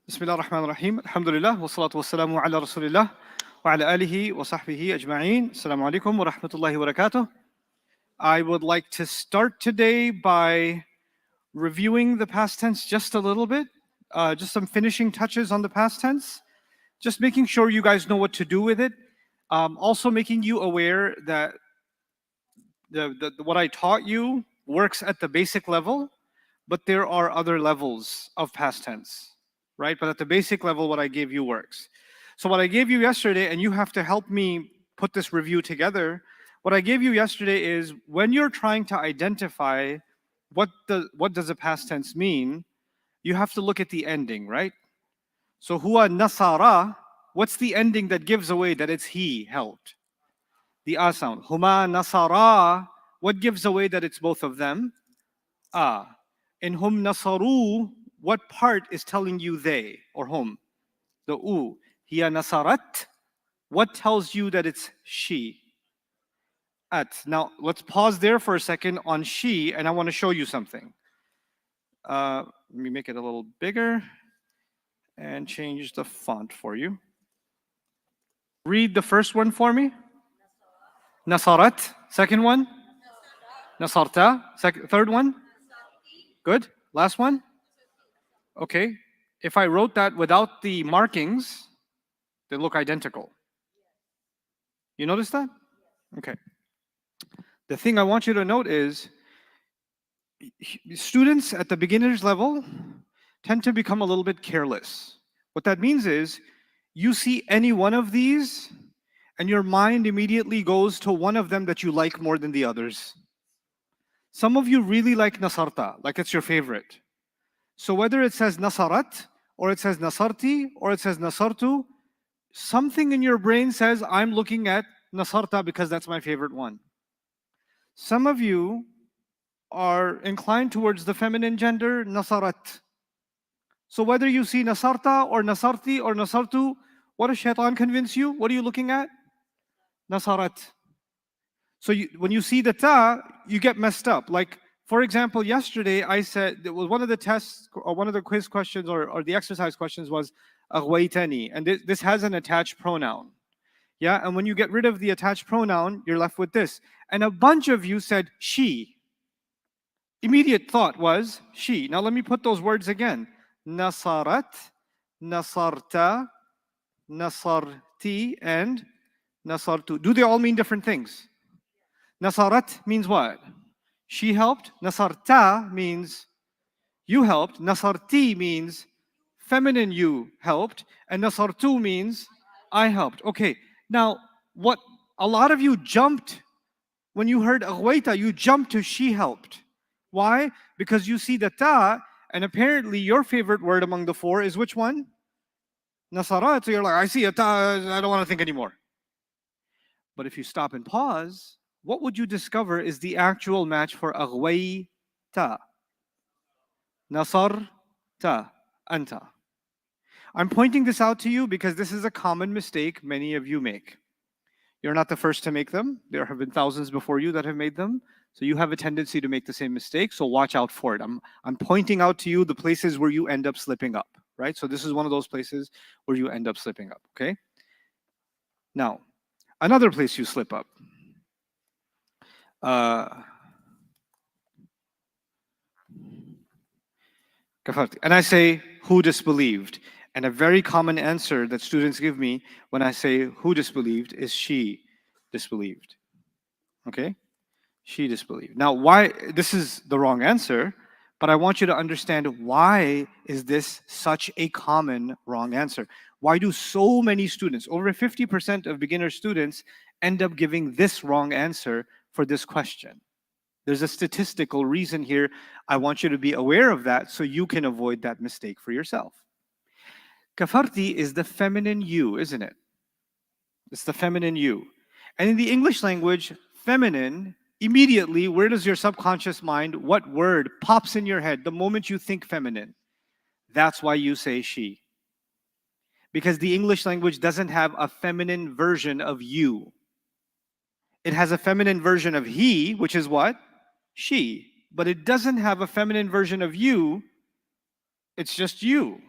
Bismillah ar-Rahman ar-Rahim. Alhamdulillah. Wa salatu wa salamu ala Rasulillah. Wa ala alihi wa sahbihi ajma'een. Assalamu alaikum wa rahmatullahi wa barakatuh. I would like to start today by reviewing the past tense just a little bit. Just some finishing touches on the past tense. Just making sure you guys know what to do with it. Also making you aware that what I taught you works at the basic level, but there are other levels of past tense, right? But at the basic level, what I gave you works. So what I gave you yesterday, and you have to help me put this review together, what I gave you yesterday is when you're trying to identify what does a past tense mean, you have to look at the ending, right? So huwa nasara, what's the ending that gives away that it's he helped? The ah sound. Huma nasara, what gives away that it's both of them? Ah. In hum nasaru, what part is telling you they or hum? The u. Hiya nasarat, what tells you that it's she? At. Now let's pause there for a second on she, and I want to show you something. Let me make it a little bigger and change the font for you. Read the first one for me. Nasarat. Second one. Nasarta. Third one. Good. Last one. Okay. If I wrote that without the markings, they look identical. You notice that? Okay. The thing I want you to note is students at the beginner's level tend to become a little bit careless. What that means is you see any one of these and your mind immediately goes to one of them that you like more than the others. Some of you really like Nasarta, like it's your favorite. So whether it says Nasarat, or it says Nasarti, or it says Nasartu, something in your brain says, I'm looking at Nasarta because that's my favorite one. Some of you are inclined towards the feminine gender, Nasarat. So whether you see Nasarta or Nasarti or Nasartu, what does shaitan convince you? What are you looking at? Nasarat. So when you see the ta, you get messed up. Like, for example, yesterday I said, it was one of the tests, or one of the quiz questions, or the exercise questions was, aghwaytani, and this has an attached pronoun. Yeah, and when you get rid of the attached pronoun, you're left with this. And a bunch of you said she. Immediate thought was she. Now let me put those words again. Nasarat, nasarta, nasarti, and nasartu. Do they all mean different things? Nasarat means what? She helped. Nasarta means you helped. Nasarti means feminine you helped. And nasartu means I helped. Okay, now what a lot of you jumped when you heard aghwayta, you jumped to she helped. Why? Because you see the ta, and apparently your favorite word among the four is which one? Nasarat. So you're like, I see a ta, I don't want to think anymore. But if you stop and pause, what would you discover is the actual match for aghwayta? Nasarta, anta. I'm pointing this out to you because this is a common mistake many of you make. You're not the first to make them. There have been thousands before you that have made them. So you have a tendency to make the same mistake. So watch out for it. I'm pointing out to you the places where you end up slipping up, right? So this is one of those places where you end up slipping up, okay? Now, another place you slip up. And I say, who disbelieved? And a very common answer that students give me when I say who disbelieved is she disbelieved. Okay? She disbelieved. Now, why? This is the wrong answer, but I want you to understand why is this such a common wrong answer? Why do so many students, over 50% of beginner students, end up giving this wrong answer for this question? There's a statistical reason here. I want you to be aware of that so you can avoid that mistake for yourself. Kafarti is the feminine you, isn't it? It's the feminine you. And in the English language, feminine, immediately, where does your subconscious mind, what word pops in your head the moment you think feminine? That's why you say she. Because the English language doesn't have a feminine version of you. It has a feminine version of he, which is what? She. But it doesn't have a feminine version of you. It's just you.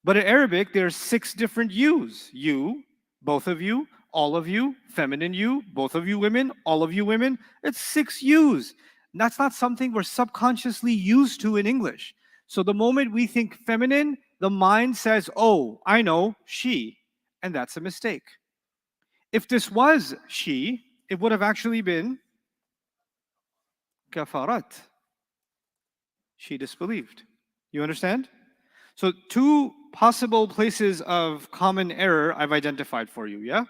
But in Arabic, there are six different yous. You, both of you, all of you, feminine you, both of you women, all of you women. It's six yous. That's not something we're subconsciously used to in English. So the moment we think feminine, the mind says, oh, I know, she. And that's a mistake. If this was she, it would have actually been kafarat. She disbelieved. You understand? So two possible places of common error I've identified for you. Yeah,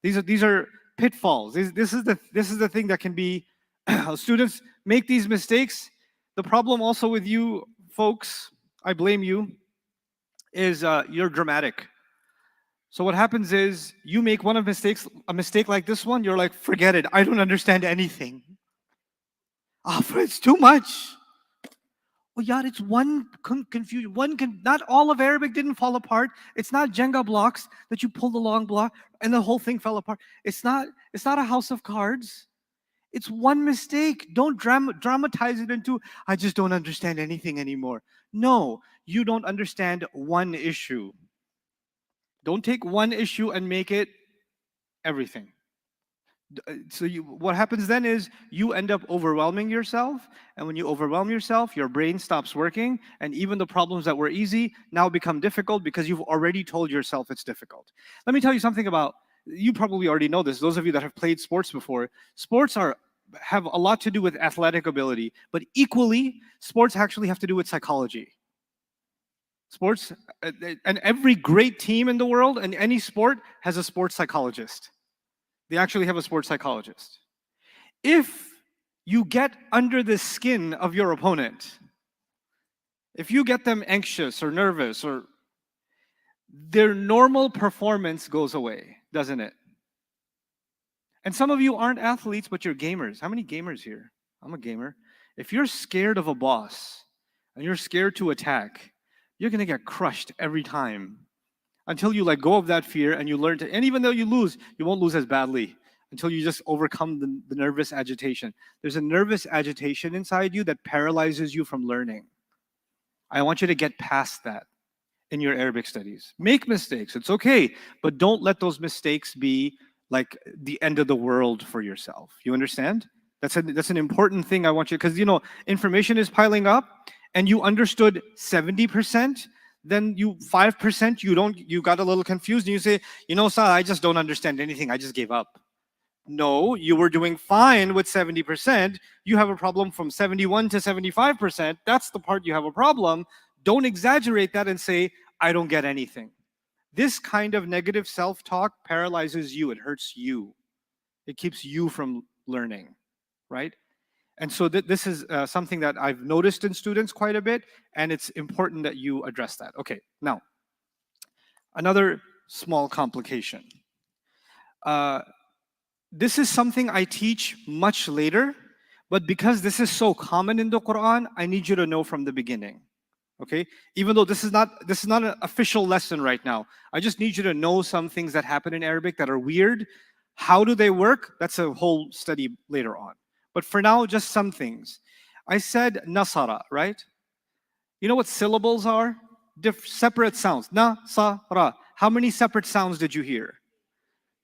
these are pitfalls. This is the thing that can be. Students make these mistakes. The problem also with you folks, I blame you, is you're dramatic. So what happens is you make a mistake like this one. You're like, forget it. I don't understand anything. Ah, it's too much. Well, yeah, it's one confusion. Not all of Arabic didn't fall apart. It's not Jenga blocks that you pull the long block and the whole thing fell apart. It's not a house of cards. It's one mistake. Don't dramatize it into, I just don't understand anything anymore. No, you don't understand one issue. Don't take one issue and make it everything. So what happens then is you end up overwhelming yourself, and when you overwhelm yourself, your brain stops working, and even the problems that were easy now become difficult because you've already told yourself it's difficult. Let me tell you something about, you probably already know this, those of you that have played sports before. Sports have a lot to do with athletic ability, but equally sports actually have to do with psychology. Sports, and every great team in the world and any sport has a sports psychologist. They actually have a sports psychologist. If you get under the skin of your opponent, if you get them anxious or nervous, or their normal performance goes away, doesn't it? And some of you aren't athletes, but you're gamers. How many gamers here? I'm a gamer. If you're scared of a boss and you're scared to attack, you're gonna get crushed every time until you let go of that fear and you learn to, and even though you lose, you won't lose as badly until you just overcome the nervous agitation. There's a nervous agitation inside you that paralyzes you from learning. I want you to get past that in your Arabic studies. Make mistakes, it's okay, but don't let those mistakes be like the end of the world for yourself. You understand? That's an important thing I want you, because information is piling up and you understood 70%, then you 5% you got a little confused and you say, sir, I just don't understand anything. I just gave up. No, you were doing fine with 70%. You have a problem from 71 to 75%. That's the part you have a problem. Don't exaggerate that and say, I don't get anything. This kind of negative self-talk paralyzes you. It hurts you. It keeps you from learning, right? And so this is something that I've noticed in students quite a bit, and it's important that you address that. Okay, now, another small complication. This is something I teach much later, but because this is so common in the Quran, I need you to know from the beginning. Okay? Even though this is not an official lesson right now. I just need you to know some things that happen in Arabic that are weird. How do they work? That's a whole study later on. But for now, just some things. I said nasara, right? You know what syllables are? Separate sounds. Nasara. How many separate sounds did you hear?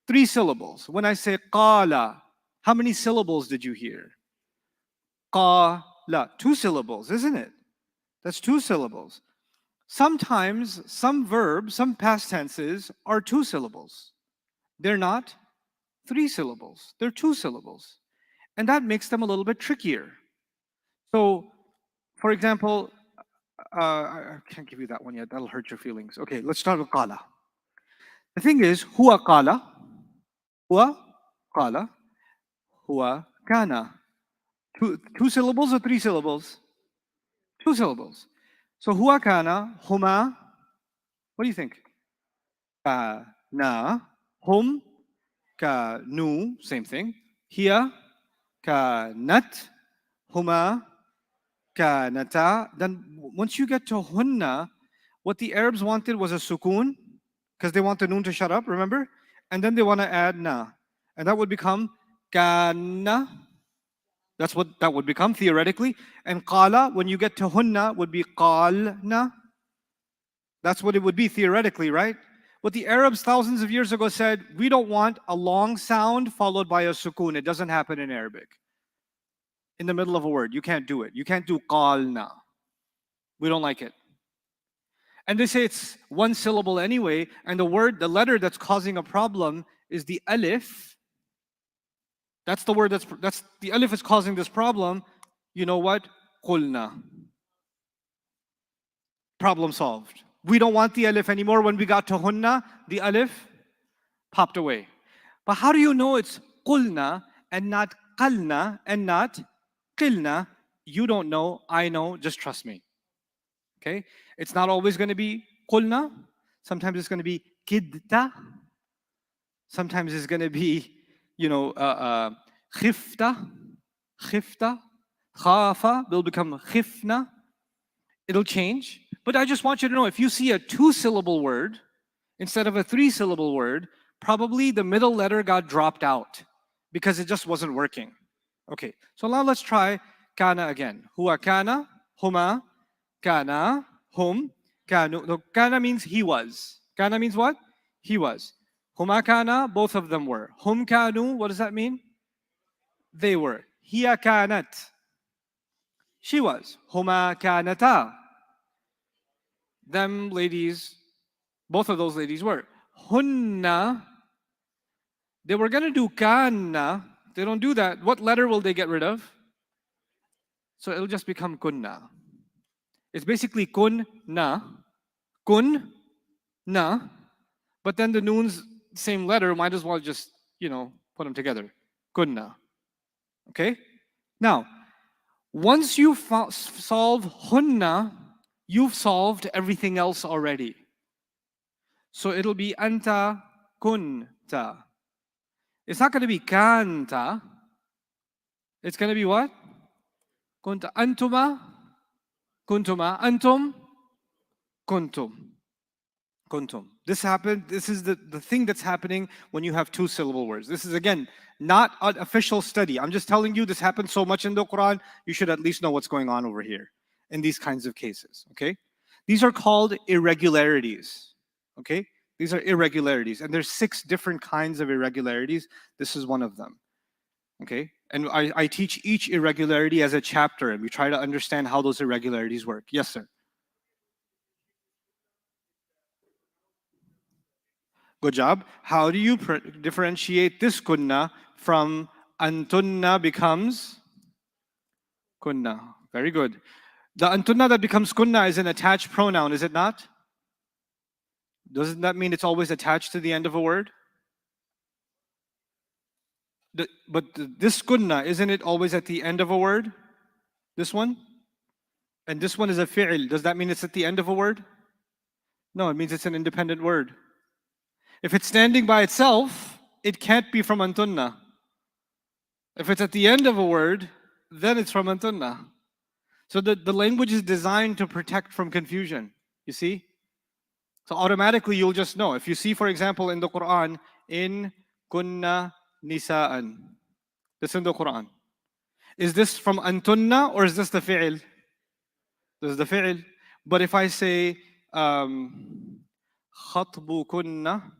3 syllables. When I say qala, how many syllables did you hear? Qala. 2 syllables, isn't it? That's 2 syllables. Sometimes some verbs, some past tenses are 2 syllables. They're not 3 syllables. They're 2 syllables. And that makes them a little bit trickier. So, for example, I can't give you that one yet. That'll hurt your feelings. Okay, let's start with qala. The thing is, huwa qala, huwa qala, huwa kana. Two syllables or 3 syllables? 2 syllables. So huwa kana, huma. What do you think? Kana, hum, kanu, same thing. Hiya, kanat, huma, kanata. Then once you get to hunna, what the Arabs wanted was a sukoon, because they want the noon to shut up, remember? And then they want to add na. And that would become kana. That's what that would become theoretically. And qala, when you get to hunna, would be qalna. That's what it would be theoretically, right? But the Arabs thousands of years ago said, we don't want a long sound followed by a sukoon. It doesn't happen in Arabic. In the middle of a word, you can't do it. You can't do qalna. We don't like it. And they say it's one syllable anyway, and the letter that's causing a problem is the alif. That's the word that's the alif is causing this problem. You know what? Qulna. Problem solved. We don't want the alif anymore. When we got to hunna, the alif popped away. But how do you know it's qulna and not qalna and not qilna? You don't know, I know, just trust me. Okay? It's not always going to be qulna. Sometimes it's going to be kidta. Sometimes it's going to be, khifta, khafa will become khifna. It'll change. But I just want you to know, if you see a 2-syllable word instead of a 3-syllable word, probably the middle letter got dropped out because it just wasn't working. Okay, so now let's try kana again. Huwa kana, huma, kana, hum, kanu. No, kana means he was. Kana means what? He was. Huma kana, both of them were. Hum kanu, what does that mean? They were. Hiya kanat. She was. Huma kanata. Them ladies, both of those ladies were. Hunna, they were going to do kanna. They don't do that. What letter will they get rid of? So it'll just become kunna. It's basically kunna, kun, na, but then the noon's same letter, might as well just, put them together. Kunna. Okay? Now, once you solve hunna, you've solved everything else already. So it'll be anta kunta. It's not going to be kanta. It's going to be what? Kunta. Antuma, kuntuma. Antum, kuntum. Kuntum. This happened. This is the thing that's happening when you have 2-syllable words. This is, again, not an official study. I'm just telling you this happens so much in the Quran, you should at least know what's going on over here in these kinds of cases. Okay? These are called irregularities. Okay? These are irregularities. And there's 6 different kinds of irregularities. This is one of them. Okay? And I teach each irregularity as a chapter, and we try to understand how those irregularities work. Yes, sir. Good job. How do you differentiate this kunna from antunna becomes kunna? Very good. The antunna that becomes kunna is an attached pronoun, is it not? Doesn't that mean it's always attached to the end of a word? But this kunna, isn't it always at the end of a word? This one? And this one is a fi'il. Does that mean it's at the end of a word? No, it means it's an independent word. If it's standing by itself, it can't be from antunna. If it's at the end of a word, then it's from antunna. So the language is designed to protect from confusion. You see? So automatically you'll just know. If you see, for example, in the Quran, in kunna nisa'an. This is in the Quran. Is this from antunna or is this the fi'il? This is the fi'il. But if I say khatbu kunna,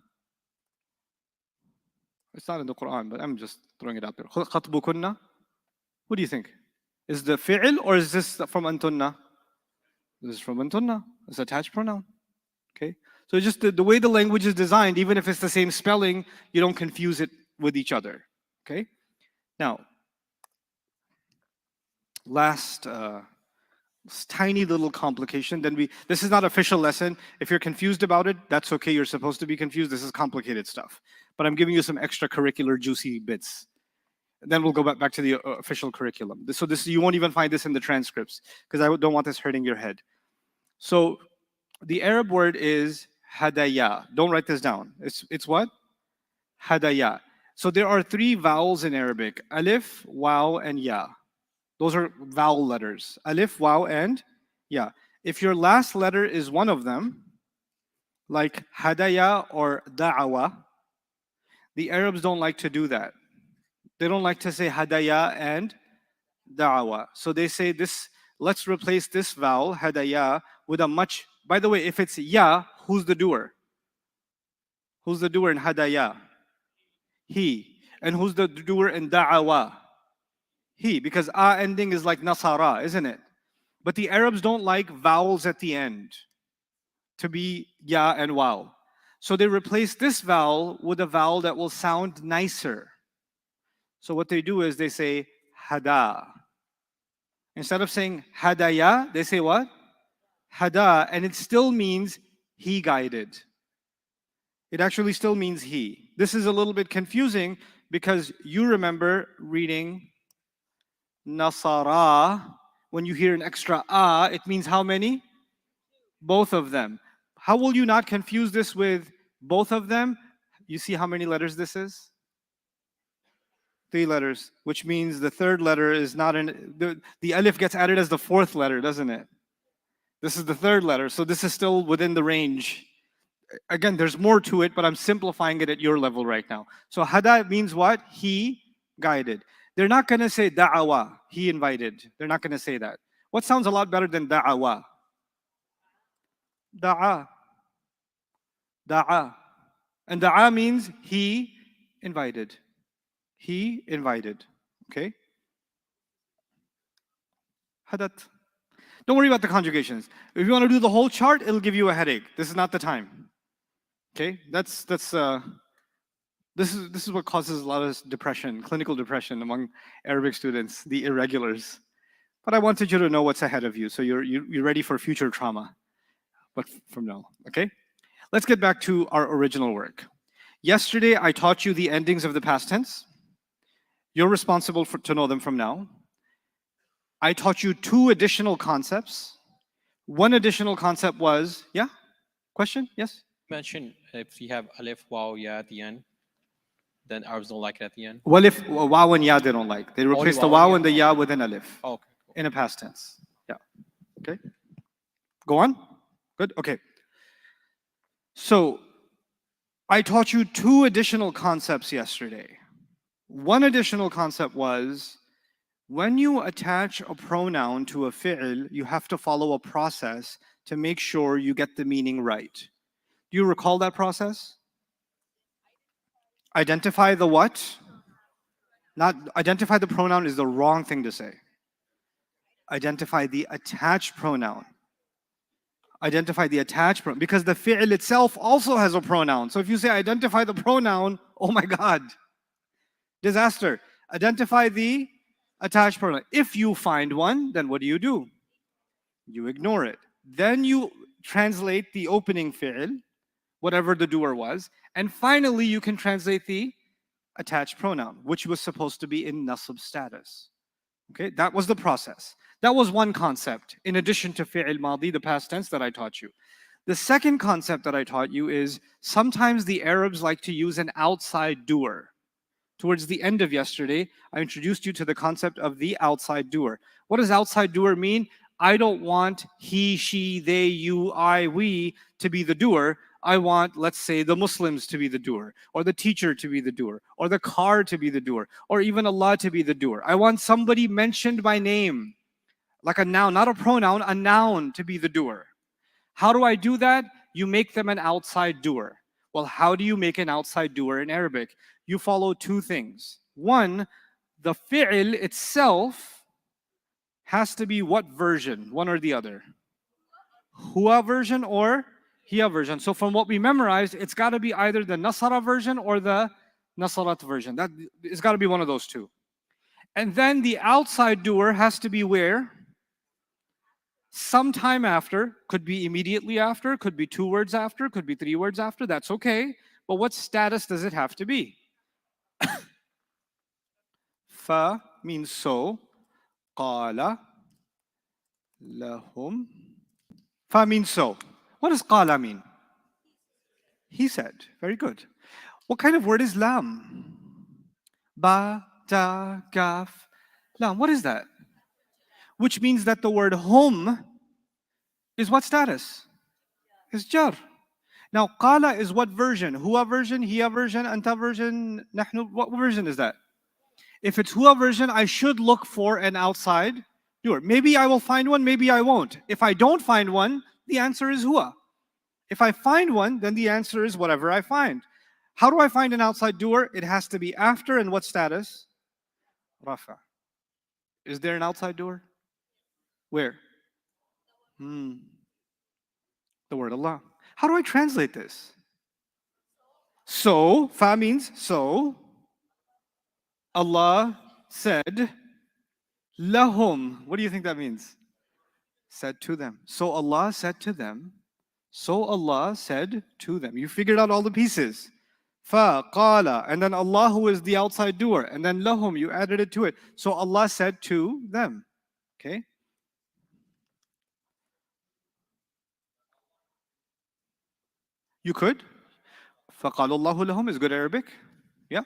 it's not in the Quran, but I'm just throwing it out there. Khatbu kunna. What do you think? Is the fi'il or is this from antunna? This is from antunna. It's attached pronoun. Okay? So just the way the language is designed, even if it's the same spelling, you don't confuse it with each other. Okay? Now, last tiny little complication. This is not official lesson. If you're confused about it, that's okay. You're supposed to be confused. This is complicated stuff. But I'm giving you some extracurricular juicy bits. And then we'll go back to the official curriculum. So you won't even find this in the transcripts because I don't want this hurting your head. So the Arab word is hadaya. Don't write this down. It's what? Hadaya. So there are 3 vowels in Arabic: alif, waw, and ya. Those are vowel letters. Alif, waw, and ya. If your last letter is one of them, like hadaya or da'awa, the Arabs don't like to do that. They don't like to say hadaya and da'awa. So they say this, let's replace this vowel, hadaya, with a much By the way, if it's ya, who's the doer? Who's the doer in hadaya? He. And who's the doer in da'awa? He. Because ending is like nasara, isn't it? But the Arabs don't like vowels at the end to be ya and waw. So they replace this vowel with a vowel that will sound nicer. So what they do is they say hada. Instead of saying hadaya, they say what? Hada, and it still means he guided. It actually still means he. This is a little bit confusing because you remember reading nasara. When you hear an extra it means how many? Both of them. How will you not confuse this with both of them? You see how many letters this is? 3 letters, which means the third letter is not the alif gets added as the fourth letter, doesn't it? This is the third letter, so this is still within the range. Again, there's more to it, but I'm simplifying it at your level right now. So hada means what? He guided. They're not going to say da'awa, he invited. They're not going to say that. What sounds a lot better than da'awa? Da'a. Da'a. And da'a means he invited. He invited. Okay? Hadat. Don't worry about the conjugations. If you want to do the whole chart, it'll give you a headache. This is not the time. Okay? This is what causes a lot of depression, clinical depression among Arabic students, the irregulars. But I wanted you to know what's ahead of you, so you're ready for future trauma. But from now, okay? Let's get back to our original work. Yesterday, I taught you the endings of the past tense. You're responsible to know them from now. I taught you 2 additional concepts. One additional concept was, yeah? Question? Yes? Mention if you have alif, waw, ya at the end, then Arabs don't like it at the end. Well, if waw and ya they don't like. They replace the waw and the ya with an alif. Oh, okay. Cool. In a past tense. Yeah. Okay. Go on. Good. Okay. So I taught you 2 additional concepts yesterday. One additional concept was when you attach a pronoun to a fi'l, you have to follow a process to make sure you get the meaning right. Do you recall that process? Identify the what? Not identify the pronoun is the wrong thing to say. Identify the attached pronoun. Identify the attached pronoun because the fi'l itself also has a pronoun. So if you say identify the pronoun, oh my God, disaster. Identify the attached pronoun. If you find one, then what do? You ignore it. Then you translate the opening fi'l, whatever the doer was, and finally you can translate the attached pronoun, which was supposed to be in nasab status. Okay, that was the process. That was one concept, in addition to fi'l madi, the past tense that I taught you. The second concept that I taught you is sometimes the Arabs like to use an outside doer. Towards the end of yesterday, I introduced you to the concept of the outside doer. What does outside doer mean? I don't want he, she, they, you, I, we to be the doer. I want, let's say, the Muslims to be the doer, or the teacher to be the doer, or the car to be the doer, or even Allah to be the doer. I want somebody mentioned by name, like a noun, not a pronoun, a noun to be the doer. How do I do that? You make them an outside doer. Well, how do you make an outside doer in Arabic? You follow 2 things. One, the fi'l itself has to be what version? One or the other? Huwa version or hiya version. So from what we memorized, it's got to be either the nasara version or the nasarat version. It's got to be one of those 2. And then the outside doer has to be where? Sometime after, could be immediately after, could be 2 words after, could be 3 words after, that's okay. But what status does it have to be? Fa means so. Qala lahum. Fa means so. What does qala mean? He said. Very good. What kind of word is lam? Ba, ta, kaf, lam. What is that? Which means that the word hum is what status? Is jar. Now, qala is what version? Huwa version, hiya version, anta version, nahnu. What version is that? If it's huwa version, I should look for an outside doer. Maybe I will find one, maybe I won't. If I don't find one, The answer is huwa. If I find one, then the answer is whatever I find. How do I find an outside doer? It has to be after, and what status? Rafa. Is there an outside doer? Where? Hmm. The word Allah. How do I translate this? So, fa means so. Allah said, lahum. What do you think that means? Said to them. So Allah said to them. So Allah said to them. You figured out all the pieces. Fa, qala, and then Allah, who is the outside doer, and then lahum, you added it to it. So Allah said to them. Okay? You could. فَقَالَ اللَّهُ لَهُمْ is good Arabic. Yeah.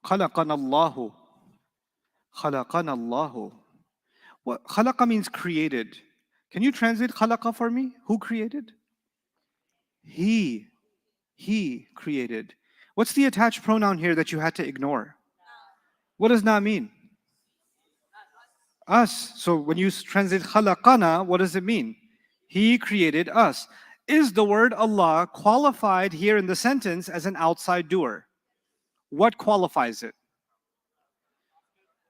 خَلَقَنَا اللَّهُ. خَلَقَنَا اللَّهُ. What khalaqa means created. Can you translate khalaqa for me? Who created? He. He created. What's the attached pronoun here that you had to ignore? What does na mean? Us. So when you translate khalaqana, what does it mean? He created us. Is the word Allah qualified here in the sentence as an outside doer? What qualifies it?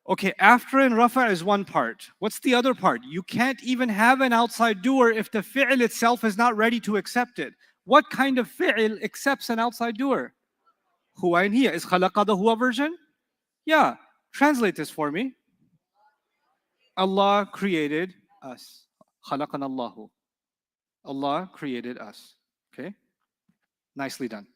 Okay, after and rafa is one part. What's the other part? You can't even have an outside doer if the fi'l itself is not ready to accept it. What kind of fi'l accepts an outside doer? Huwa and hiya. Is khalaqa the huwa version? Yeah. Translate this for me. Allah created us. Khalaqana Allahu. Allah created us. Okay? Nicely done.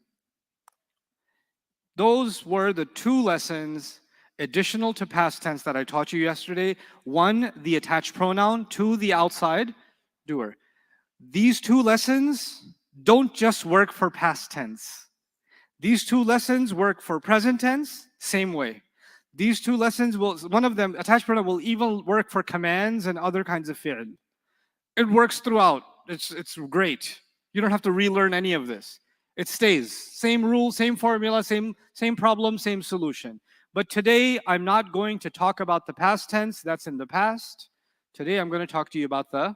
Those were the two lessons additional to past tense that I taught you yesterday. One, the attached pronoun. Two, the outside doer. These two lessons don't just work for past tense. These two lessons work for present tense, same way. These two lessons will, one of them, attached pronoun, will even work for commands and other kinds of fi'l. It works throughout. It's great. You don't have to relearn any of this. It stays. Same rule, same formula, same problem, same solution. But today, I'm not going to talk about the past tense. That's in the past. Today, I'm going to talk to you about the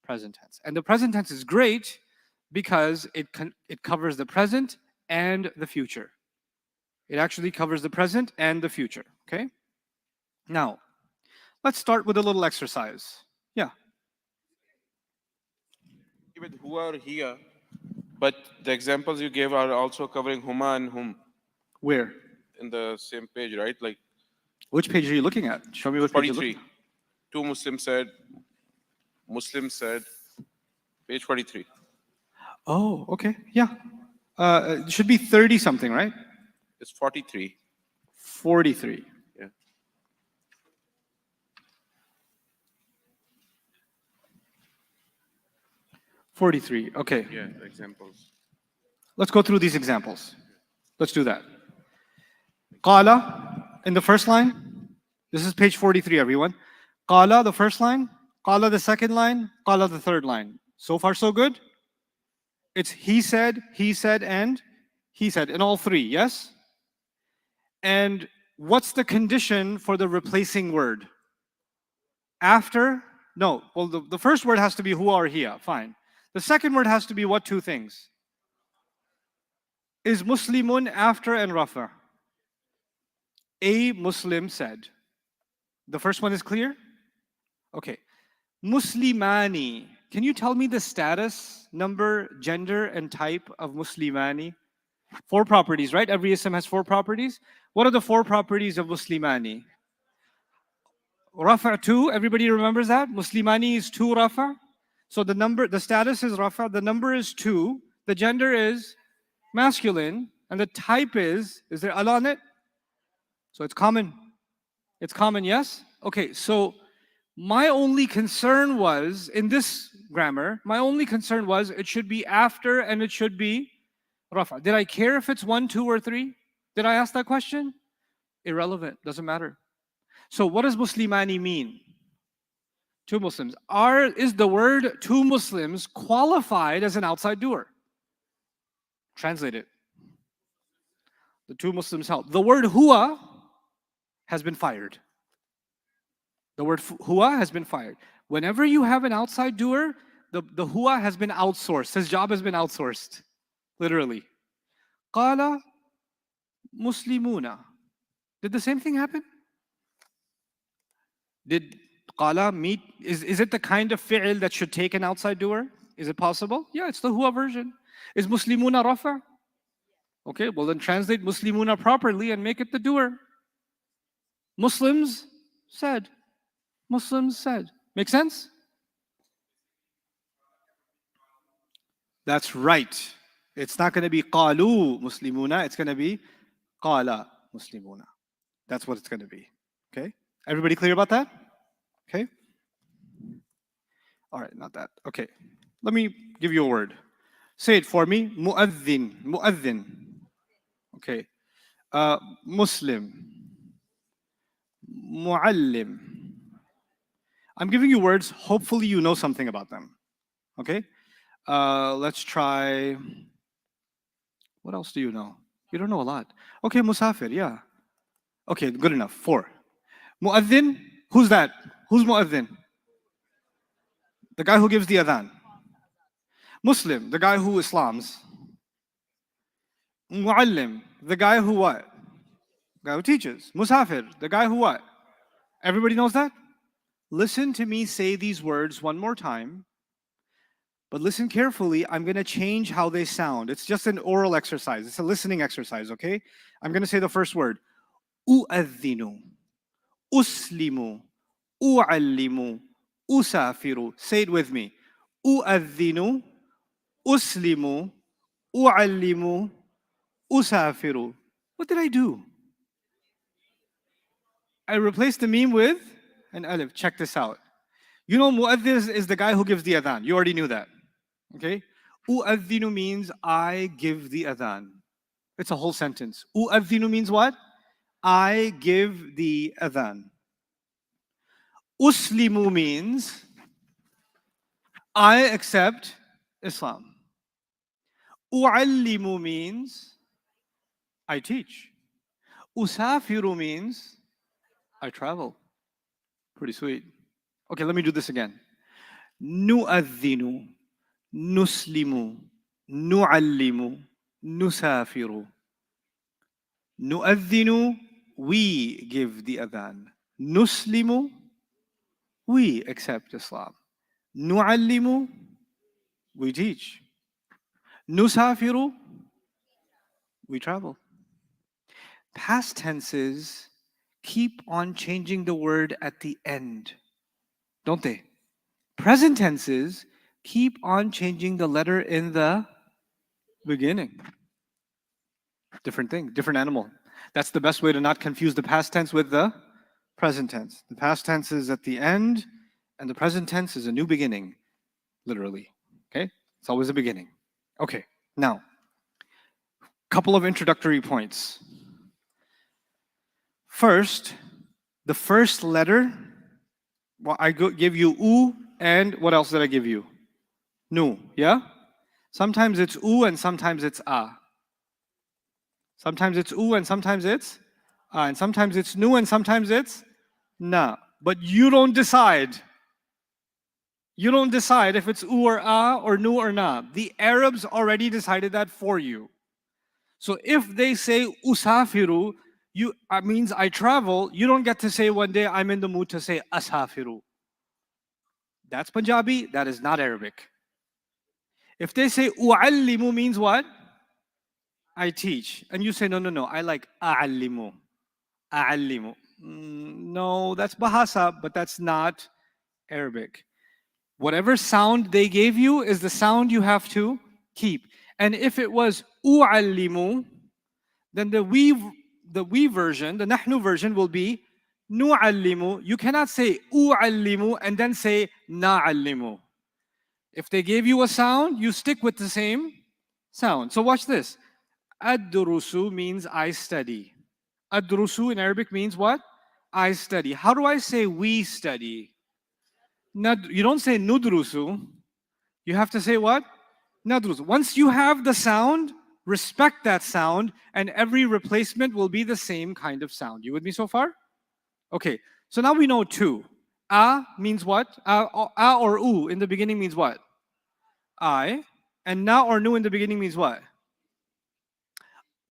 present tense. And the present tense is great because it covers the present and the future. It actually covers the present and the future, okay? Now, let's start with a little exercise. Yeah. With who are here, but the examples you gave are also covering huma and hum Where? in the same page, right? Like Which page are you looking at? Show me what page you're 43. looking at. Two Muslims said, page 43. Oh, okay. Yeah. It should be 30 something, right? It's 43. 43. Yeah. $43. Okay. Yeah, the examples. Let's go through these examples. Let's do that. Qala in the first line. This is page 43, everyone. Qala, the first line. Qala, the second line. Qala, the third line. So far, so good? It's he said, and he said in all three, yes? And what's the condition for the replacing word? After? No. Well, the first word has to be huwa or hiya. Fine. The second word has to be what two things? Is Muslimun after and rafa? A Muslim said. The first one is clear? Okay. Muslimani. Can you tell me the status, number, gender, and type of Muslimani? 4 properties, right? Every ism has 4 properties. What are the 4 properties of Muslimani? Rafa 2, everybody remembers that? Muslimani is 2 rafa. So the status is rafa, the number is 2, the gender is masculine, and the type is there al on it? So it's common. It's common, yes? Okay, so my only concern was, in this grammar, my only concern was it should be after and it should be rafa. Did I care if it's 1, 2, or 3? Did I ask that question? Irrelevant, doesn't matter. So what does Muslimani mean? 2 Muslims. Is the word 2 Muslims qualified as an outside doer? Translate it. The two Muslims help. The word huwa has been fired. The word huwa has been fired. Whenever you have an outside doer, the huwa has been outsourced. His job has been outsourced. Literally. Qala muslimuna. Did the same thing happen? Did qala meet? Is it the kind of fi'l that should take an outside doer? Is it possible? Yeah, it's the huwa version. Is muslimuna rafa? Okay, well then translate muslimuna properly and make it the doer. Muslims said. Muslims said. Make sense? That's right. It's not going to be qalu muslimuna, it's going to be qala muslimuna. That's what it's going to be. Okay? Everybody clear about that? Okay? All right, not that. Okay. Let me give you a word. Say it for me. Mu'adhin. Mu'adhin. Okay. Muslim. Mu'allim. I'm giving you words. Hopefully you know something about them. Okay? Let's try. What else do you know? You don't know a lot. Okay, musafir, yeah. Okay, good enough. 4. Mu'adhin, who's that? Who's mu'adhin? The guy who gives the adhan. Muslim, the guy who Islams. Mu'allim, the guy who what? The guy who teaches. Musafir, the guy who what? Everybody knows that? Listen to me say these words one more time. But listen carefully, I'm going to change how they sound. It's just an oral exercise. It's a listening exercise, okay? I'm going to say the first word. U'adhinu, uslimu, u'allimu, usafiru. Say it with me. U'adhinu, uslimu, u'allimu, usafiru. What did I do? I replaced the meme with an alif. Check this out. You know mu'adhin is the guy who gives the adhan. You already knew that. Okay? U'adhinu means I give the adhan. It's a whole sentence. U'adhinu means what? I give the adhan. Uslimu means I accept Islam. U'allimu means I teach. Usafiru means I travel. Pretty sweet. Okay, let me do this again. Nu'adhinu, nuslimu, nu'allimu, nusafiru. Nu'adhinu, we give the adhan. Nuslimu, we accept Islam. Nu'allimu, we teach. Nusafiru, we travel. Past tenses keep on changing the word at the end, don't they? Present tenses keep on changing the letter in the beginning. Different thing, different animal. That's the best way to not confuse the past tense with the present tense. The past tense is at the end, and the present tense is a new beginning, literally. Okay? It's always a beginning. Okay, now, couple of introductory points. First, the first letter, well, I give you u, and what else did I give you? Nu, yeah? Sometimes it's u and sometimes it's a. Sometimes it's u and sometimes it's a. And sometimes it's nu and sometimes it's na. But you don't decide. You don't decide if it's u or a or nu or na. The Arabs already decided that for you. So if they say usafiru, means I travel, you don't get to say one day I'm in the mood to say asafiru. That's Punjabi, that is not Arabic. If they say u'allimu means what? I teach. And you say, no, I like a'allimu. A'allimu. No, that's Bahasa, but that's not Arabic. Whatever sound they gave you is the sound you have to keep. And if it was u'allimu, then the we version, the nahnu version will be nu'allimu. You cannot say u'allimu and then say na'allimu. If they gave you a sound, you stick with the same sound. So watch this. Ad-durusu means I study. Ad-durusu in Arabic means what? I study. How do I say we study? You don't say nudrusu. You have to say what? Nadrusu. Once you have the sound, respect that sound, and every replacement will be the same kind of sound. You with me so far? Okay, so now we know two. A means what? A or U in the beginning means what? I. And na or nu in the beginning means what?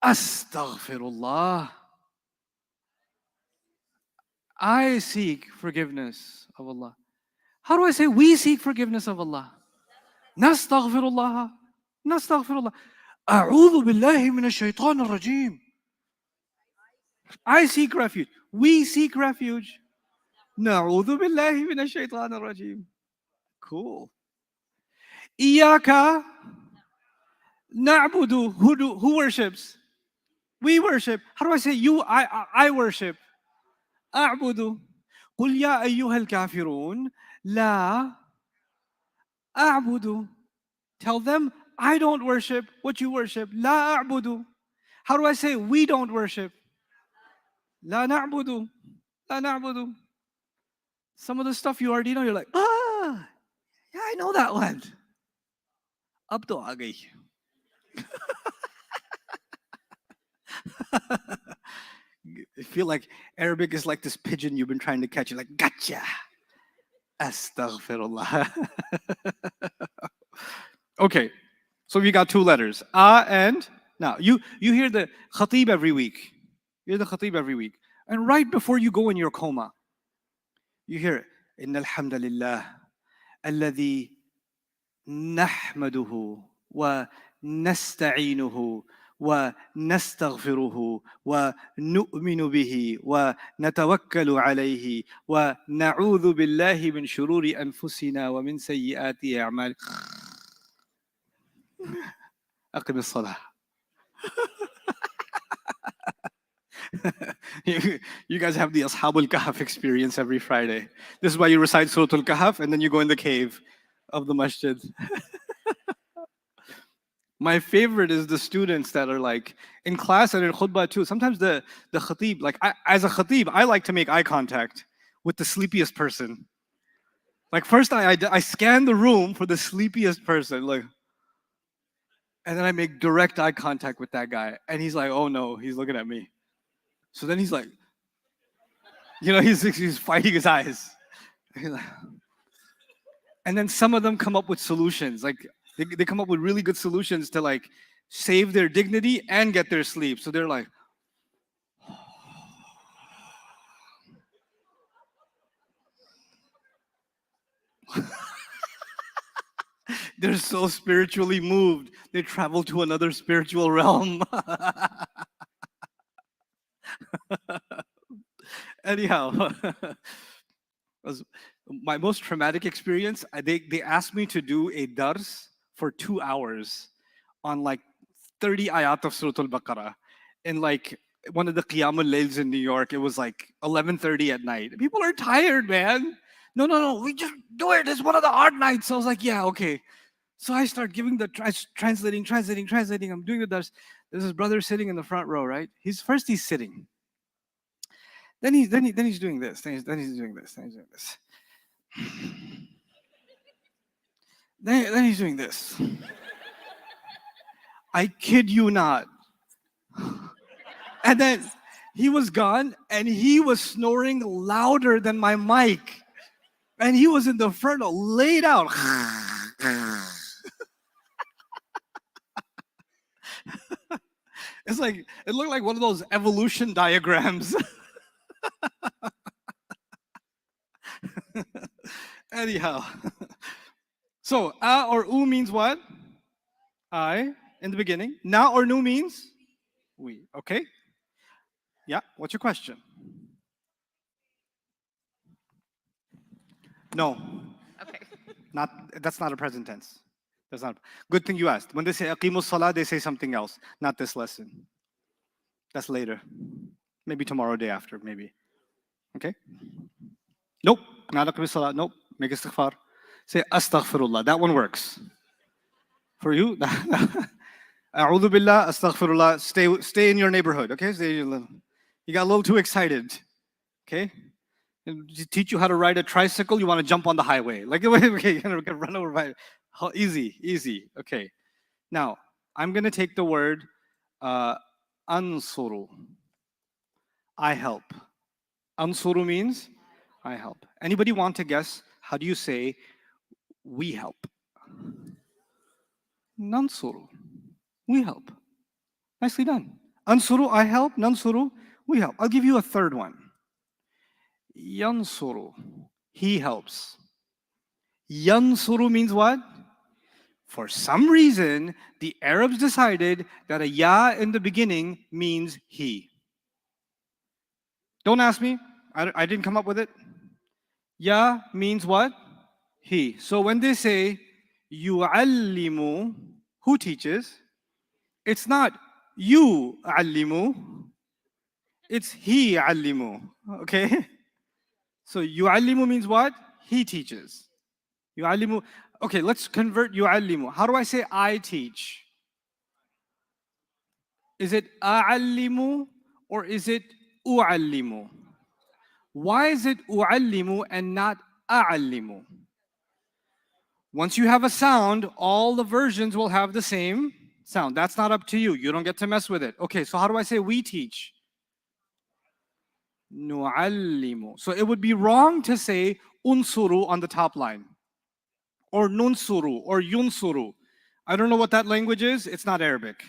Astaghfirullah. I seek forgiveness of Allah. How do I say we seek forgiveness of Allah? Nastaghfirullah. Nastaghfirullah. A'udhu billahi minash shaitan ar-rajim. I seek refuge. We seek refuge. Na'udhu billahi minash shaitan ar-rajim. Cool. Iyaka na'budu. Who worships? We worship. How do I say you? I worship. أعبد قل يا أيها الكافرون لا أعبد. Tell them I don't worship what you worship. لا أعبد. How do I say we don't worship? لا نعبد. لا نعبد. Some of the stuff you already know, you're like, ah, yeah, I know that one. Ab to agay. I feel like Arabic is like this pigeon you've been trying to catch. You're like, gotcha. Astaghfirullah. Okay, so we got two letters. And now you hear the khatib every week. You hear the khatib every week. And right before you go in your coma, you hear it. Inna alhamdulillah alladhi nahmaduhu wa nasta'inuhu ونستغفره ونؤمن به ونتوكل عليه ونعوذ بالله من شرور أنفسنا ومن سيئات أعمالنا. أقم الصلاة. You guys have the Ashabul Kahf experience every Friday. This is why you recite Surah Al-Kahf and then you go in the cave of the masjid. My favorite is the students that are like in class and in khutbah too. Sometimes the khatib, like as a khatib, I like to make eye contact with the sleepiest person. Like first I scan the room for the sleepiest person, like, and then I make direct eye contact with that guy. And he's like, oh no, he's looking at me. So then he's like, he's fighting his eyes. And then some of them come up with solutions. Like they come up with really good solutions to like save their dignity and get their sleep. So they're like, they're so spiritually moved. They travel to another spiritual realm. Anyhow, my most traumatic experience, they asked me to do a dars for 2 hours on like 30 ayat of Surah Al-Baqarah. And like one of the Qiyamul Layls in New York, it was like 11:30 at night. People are tired, man. No, we just do it. It's one of the hard nights. So I was like, yeah, okay. So I start giving the translating. I'm doing the dars. There's this brother sitting in the front row, right? He's sitting. Then he's doing this. Then he's doing this. Then he's doing this. Then he's doing this. I kid you not. And then he was gone and he was snoring louder than my mic. And he was in the front row, laid out. It's like, it looked like one of those evolution diagrams. Anyhow. So, a or u means what? I in the beginning. Na or nu means we. Okay? Yeah, what's your question? No. Okay. That's not a present tense. That's not. Good thing you asked. When they say aqimus salah, they say something else. Not this lesson. That's later. Maybe tomorrow, day after, maybe. Okay? Nope. Not aqimus salah. Nope. Make istighfar. Say astaghfirullah. That one works. For you, a'udhu billah, astaghfirullah. Stay in your neighborhood. Okay? You got a little too excited. Okay? Teach you how to ride a tricycle, you want to jump on the highway. Like, okay, you're gonna get run over by. Easy. Okay. Now, I'm going to take the word ansuru. I help. Ansuru means I help. Anybody want to guess how do you say we help? Nansuru. We help. Nicely done. Ansuru, I help. Nansuru, we help. I'll give you a third one. Yansuru. He helps. Yansuru means what? For some reason, the Arabs decided that a ya in the beginning means he. Don't ask me. I didn't come up with it. Ya means what? He. So when they say yu'allimu, who teaches? It's not you allimu. It's he allimu. Okay? So yu'allimu means what? He teaches. Yu'allimu. Okay, let's convert yu'allimu. How do I say I teach? Is it a'allimu or is it u'allimu? Why is it u'allimu and not a'allimu? Once you have a sound, all the versions will have the same sound. That's not up to you. You don't get to mess with it. Okay, so how do I say we teach? Nu'allimu. So it would be wrong to say unsuru on the top line, or nunsuru, or yunsuru. I don't know what that language is. It's not Arabic.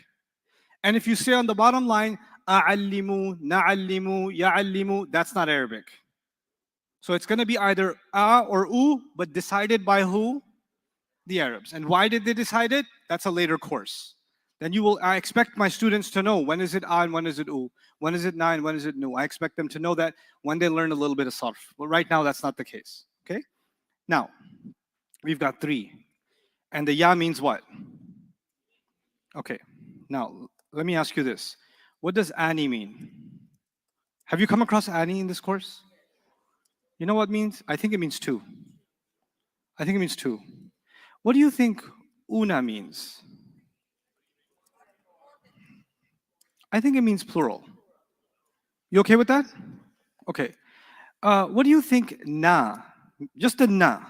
And if you say on the bottom line, a'allimu, na'allimu, ya'allimu, that's not Arabic. So it's going to be either a or u, but decided by who? The Arabs. And why did they decide it? That's a later course. Then I expect my students to know when is it a and when is it u, when is it na and when is it nu. I expect them to know that when they learn a little bit of sarf. But right now, that's not the case. Okay? Now, we've got 3. And the ya means what? Okay. Now, let me ask you this. What does ani mean? Have you come across ani in this course? You know what it means? I think it means 2. I think it means 2. What do you think una means? I think it means plural. You okay with that? Okay. What do you think na? Just the na.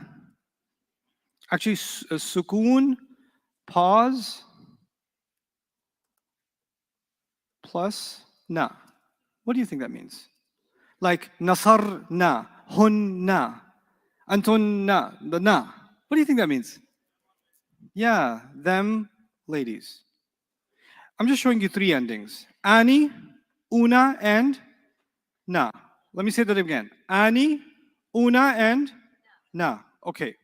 Actually, sukoon, pause, plus na. What do you think that means? Like nasar na, hun na, antun na, the na. What do you think that means? Yeah, them ladies. I'm just showing you 3 endings. Ani, una, and na. Let me say that again. Ani, una, and na. Okay.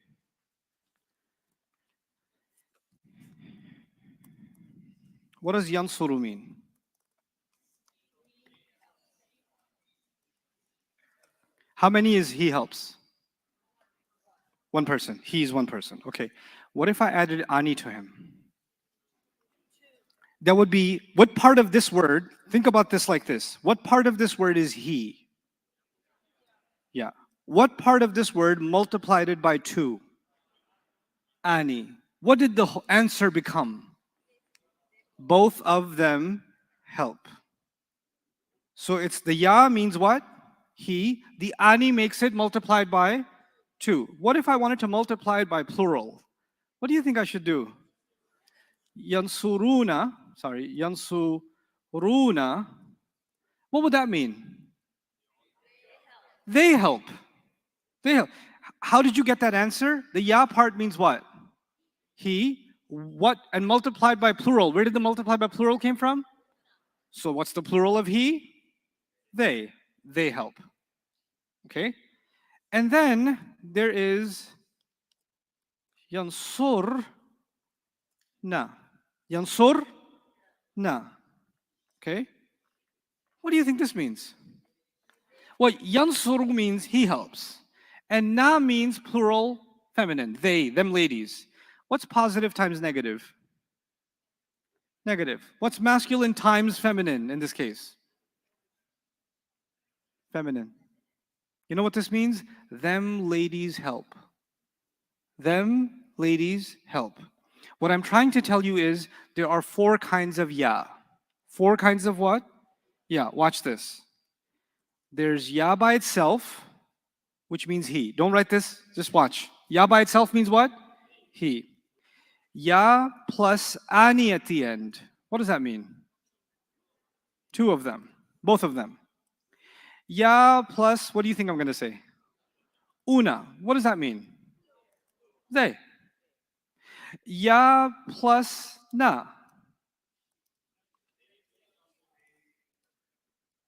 What does yansuru mean? How many is he helps? 1 person. He's 1 person. Okay. What if I added ani to him? That would be, what part of this word, think about this like this. What part of this word is he? Yeah. What part of this word multiplied it by 2? Ani. What did the answer become? Both of them help. So it's the ya means what? He. The ani makes it multiplied by 2. What if I wanted to multiply it by plural? What do you think I should do? Yansuruna, yansuruna. What would that mean? They help. They help. How did you get that answer? The ya part means what? He. What? And multiplied by plural. Where did the multiplied by plural came from? So what's the plural of he? They. They help. Okay? And then there is yansur na. Yansur na. Okay? What do you think this means? Well, yansur means he helps. And na means plural feminine. They, them ladies. What's positive times negative? Negative. What's masculine times feminine in this case? Feminine. You know what this means? Them ladies help. Them ladies help. What I'm trying to tell you is there are 4 kinds of ya. 4 kinds of what? Yeah, watch this. There's ya by itself, which means he. Don't write this, just watch. Ya by itself means what? He. Ya plus ani at the end. What does that mean? Two of them. Both of them. Ya plus, what do you think I'm going to say? Una. What does that mean? They. Ya plus na.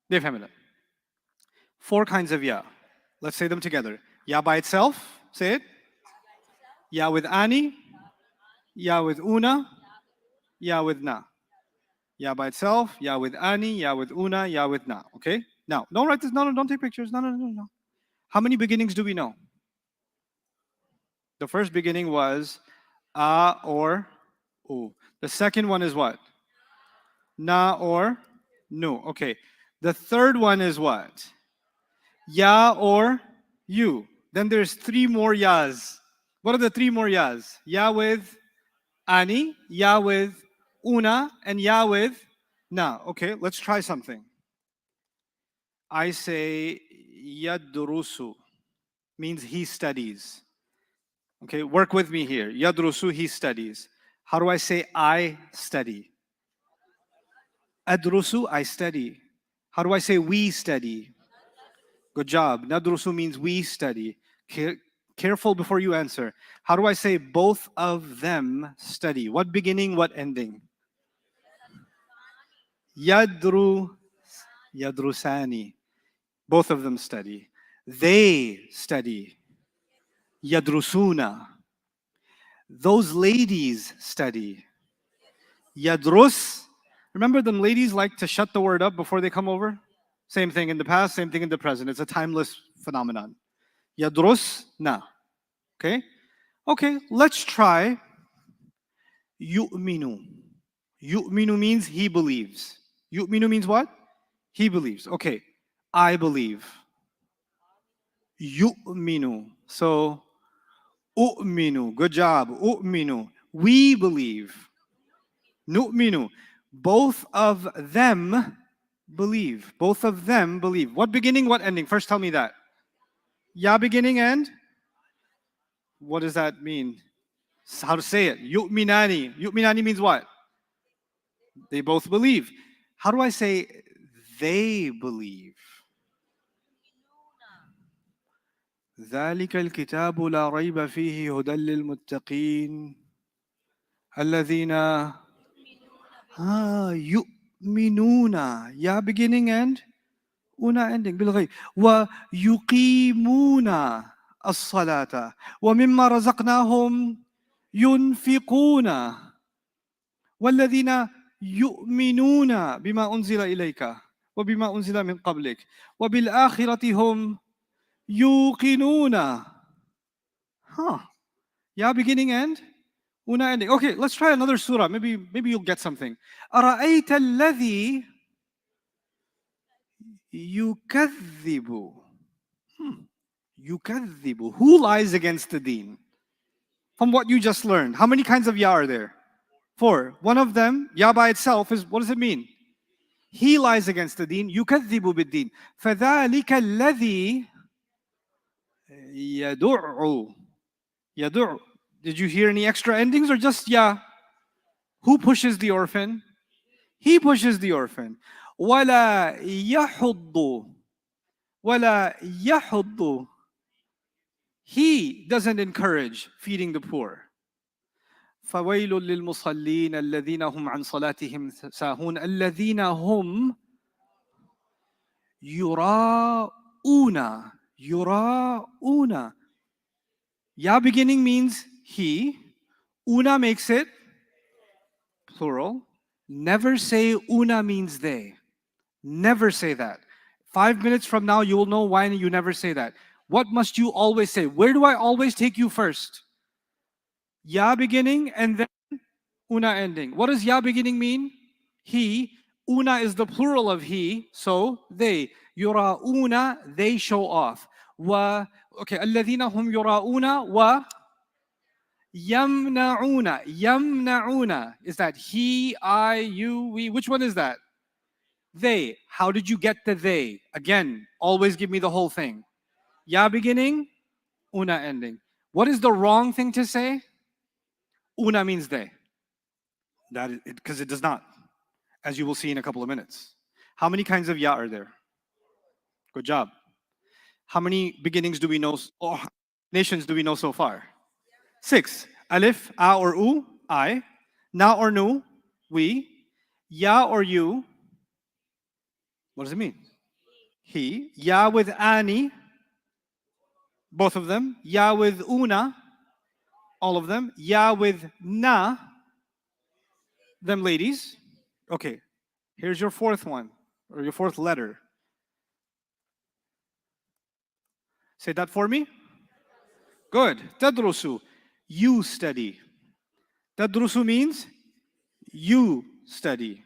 They family. Four kinds of ya. Let's say them together. Ya by itself. Say it. Ya with ani. Ya with una. Ya with na. Ya by itself. Ya with ani. Ya with una. Ya with na. Okay? Now, don't write this. No, don't take pictures. No. How many beginnings do we know? The first beginning was a or u. The second one is what? Na or nu. Okay. The third one is what? Ya or you. Then there's three more yas. What are the three more yas? Ya with ani, ya with una, and ya with na. Okay, let's try something. I say yadrusu, means he studies. Okay, work with me here. Yadrusu, he studies. How do I say I study? Adrusu, I study. How do I say we study? Good job. Nadrusu means we study. Careful before you answer. How do I say both of them study? What beginning, what ending? Yadru, yadrusani. Both of them study. They study. Yadrusuna. Those ladies study. Yadrus. Remember them ladies like to shut the word up before they come over? Same thing in the past, same thing in the present. It's a timeless phenomenon. Yadrus na. Okay? Okay, let's try yu'minu. Yu'minu means he believes. Yu'minu means what? He believes. Okay, I believe. Yu'minu. So, u'minu. Good job. U'minu. We believe. Nu'minu. Both of them believe. Both of them believe. What beginning, what ending? First tell me that. Ya beginning and? What does that mean? How to say it? Yu'minani. Yu'minani means what? They both believe. How do I say they believe? ذلك الكتاب لا ريب فيه هدى للمتقين الذين يؤمنون. Ya beginning and una ending بالغيب. ويقيمون الصلاة ومما رزقناهم ينفقون والذين يؤمنون بما أنزل إليك وبما أنزل من قبلك وبالآخرة هم يوقنون. Ya beginning and una ending. Okay, let's try another surah. Maybe you'll get something. أرأيت الذي يكذب. يكذب. Who lies against the deen? From what you just learned. How many kinds of ya are there? 4. One of them, ya by itself, is what does it mean? He lies against the deen. يكذب بالدين. فذلك الذي يدع. يدع. Did you hear any extra endings or just ya? Who pushes the orphan? He pushes the orphan. ولا يحض. ولا يحض. He doesn't encourage feeding the poor. فويل للمصلين الذين هم عن صلاتهم ساهون الذين هم يراؤون. يراؤون. Ya beginning means he. Una makes it plural. Never say una means they. Never say that. 5 minutes from now, you will know why you never say that. What must you always say? Where do I always take you first? Ya beginning and then una ending. What does ya beginning mean? He. Una is the plural of he, so they. Yura'una, they show off. Okay, الذين هم يراؤون يمنعون. يمنعون is that he, I, you, we. Which one is that? They. How did you get the they? Again, always give me the whole thing. Ya beginning, una ending. What is the wrong thing to say? Una means they. That is because it does not, as you will see in a couple of minutes. How many kinds of ya are there? Good job. How many beginnings do we know, or nations do we know so far? 6. Alif, a or u, I. Na or nu, we. Ya or you, what does it mean? He. Ya with ani, both of them. Ya with una, all of them. Ya with na, them ladies. Okay, here's your fourth one, or your fourth letter. Say that for me. Good. Tadrusu. You study. Tadrusu means you study.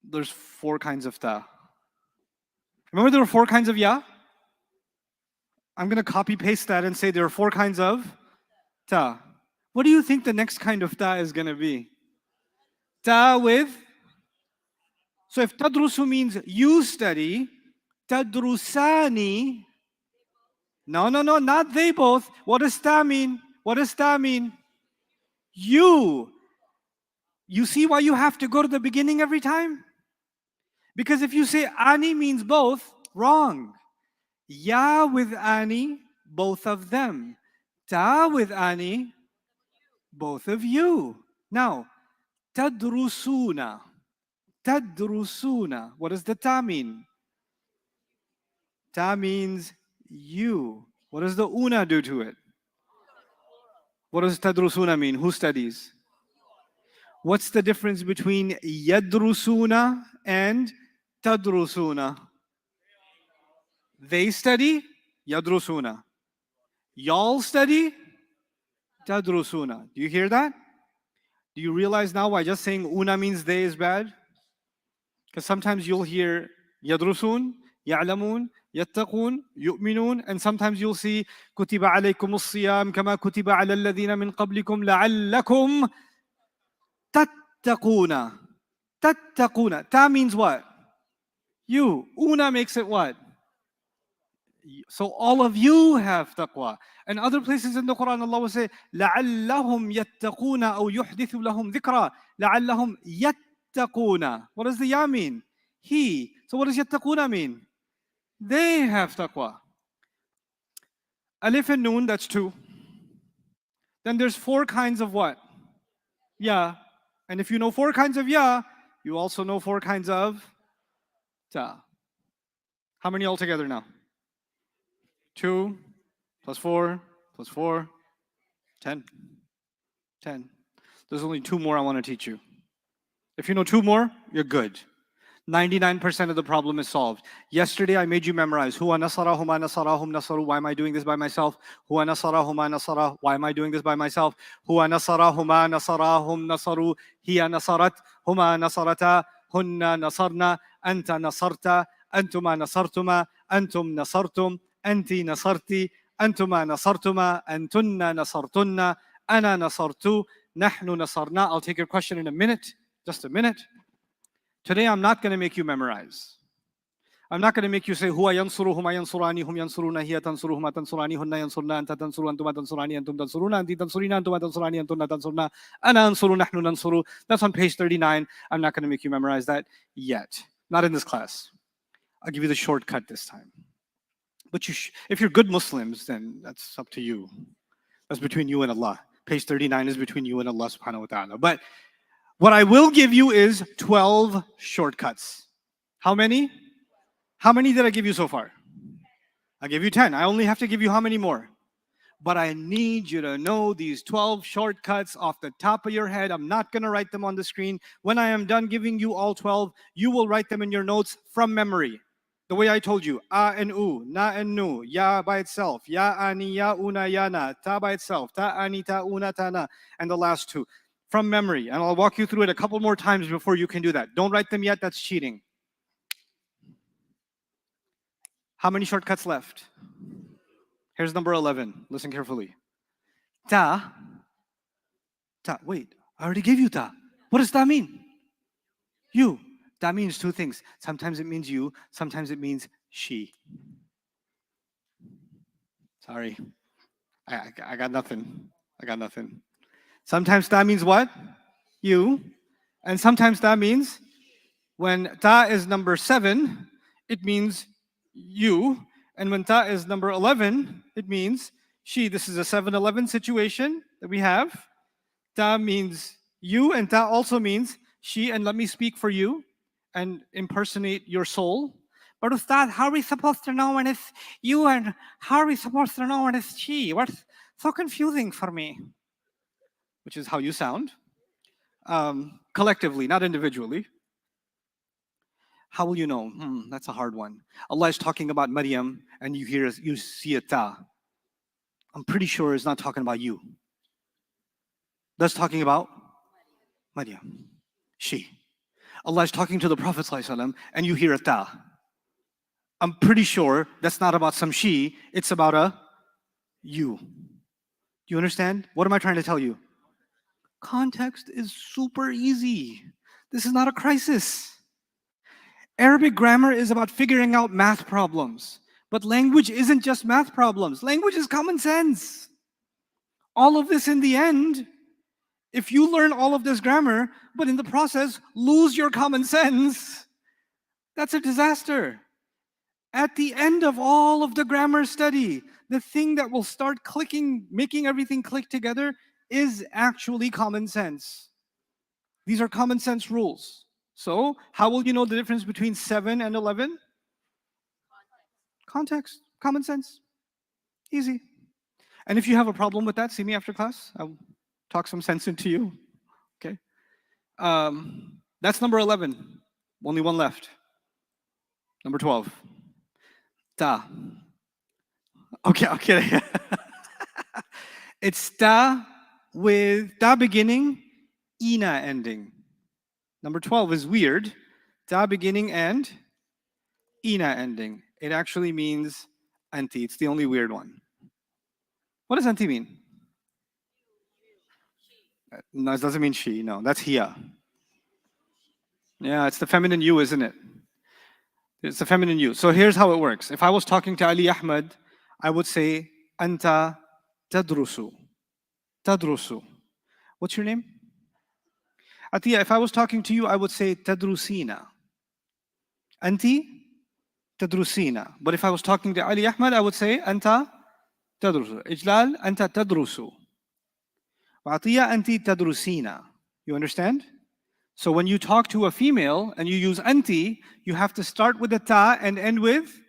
There's 4 kinds of ta. Remember there were 4 kinds of ya? I'm going to copy paste that and say there are 4 kinds of ta. What do you think the next kind of ta is going to be? Ta with. So if tadrusu means you study, tadrusani. No, not they both. What does ta mean? What does ta mean? You. You see why you have to go to the beginning every time? Because if you say ani means both, wrong. Ya with ani, both of them. Ta with ani, both of you. Now, tadrusuna. Tadrusuna. What does the ta mean? Ta means you. What does the una do to it? What does tadrusuna mean? Who studies? What's the difference between yadrusuna and tadrusuna? They study, yadrusuna. Y'all study, tadrusuna. Do you hear that? Do you realize now why just saying una means they is bad? Because sometimes you'll hear yadrusun, ya'lamun, yattaqun, yu'minun, and sometimes you'll see kutiba alaykum as-siyam kama kutiba ala alladhina min qablikum la'allakum tattaquna. Tattaquna. Ta means what? You. Una makes it what? So all of you have taqwa. And other places in the Quran, Allah will say, لَعَلَّهُمْ يَتَّقُونَ أَوْ يُحْدِثُ لَهُمْ ذِكْرًا. لَعَلَّهُمْ يَتَّقُونَ. What does the ya mean? He. So what does yattaquna mean? They have taqwa. Alif and Noon, that's 2. Then there's 4 kinds of what? Ya. And if you know 4 kinds of ya, you also know 4 kinds of ta. How many altogether now? 2 plus 4 plus 4, 10. 10. There's only 2 more I want to teach you. If you know 2 more, you're good. 99% of the problem is solved. Yesterday I made you memorize Huwa nasarahuma nasarahum nasaru. Why am I doing this by myself? Huwa nasarahuma nasara. Why am I doing this by myself? Huwa nasarahuma nasarahum nasaru. Hiya nasarat. Huma nasarata. Hunna nasarna. Anta nasarta. Antuma nasartuma. Antum nasartum. Anti nasarti. Antuma nasartuma. Antunna nasartunna. Ana nasartu. Nahnu nasarna. I'll take your question in a minute. Just a minute. Today I'm not going to make you memorize. I'm not going to make you say huwa yansuru huma yansurani hum yansuruna hiya tansuru huma tansurani hunna yansurna anta tansuru antuma tansurani antum tansuruna anti tansurina antuma tansurani antunna tansurna ana ansuru nahnu nansuru. That's on page 39. I'm not going to make you memorize that yet. Not in this class. I'll give you the shortcut this time. But if you're good Muslims, then that's up to you. That's between you and Allah. Page 39 is between you and Allah subhanahu wa ta'ala. But what I will give you is 12 shortcuts. How many? How many did I give you so far? I gave you 10. I only have to give you how many more? But I need you to know these 12 shortcuts off the top of your head. I'm not going to write them on the screen. When I am done giving you all 12, you will write them in your notes from memory. The way I told you, a and u, na and nu, ya by itself, ya ani, ya una, ya na, ta by itself, ta ani, ta una, ta na, and the last 2. From memory, and I'll walk you through it a couple more times before you can do that. Don't write them yet, that's cheating. How many shortcuts left? Here's number 11. Listen carefully. Ta. Ta. Wait, I already gave you ta. What does ta mean? You. Ta means 2 things. Sometimes it means you, sometimes it means she. Sorry. I got nothing. I got nothing. Sometimes ta means what? You. And sometimes ta means when ta is number 7, it means you. And when ta is number 11, it means she. This is a 7-Eleven situation that we have. Ta means you, and ta also means she. And let me speak for you and impersonate your soul. But Ustad, how are we supposed to know when it's you, and how are we supposed to know when it's she? What's so confusing for me? Which is how you sound, collectively, not individually. How will you know? That's a hard one. Allah is talking about Maryam, and you see a ta. I'm pretty sure it's not talking about you. That's talking about Maryam, she. Allah is talking to the Prophet ﷺ, and you hear a ta. I'm pretty sure that's not about some she, it's about a you. Do you understand? What am I trying to tell you? Context is super easy. This is not a crisis. Arabic grammar is about figuring out math problems. But language isn't just math problems. Language is common sense. All of this in the end, if you learn all of this grammar, but in the process lose your common sense, that's a disaster. At the end of all of the grammar study, the thing that will start clicking, making everything click together, is actually common sense. These are common sense rules. So, how will you know the difference between 7 and 11? Context, common sense, easy. And if you have a problem with that, see me after class. I'll talk some sense into you. Okay. That's number 11. Only one left. Number 12. Ta. Okay. It's ta with ta beginning, ina ending. Number 12 is weird. Ta beginning and ina ending. It actually means anti. It's the only weird one. What does anti mean? No, it doesn't mean she. No, that's hiya. Yeah, it's the feminine you, isn't it? It's the feminine you. So here's how it works. If I was talking to Ali Ahmed, I would say, Anta tadrusu. Tadrusu. What's your name? Atiya, if I was talking to you, I would say tadrusina. Anti tadrusina. But if I was talking to Ali Ahmed, I would say Anta tadrusu. Ijlal, Anta tadrusu. Atiya, Anti tadrusina. You understand? So when you talk to a female and you use anti, you have to start with a ta and end with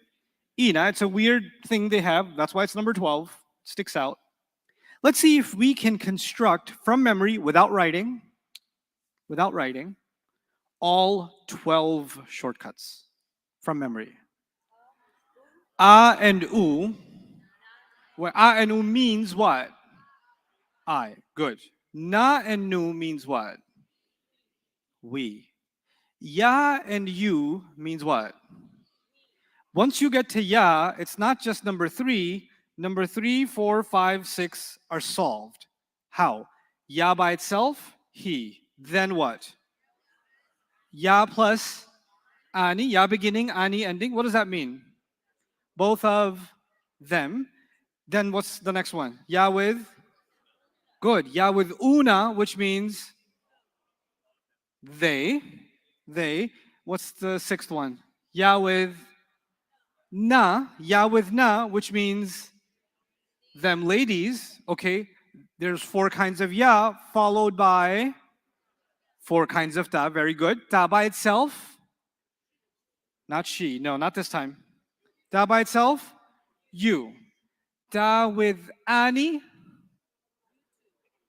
ina. It's a weird thing they have. That's why it's number 12. Sticks out. Let's see if we can construct from memory without writing, all 12 shortcuts from memory. A and u, where a and u means what? I. Good. Na and nu means what? We. Ya and you means what? Once you get to ya, it's not just number 3. Number 3, 4, 5, 6 are solved. How? Ya by itself, he. Then what? Ya plus ani, ya beginning, ani ending. What does that mean? Both of them. Then what's the next one? Ya with? Good. Ya with una, which means they. They. What's the 6th one? Ya with na, which means them ladies. Okay, there's 4 kinds of ya, followed by 4 kinds of ta. Very good. Ta by itself, not she. No, not this time. Ta by itself, you. Ta with ani,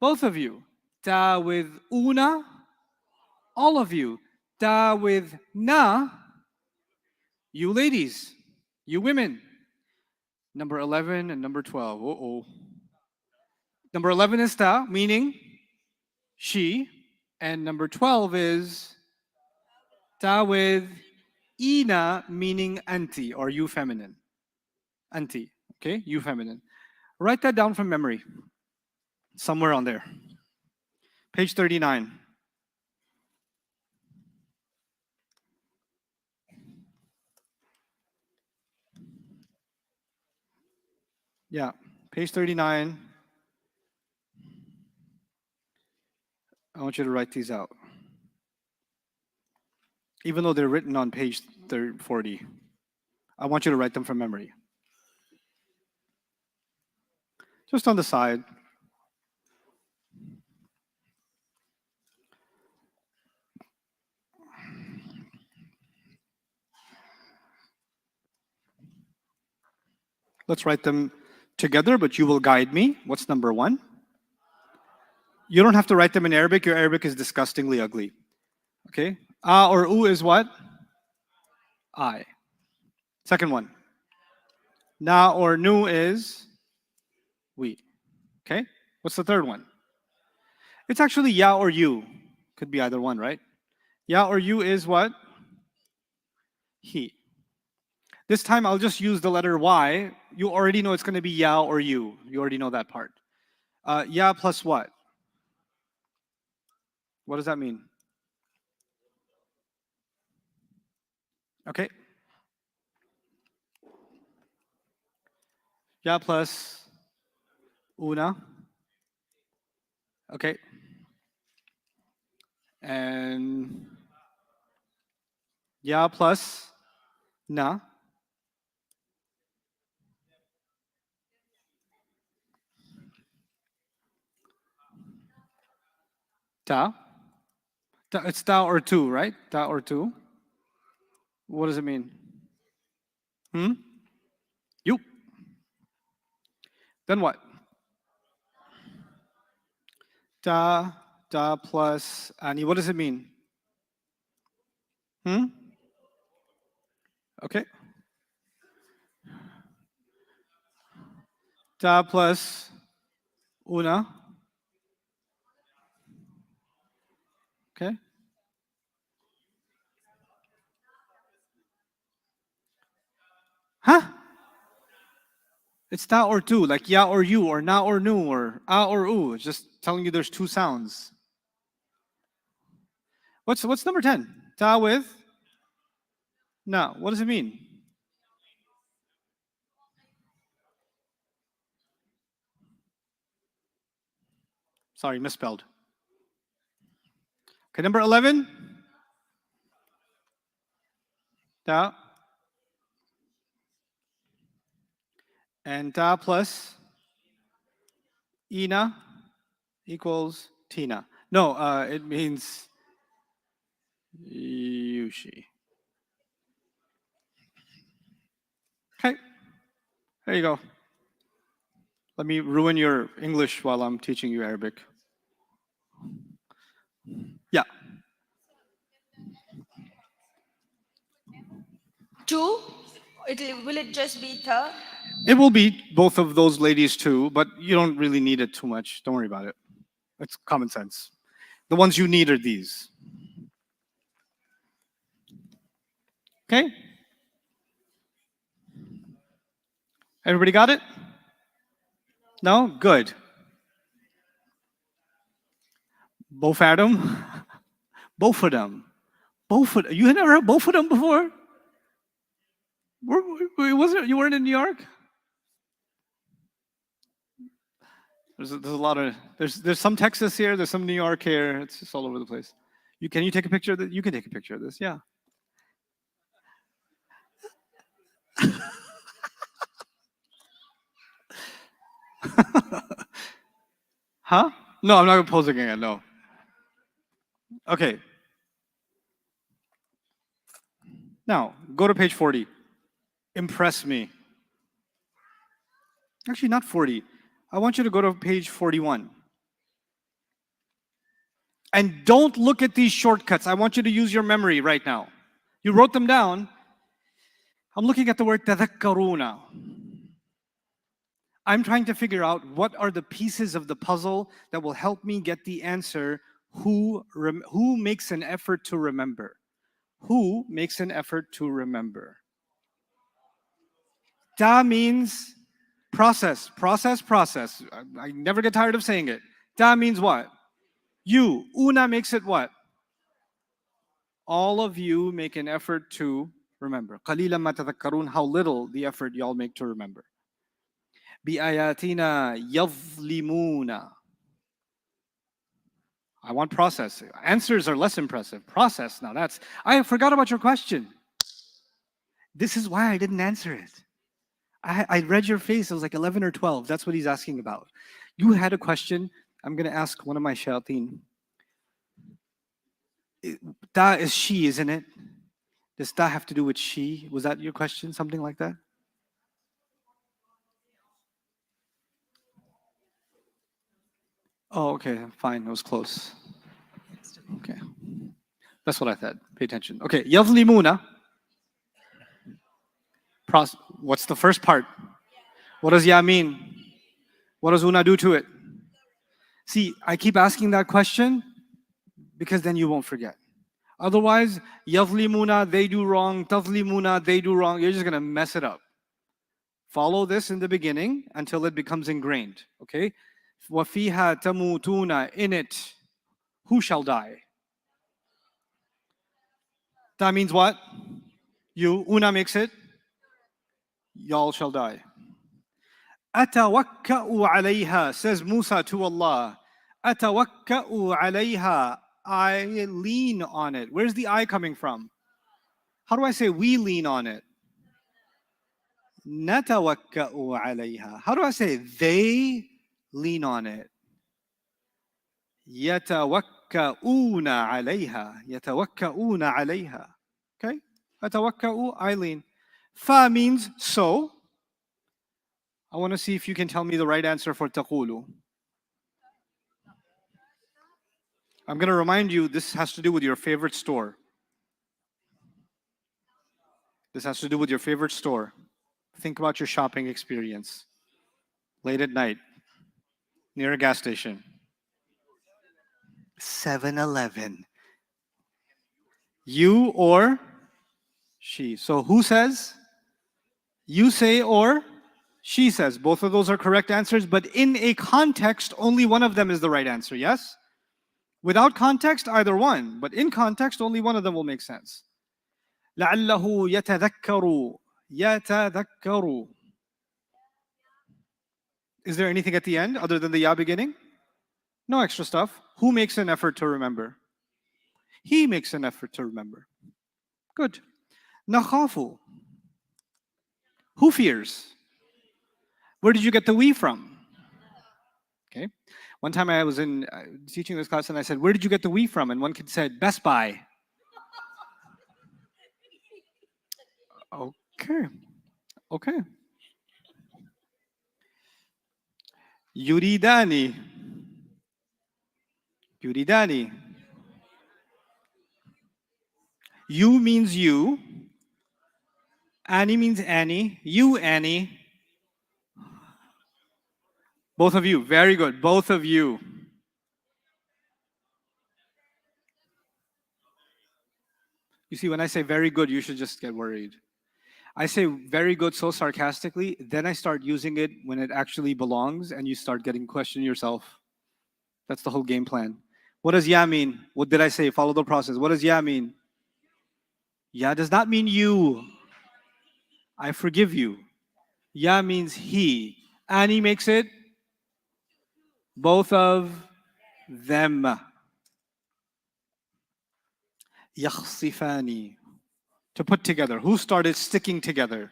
both of you. Ta with una, all of you. Ta with na, you ladies, you women. Number 11 and number 12. Uh-oh. Number 11 is ta, meaning she. And number 12 is ta with ina, meaning anti or you feminine. Anti, okay? You feminine. Write that down from memory. Somewhere on there. Page 39. Yeah, page 39. I want you to write these out. Even though they're written on page 40, I want you to write them from memory. Just on the side. Let's write them together, but you will guide me. What's number one? You don't have to write them in Arabic. Your Arabic is disgustingly ugly. Okay? A or U is what? I. Second one. Na or nu is we. Okay? What's the third one? It's actually ya or you. Could be either one, right? Ya or you is what? He. This time I'll just use the letter Y. You already know it's going to be ya or you. You already know that part. Ya plus what? What does that mean? Okay. Ya plus una. Okay. And ya plus na. Ta. It's ta or two, right? Ta or two. What does it mean? You. Then what? Da plus ani. What does it mean? Okay. Da plus una. Okay. Huh? It's ta or two, like ya or you, or na or nu, or a or u. It's just telling you there's two sounds. What's number 10? Ta with na. What does it mean? Sorry, misspelled. Okay, number 11. Ta. And ta plus ina equals tina. No, it means yushi. Okay, there you go. Let me ruin your English while I'm teaching you Arabic. Yeah. Two? Will it just be the? It will be both of those ladies too, but you don't really need it too much. Don't worry about it. It's common sense. The ones you need are these. Okay? Everybody got it? No? Good. Both of them? Both of them. Both of you had never heard both of them before? You weren't in New York? There's a lot of there's some Texas here, there's some New York here. It's just all over the place. Can you take a picture of this? You can take a picture of this, yeah. Huh? No, I'm not gonna pose again, no. Okay. Now, go to page 40. Impress me. Actually, not 40. I want you to go to page 41. And don't look at these shortcuts. I want you to use your memory right now. You wrote them down. I'm looking at the word tadhakkaruna. I'm trying to figure out what are the pieces of the puzzle that will help me get the answer. Who makes an effort to remember? Who makes an effort to remember? Ta means process. I never get tired of saying it. Ta means what? You. Una makes it what? All of you make an effort to remember. قَلِيلًا مَا تَذَكَّرُونَ. How little the effort y'all make to remember. بِآيَاتِنَا يَظْلِمُونَ. I want process. Answers are less impressive. Process, now that's, I forgot about your question. This is why I didn't answer it. I read your face, it was like 11 or 12. That's what he's asking about. You had a question. I'm going to ask one of my shayateen. Ta is she, isn't it? Does ta have to do with she? Was that your question? Something like that? Oh, okay, fine. It was close. Okay. That's what I thought. Pay attention. Okay, yadlimuna. What's the first part? What does ya mean? What does una do to it? See, I keep asking that question because then you won't forget. Otherwise, yadlimuna, they do wrong. Tadlimuna, they do wrong. You're just going to mess it up. Follow this in the beginning until it becomes ingrained. Okay? وَفِيهَا تَمُوتُونَ. In it, who shall die? That means what? You. Una makes it. Y'all shall die. أَتَوَكَّأُ عَلَيْهَا, says Musa to Allah. أَتَوَكَّأُ عَلَيْهَا. I lean on it. Where's the I coming from? How do I say we lean on it? نَتَوَكَّأُ عَلَيْهَا. How do I say they lean on it? يَتَوَكَّؤُونَ عَلَيْهَا. يَتَوَكَّؤُونَ عَلَيْهَا. Okay? أَتَوَكَّأُ, I lean. Fa means so. I want to see if you can tell me the right answer for taqulu. I'm going to remind you, this has to do with your favorite store. This has to do with your favorite store. Think about your shopping experience. Late at night, near a gas station. 7-Eleven. You or she. So who says? You say or she says. Both of those are correct answers, but in a context, only one of them is the right answer, yes? Without context, either one. But in context, only one of them will make sense. لَعَلَّهُ يَتَذَكَّرُ. يَتَذَكَّرُ. Is there anything at the end other than the ya beginning? No extra stuff. Who makes an effort to remember? He makes an effort to remember. Good. نَخَافُ. Who fears? Where did you get the we from? Okay. One time I was in teaching this class and I said, where did you get the we from? And one kid said, Best Buy. Okay. Okay. Yuridani. Yuridani. You means you. Annie means Annie. You, Annie. Both of you. Very good. Both of you. You see, when I say very good, you should just get worried. I say very good so sarcastically, then I start using it when it actually belongs and you start getting questioned yourself. That's the whole game plan. What does ya mean? What did I say? Follow the process. What does ya mean? Ya does not mean you. I forgive you. Ya means he. Annie makes it both of them. Yakhsifani. To put together. Who started sticking together?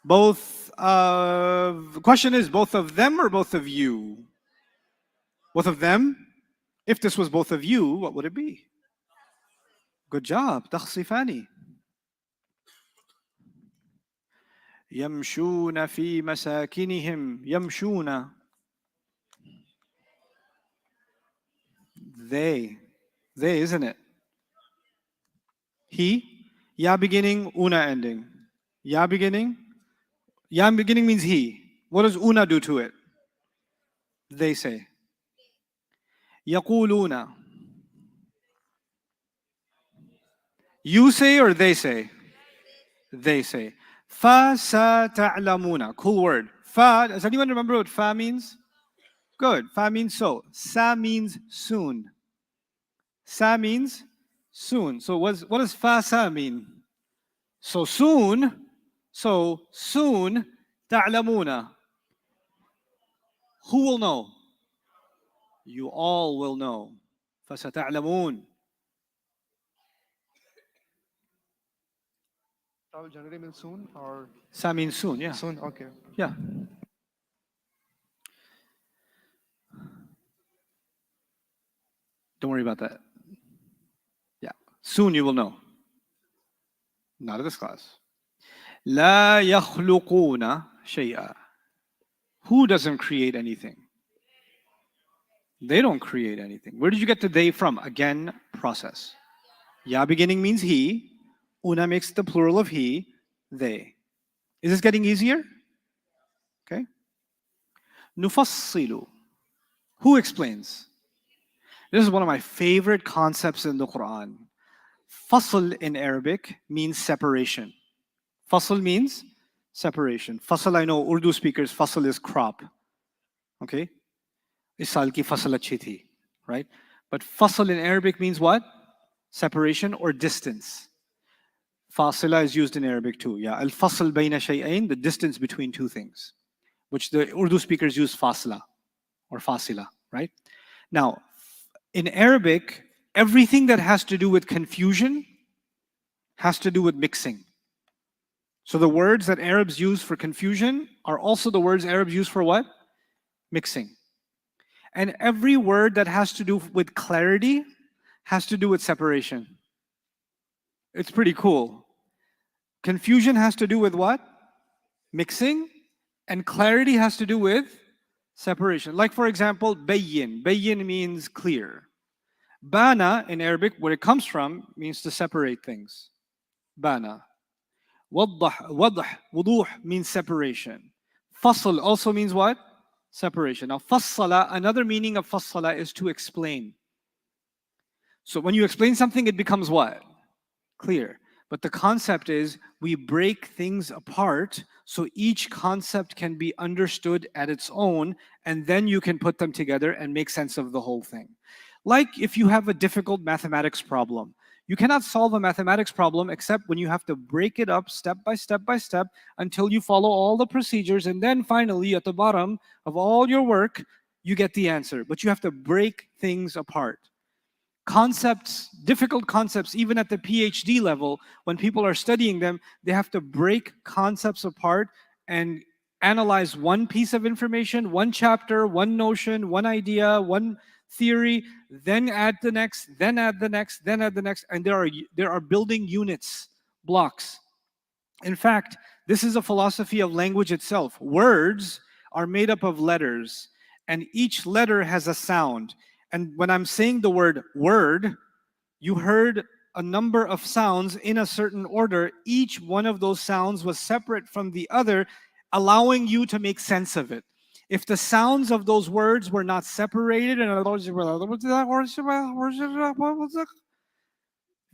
Both of, the question is both of them or both of you? Both of them? If this was both of you, what would it be? Good job. تخصفاني. يمشون في مساكنهم. يمشون. They, isn't it? He. Ya beginning, una ending. Ya beginning. Ya beginning means he. What does una do to it? They say. يقولون. You say or they say? They say. فَسَتَعْلَمُونَ. Cool word. Fa, does anyone remember what fa means? Good. Fa means so. Sa means soon. Sa means soon. So what does fa sa mean? So soon. تعلمون. Who will know? You all will know. فَسَتَعْلَمُونَ. Rahul, generally means soon or Sa means soon, yeah. soon? Okay. Yeah. Don't worry about that. Yeah. Soon you will know. Not in this class. لا يخلقون شيئا. Who doesn't create anything? They don't create anything. Where did you get the they from? Again, process. Ya beginning means he. Una makes the plural of he, they. Is this getting easier? Okay. Nufassilu. Who explains? This is one of my favorite concepts in the Quran. Fasl in Arabic means separation. Fasl means separation. Fasl, I know Urdu speakers, fasl is crop. Okay? Is saal ki fasl achhi thi, right? But fasl in Arabic means what? Separation or distance. Fasila is used in Arabic too. Yeah, al-fasl bayna shay'ain, the distance between two things, which the Urdu speakers use fasla or fasila, right? Now, in Arabic, everything that has to do with confusion has to do with mixing. So the words that Arabs use for confusion are also the words Arabs use for what? Mixing. And every word that has to do with clarity has to do with separation. It's pretty cool. Confusion has to do with what? Mixing. And clarity has to do with separation. Like for example, bayyin. Bayyin means clear. Bana in Arabic, where it comes from, means to separate things. Bana. Wadah, wuduh means separation. Fasl also means what? Separation. Now, fassala, another meaning of fassala is to explain. So when you explain something, it becomes what? Clear. But the concept is we break things apart so each concept can be understood at its own, and then you can put them together and make sense of the whole thing. Like if you have a difficult mathematics problem, you cannot solve a mathematics problem except when you have to break it up step by step by step until you follow all the procedures, and then finally at the bottom of all your work, you get the answer. But you have to break things apart. Concepts, difficult concepts, even at the PhD level, when people are studying them, they have to break concepts apart and analyze one piece of information, one chapter, one notion, one idea, one theory, then add the next, then add the next, then add the next, and there are building units, blocks. In fact, this is a philosophy of language itself. Words are made up of letters, and each letter has a sound. And when I'm saying the word word, you heard a number of sounds in a certain order. Each one of those sounds was separate from the other, allowing you to make sense of it. If the sounds of those words were not separated,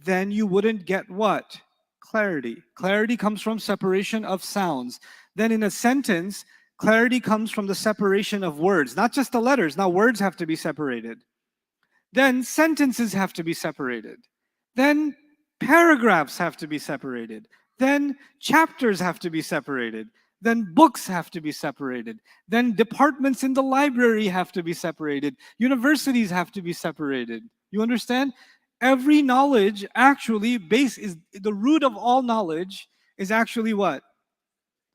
then you wouldn't get what? Clarity. Clarity comes from separation of sounds. Then in a sentence, clarity comes from the separation of words, not just the letters. Now words have to be separated. Then sentences have to be separated. Then paragraphs have to be separated. Then chapters have to be separated. Then books have to be separated. Then departments in the library have to be separated. Universities have to be separated. You understand? Every knowledge actually is the root of all knowledge is actually what?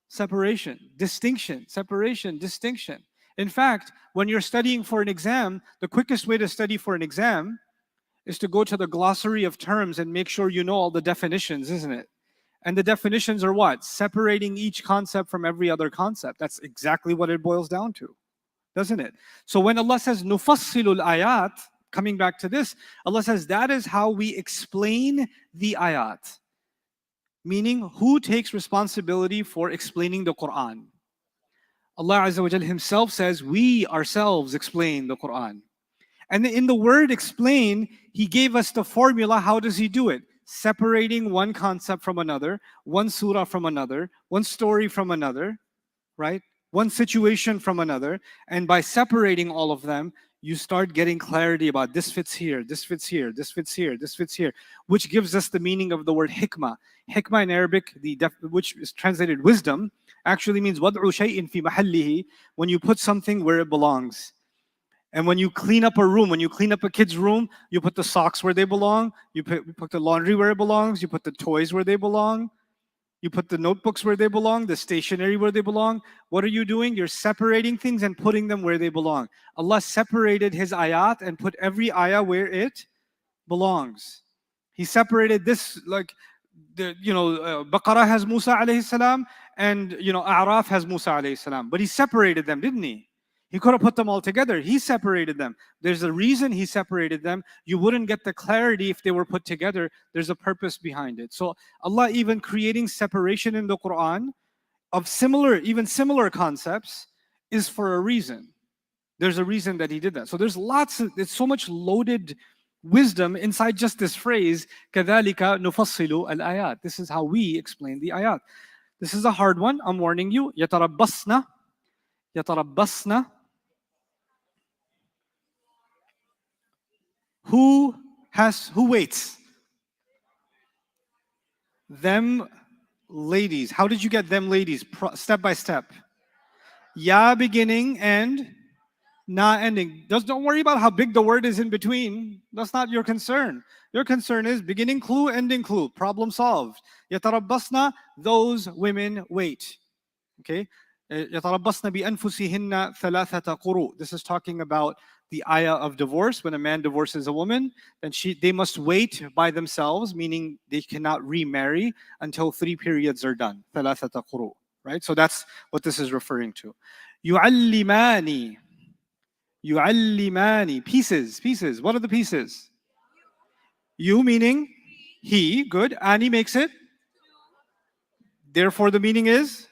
Separation, distinction, separation, distinction. In fact, when you're studying for an exam, the quickest way to study for an exam is to go to the glossary of terms and make sure you know all the definitions, isn't it? And the definitions are what? Separating each concept from every other concept. That's exactly what it boils down to, doesn't it? So when Allah says nufassilul ayat, coming back to this, Allah says that is how we explain the ayat. Meaning, who takes responsibility for explaining the Quran? Allah Azza wa Jal Himself says, we ourselves explain the Quran. And in the word explain, He gave us the formula. How does He do it? Separating one concept from another, one surah from another, one story from another, right? One situation from another. And by separating all of them, you start getting clarity about this fits here, this fits here, this fits here, this fits here, which gives us the meaning of the word hikmah. Hikmah in Arabic, which is translated wisdom, actually means وَضْعُ شَيْءٍ فِي مَحَلِّهِ, when you put something where it belongs. And when you clean up a room, when you clean up a kid's room, you put the socks where they belong, you put the laundry where it belongs, you put the toys where they belong, you put the notebooks where they belong, the stationery where they belong. What are you doing? You're separating things and putting them where they belong. Allah separated His ayat and put every ayah where it belongs. He separated this, like, Baqarah has Musa alayhi salam, and A'raf has Musa alayhi salam. But He separated them, didn't He? He could have put them all together. He separated them. There's a reason He separated them. You wouldn't get the clarity if they were put together. There's a purpose behind it. So Allah even creating separation in the Quran of even similar concepts is for a reason. There's a reason that He did that. So there's so much loaded wisdom inside just this phrase, كَذَلِكَ نُفَصِّلُ الْآيَاتِ. This is how we explain the ayat. This is a hard one, I'm warning you. يَتَرَبَّصْنَ. Who waits? Them ladies. How did you get them ladies? Step by step. Ya beginning and na ending. Just don't worry about how big the word is in between. That's not your concern. Your concern is beginning clue, ending clue. Problem solved. Yatarabbasna, those women wait. Okay? يَتَرَبَّصْنَ بِأَنفُسِهِنَّ ثَلَاثَةَ قُرُوء. This is talking about the ayah of divorce. When a man divorces a woman, then they must wait by themselves, meaning they cannot remarry until 3 periods are done. ثَلَاثَةَ قُرُوء. Right? So that's what this is referring to. يُعَلِّمَانِ. Pieces. What are the pieces? You meaning he. Good. Ani makes it. Therefore the meaning is?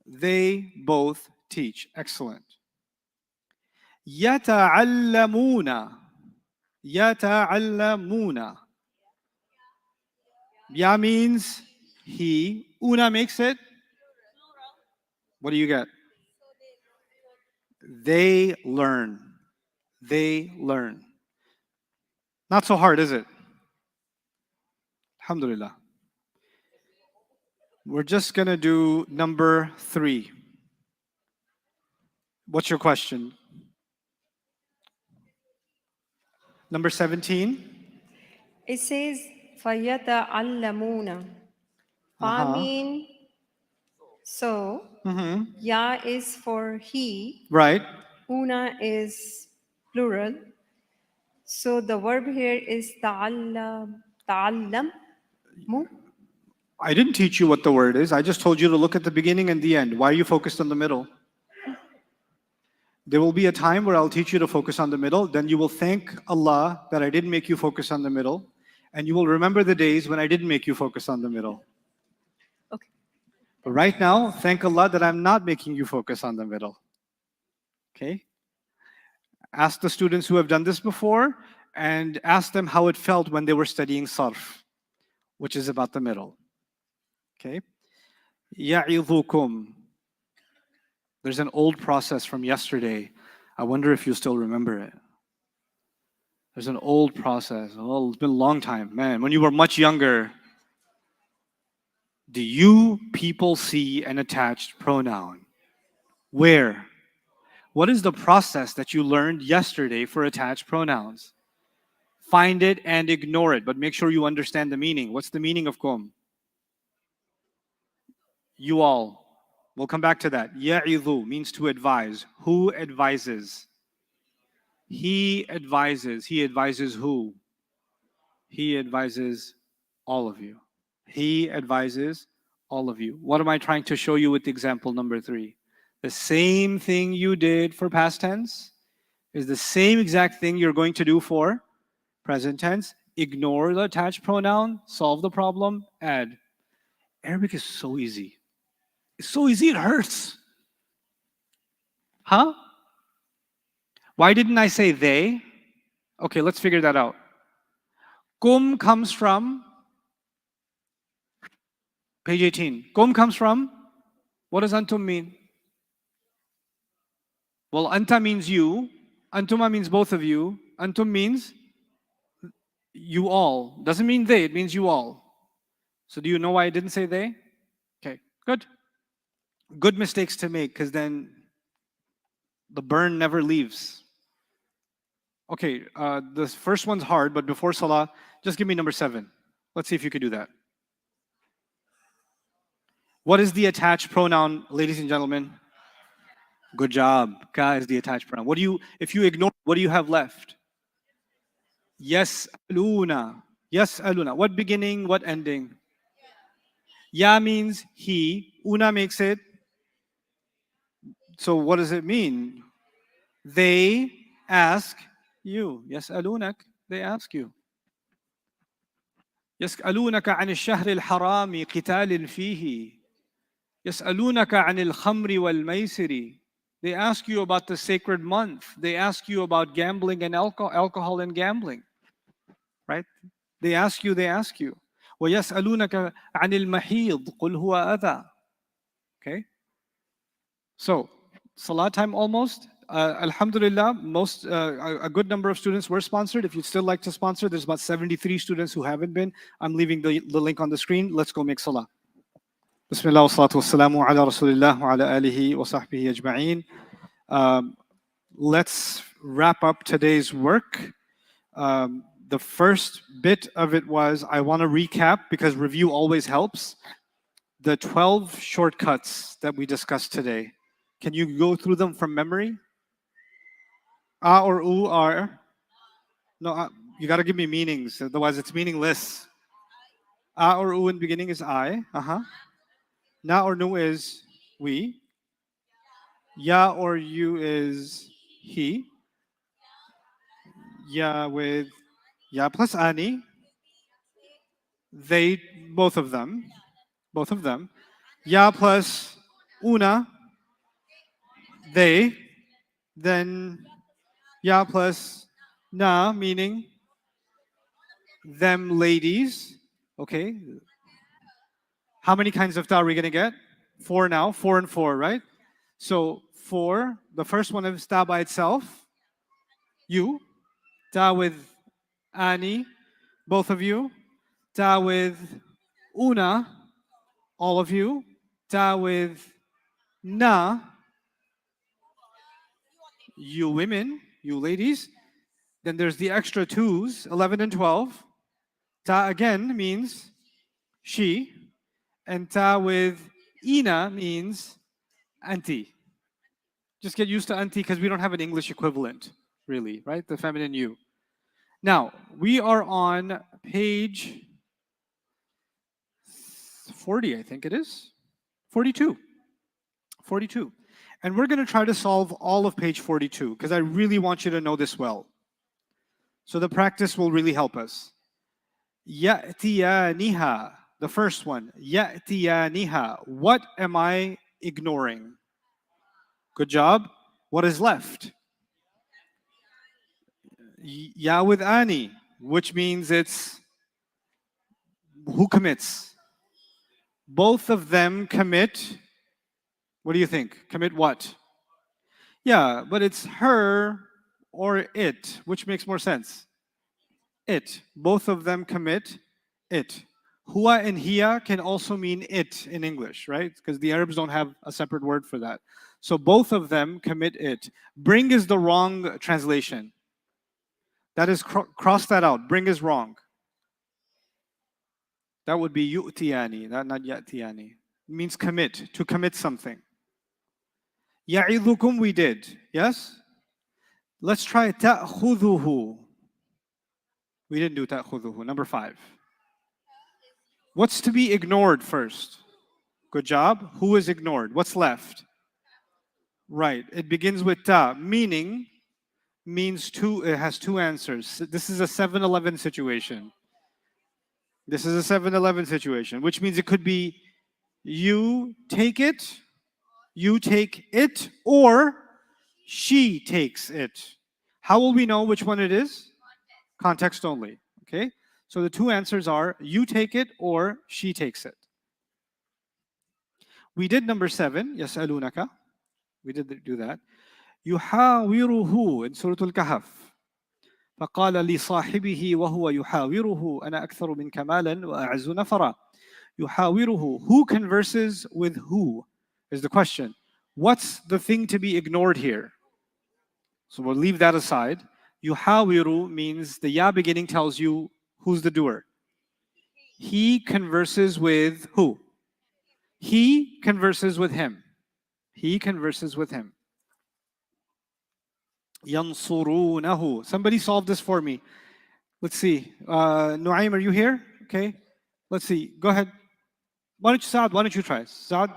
They both teach. Excellent. يَتَعَلَّمُونَ. Ya means he. Una makes it. What do you get? They learn. Not so hard, is it? Alhamdulillah. We're just going to do number 3. What's your question? Number 17. It says فَيَتَعَلَّمُونَ. Fa mean so. Ya is for he. Right. Una is plural. So the verb here is ta'allam. I didn't teach you what the word is. I just told you to look at the beginning and the end. Why are you focused on the middle? There will be a time where I'll teach you to focus on the middle. Then you will thank Allah that I didn't make you focus on the middle. And you will remember the days when I didn't make you focus on the middle. Okay. But right now, thank Allah that I'm not making you focus on the middle. Okay? Ask the students who have done this before and ask them how it felt when they were studying sarf, which is about the middle. Okay? يَعِظُكُمْ. There's an old process from yesterday. I wonder if you still remember it. There's an old process. Oh, it's been a long time. Man, when you were much younger, do you people see an attached pronoun? Where? What is the process that you learned yesterday for attached pronouns? Find it and ignore it, but make sure you understand the meaning. What's the meaning of kum? You all. We'll come back to that. Ya'idhu means to advise. Who advises? He advises. He advises who? He advises all of you. He advises all of you. What am I trying to show you with example number 3? The same thing you did for past tense is the same exact thing you're going to do for present tense. Ignore the attached pronoun, solve the problem, add. Arabic is so easy. It's so easy, it hurts. Huh? Why didn't I say they? Okay, let's figure that out. Kum comes from page 18. Kum comes from, what does antum mean? Well, anta means you. Antuma means both of you. Antum means you all. Doesn't mean they, it means you all. So do you know why I didn't say they? Okay, good. Good mistakes to make, because then The burn never leaves. Okay, the first one's hard, but before salah, just give me number 7. Let's see if you could do that. What is the attached pronoun, ladies and gentlemen? Good job. Ka is the attached pronoun. What do you, if you ignore, what do you have left? Yes, aluna. Yes, aluna. What beginning, what ending? Ya means he. Una makes it. So what does it mean? They ask you. Yes, alunak. They ask you. يسألونك عن الشهر الحرام قتال فيه. يسألونك عن الخمر والميسر. They ask you about the sacred month. They ask you about gambling and alcohol and gambling. Right? They ask you. ويسألونك عن المحيض قل هو أذى. Okay? So, salah time almost. Alhamdulillah, a good number of students were sponsored. If you'd still like to sponsor, there's about 73 students who haven't been. I'm leaving the link on the screen. Let's go make salah. Bismillah wa salatu wa salamu ala rasulillah wa ala alihi wa sahbihi ajma'een. Let's wrap up today's work. The first bit of it was, I want to recap, because review always helps, the 12 shortcuts that we discussed today. Can you go through them from memory? A or U are? No, you got to give me meanings, otherwise it's meaningless. A or U in beginning is I. Na or Nu is we. Ya or you is he. Ya with ya plus ani. They, both of them. Ya plus una. They. Then ya plus na, meaning them ladies. Okay. How many kinds of ta are we going to get? 4 now. 4 and 4, right? So 4, the first one is ta by itself. You. Ta with ani, both of you. Ta with una, all of you. Ta with na, you women, you ladies. Then there's the extra 2s, 11 and 12. Ta again means she. And ta with ina means auntie. Just get used to auntie because we don't have an English equivalent, really, right? The feminine you. Now, we are on page 40, I think it is. 42. 42. And we're going to try to solve all of page 42 because I really want you to know this well. So the practice will really help us. Ya'tiyaniha, the first one. Ya'tiyaniha. What am I ignoring? Good job. What is left? Ya with ani, which means it's who commits? Both of them commit. What do you think? Commit what? Yeah, but it's her or it. Which makes more sense? It. Both of them commit it. Hua and hiya can also mean it in English, right? Because the Arabs don't have a separate word for that. So both of them commit it. Bring is the wrong translation. That is, cross that out. Bring is wrong. That would be yu'tiyani, not ya'tiyani. It means commit, to commit something. Ya'idhukum we did, yes? Let's try ta'khudhuhu. We didn't do ta'khudhuhu, number 5. What's to be ignored first? Good job. Who is ignored? What's left? Right, it begins with ta, meaning, means two, it has 2 answers. This is a 7-Eleven situation. This is a 7-Eleven situation, which means it could be you take it, or she takes it. How will we know which one it is? Context only, okay? So the 2 answers are you take it or she takes it. We did number 7, يسألونك. We did do that. يحاوره in Surah Al-Kahf. فقال لصاحبه وهو يحاوره أنا أكثر منك مالا وأعز نفرا. يحاوره. Who converses with who is the question. What's the thing to be ignored here? So we'll leave that aside. Yuhawiru means the ya beginning tells you who's the doer. He converses with who? He converses with him. He converses with him. Yansurunahu. Somebody solve this for me. Let's see. Nuaim, are you here? Okay. Let's see. Go ahead. Why don't you, Saad? Why don't you try? Saad?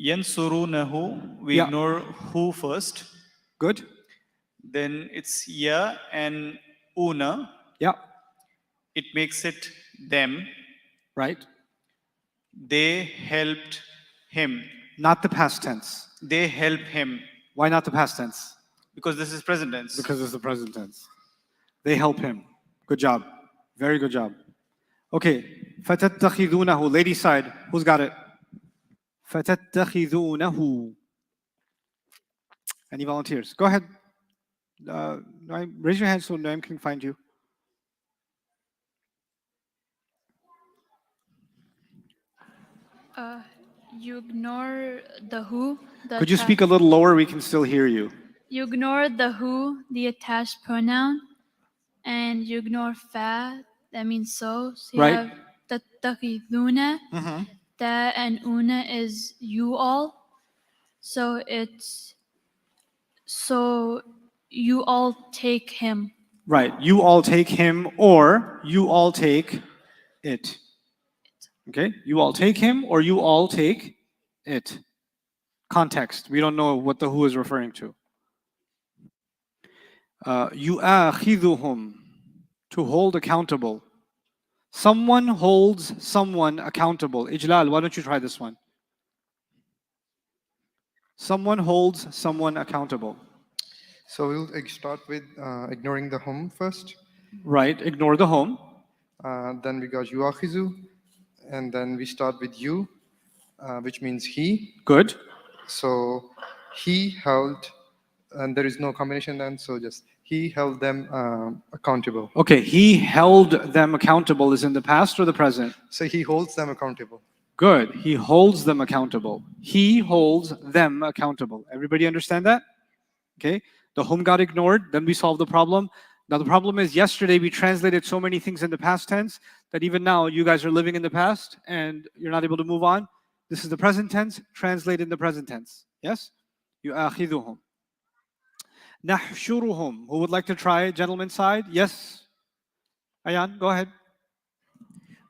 Yansurunahu, we Yeah. ignore who first. Good. Then it's ya and una. Yeah. It makes it them. Right. They helped him. Not the past tense. They help him. Why not the past tense? Because this is present tense. Because it's the present tense. They help him. Good job. Very good job. Okay. فَتَتَّخِذُونَهُ. Lady side. Who's got it? فَتَتَّخِذُونَهُ. Any volunteers? Go ahead. Noam, raise your hand so Noam can find you. You ignore the who. Could you speak a little lower? We can still hear you. You ignore the who, the attached pronoun, and you ignore fa, that means so. So you Right. have tattakhiduna, that and una is you all. So it's, so you all take him. Right. You all take him or you all take it. Okay? You all take him or you all take it. Context. We don't know what the who is referring to. يُؤَاخِذُهُمْ. To hold accountable. Someone holds someone accountable. Ijlal, why don't you try this one? Someone holds someone accountable. So we'll start with ignoring the hum first. Right. Ignore the home. Then we got yuakhizu, and then we start with you, which means he. Good. So he held, and there is no combination then, so just he held them accountable. Okay. He held them accountable is in the past or the present? So he holds them accountable. Good. He holds them accountable. He holds them accountable. Everybody understand that? Okay. The home got ignored. Then we solved the problem. Now the problem is yesterday we translated so many things in the past tense that even now you guys are living in the past and you're not able to move on. This is the present tense. Translate in the present tense. Yes? يُؤَاخِذُهُمْ. نَحْشُرُهُمْ. Who would like to try gentleman's side? Yes? Ayan, go ahead.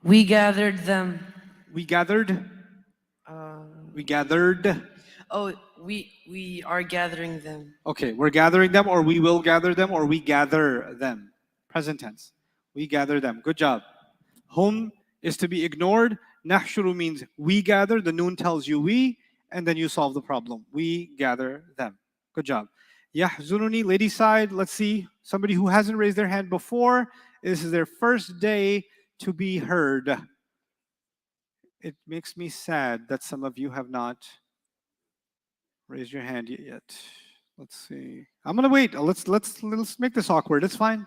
We gathered them. We gathered. We gathered. Oh, we are gathering them. Okay, we're gathering them, or we will gather them, or we gather them. Present tense. We gather them. Good job. Hum is to be ignored. Nahshuru means we gather. The noon tells you we, and then you solve the problem. We gather them. Good job. Yahzununi, lady side. Let's see. Somebody who hasn't raised their hand before. This is their first day to be heard. It makes me sad that some of you have not raised your hand yet. Let's see. I'm gonna wait. Let's make this awkward. It's fine.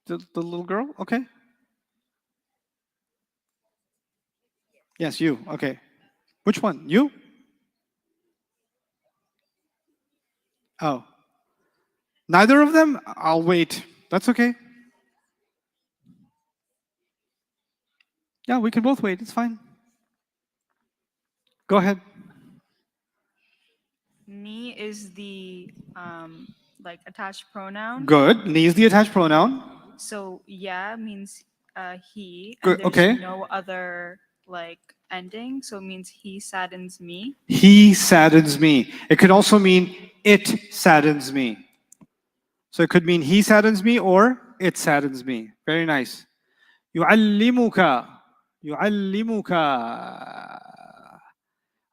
The little girl? Okay. Yes, you. Okay. Which one? You? Oh. Neither of them? I'll wait. That's okay. Yeah, we can both wait. It's fine. Go ahead. Ni is the like attached pronoun. Good. Ni is the attached pronoun. So yeah means he. Good, And there's okay. no other like ending, so it means he saddens me. He saddens me. It could also mean it saddens me. So it could mean he saddens me or it saddens me. Very nice. يعلمك. يعلمك.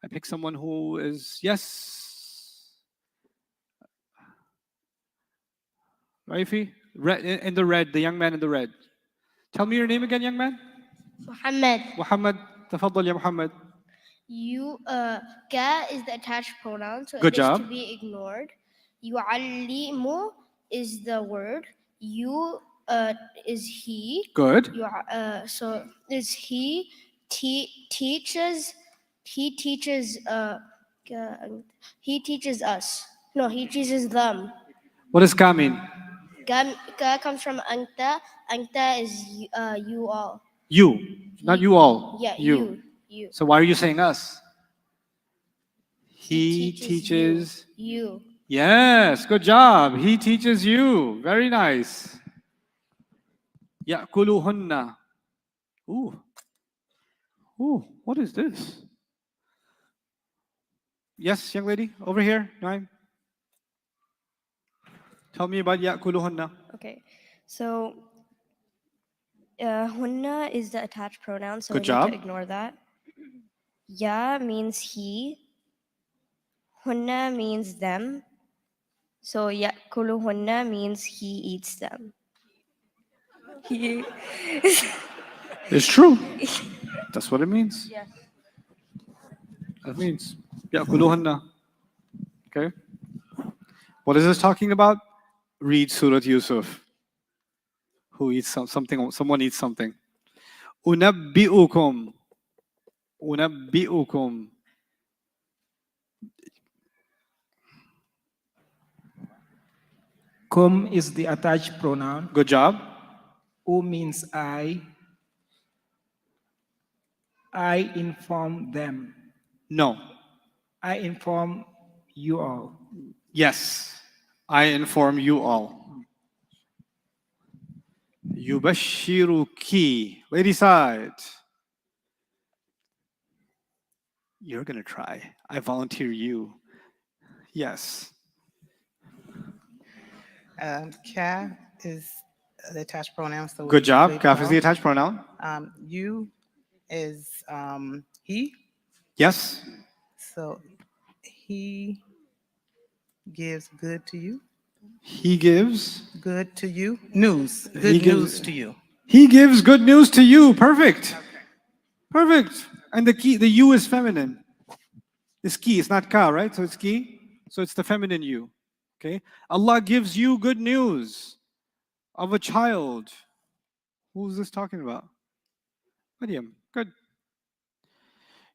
I pick someone who is, yes. Raifi? Red, in the red, the young man in the red. Tell me your name again, young man. Muhammad. Muhammad. تفضل يا محمد. You, ka is the attached pronoun, so Good it is job. to be ignored. Yu'allimu is the word. You is he. Good. So is he teaches he teaches he teaches us. No, he teaches them. What does ka mean? Ka comes from anta. Anta is you all. You, not you all. Yeah, You. you. So why are you saying us? He teaches teaches. you. Yes, good job. He teaches you. Very nice. Ya'kuluhunna. Ooh. Ooh, what is this? Yes, young lady, over here. Naim. Tell me about ya'kuluhunna. Okay, so hunna is the attached pronoun, so Good we job. need to ignore that. Ya means he. Hunna means them. So yakuluhunna means he eats them. He. It's true. That's what it means. Yes. That means ya'kuluhunna. Okay. What is this talking about? Read Surah Yusuf. Who eats something? Someone eats something. Unabbi'ukum. Unabbi'ukum. Kum is the attached pronoun. Good job. U means I. I inform them. No. I inform you all. Yes. I inform you all. Yubashiruki. Lady side. You're going to try. I volunteer you. Yes. Ka is the attached pronoun. So Good job. played Kaf is well. the attached pronoun. You is he. Yes. So he gives good to you. He gives. Good to you. News. He Good gives- news to you. He gives good news to you. Perfect. Perfect. And the you is feminine. It's ki, it's not ka, right? So it's ki. So it's the feminine you. Okay? Allah gives you good news of a child. Who's this talking about? Maryam. Good.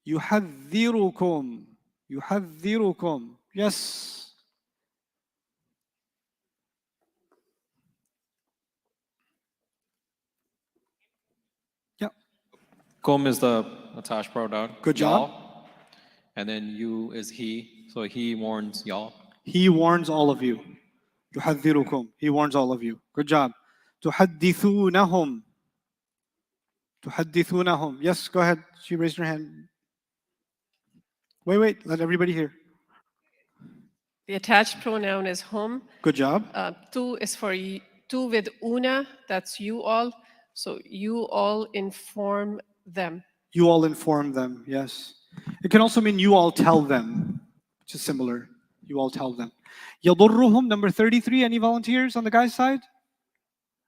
يحذركم. يحذركم. Yes. Yeah. Kum is the attached pronoun. Good job. Y'all. And then you is he. So he warns y'all. He warns all of you. يحذركم. He warns all of you. Good job. تحدثونهم. تحدثونهم. Yes, go ahead. She raised her hand. Wait. Let everybody hear. The attached pronoun is hum. Good job. Tu is for tu with una, that's you all. So you all inform them. You all inform them. Yes. It can also mean you all tell them, which is similar. You all tell them. يضرهم, number 33. Any volunteers on the guy's side?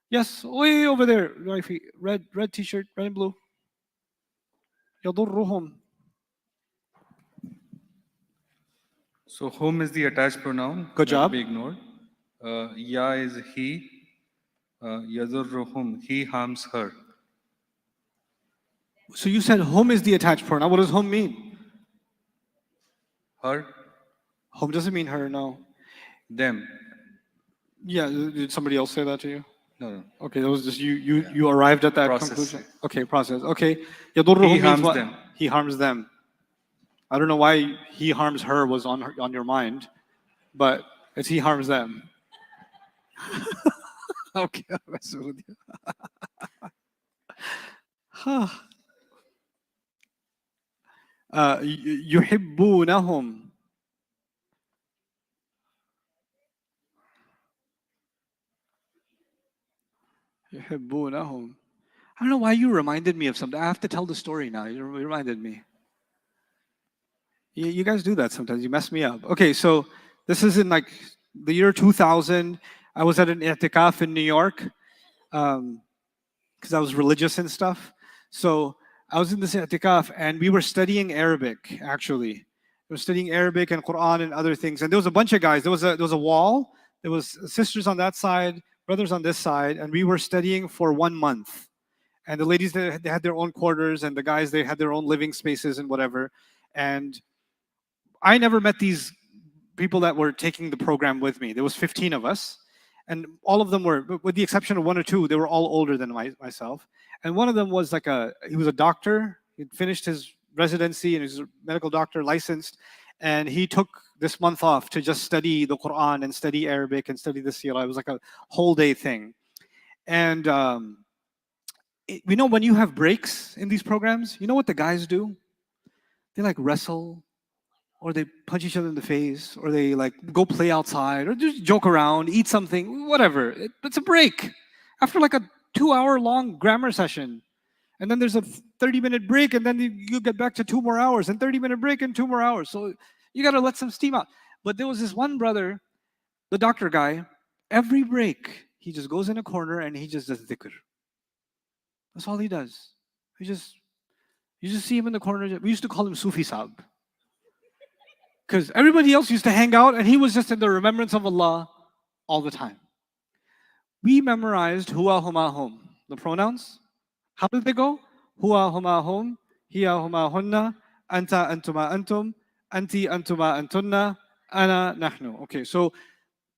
Yes, way over there. Red t-shirt, red and blue. يضرهم. So whom is the attached pronoun? Good That job. be ignored. Ya is he. Yadurruhum. He harms her. So you said whom is the attached pronoun. What does whom mean? Her. Whom doesn't mean her, no. Them. Yeah, did somebody else say that to you? No. Okay, that was just you arrived at that Process. conclusion. Okay, process. Okay. يضرهم He means harms what? them. He harms them. I don't know why he harms her was on your mind, but it's he harms them. Okay. يحبونهم. يحبونهم. I don't know why you reminded me of something. I have to tell the story now. You reminded me. You guys do that sometimes. You mess me up. Okay, so this is in like the year 2000. I was at an i'tikaf in New York because I was religious and stuff. So I was in this i'tikaf and we were studying Arabic, actually. We were studying Arabic and Quran and other things. And there was a bunch of guys. There was a wall. There was sisters on that side, brothers on this side, and we were studying for 1 month. And the ladies, they had their own quarters, and the guys, they had their own living spaces and whatever. And I never met these people that were taking the program with me. There was 15 of us, and all of them were, with the exception of one or two, they were all older than myself. And one of them was he was a doctor. He'd finished his residency and he's a medical doctor, licensed, and he took this month off to just study the Quran and study Arabic and study the Sirah. It was like a whole day thing. And we know when you have breaks in these programs, you know what the guys do? They like wrestle, or they punch each other in the face, or they like go play outside, or just joke around, eat something, whatever. It's a break after like a 2-hour long grammar session. And then there's a 30-minute break, and then you get back to 2 more hours, and 30-minute break and 2 more hours. So you got to let some steam out. But there was this one brother, the doctor guy, every break, he just goes in a corner and he just does dhikr. That's all he does. You just see him in the corner. We used to call him Sufi Saab. Because everybody else used to hang out and he was just in the remembrance of Allah all the time. We memorized huwa huma hum, the pronouns. How did they go? Huwa huma hum, hiya huma hunna, anta antuma antum, anti antuma antunna, ana nahnu. Okay, so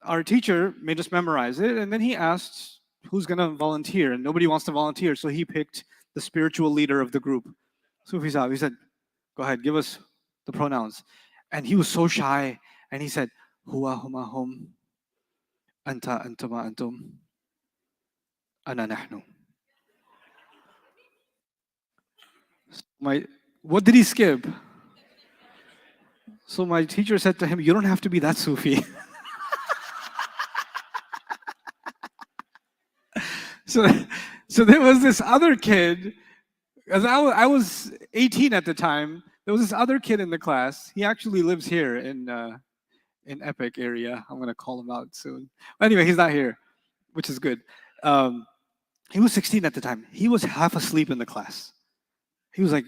our teacher made us memorize it, and then he asked who's going to volunteer, and nobody wants to volunteer, so he picked the spiritual leader of the group. Sufi Saab, he said, go ahead, give us the pronouns. And he was so shy, and he said, huwa huma hum, anta antuma antum, ana nahnu. What did he skip? So my teacher said to him, you don't have to be that Sufi. So there was this other kid, as I was 18 at the time, there was this other kid in the class. He actually lives here in Epic area. I'm gonna call him out soon. Anyway, he's not here, which is good. He was 16 at the time. He was half asleep in the class. He was like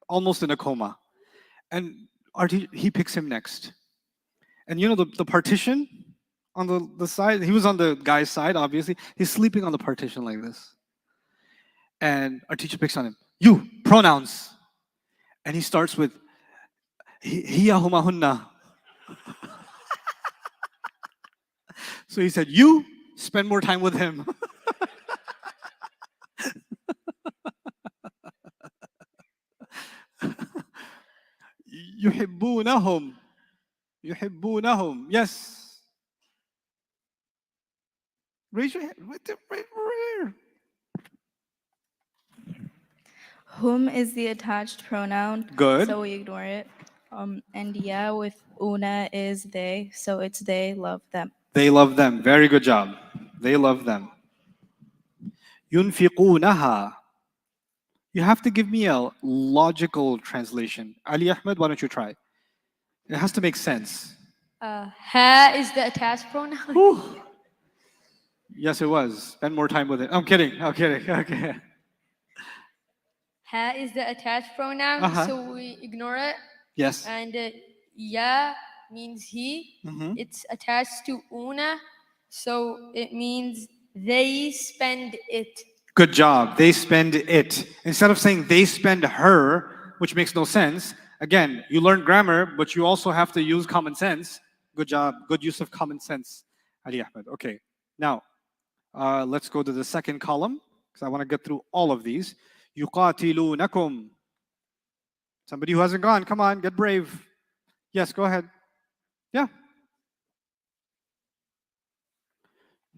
almost in a coma. And he picks him next. And you know the partition on the side? He was on the guy's side, obviously. He's sleeping on the partition like this. And our teacher picks on him. You, pronouns. And he starts with, hiya huma hunna. So he said, you spend more time with him. يحبونهم. يحبونهم. Yes. Raise your hand. Right here. Whom is the attached pronoun. Good. So we ignore it. And yeah, with una is they. So it's they love them. They love them. Very good job. They love them. ينفقونها. You have to give me a logical translation. Ali Ahmed, why don't you try? It has to make sense. Ha is the attached pronoun. Whew. Yes, it was. Spend more time with it. I'm kidding. I'm kidding. Okay. Ha is the attached pronoun, so we ignore it. Yes. And ya means he. Mhm. It's attached to una, so it means they spend it. Good job. They spend it. Instead of saying they spend her, which makes no sense, again, you learn grammar, but you also have to use common sense. Good job. Good use of common sense, Ali Ahmed. Okay. Now, let's go to the second column, because I want to get through all of these. يقاتلونكم. Somebody who hasn't gone, come on, get brave. Yes, go ahead. Yeah.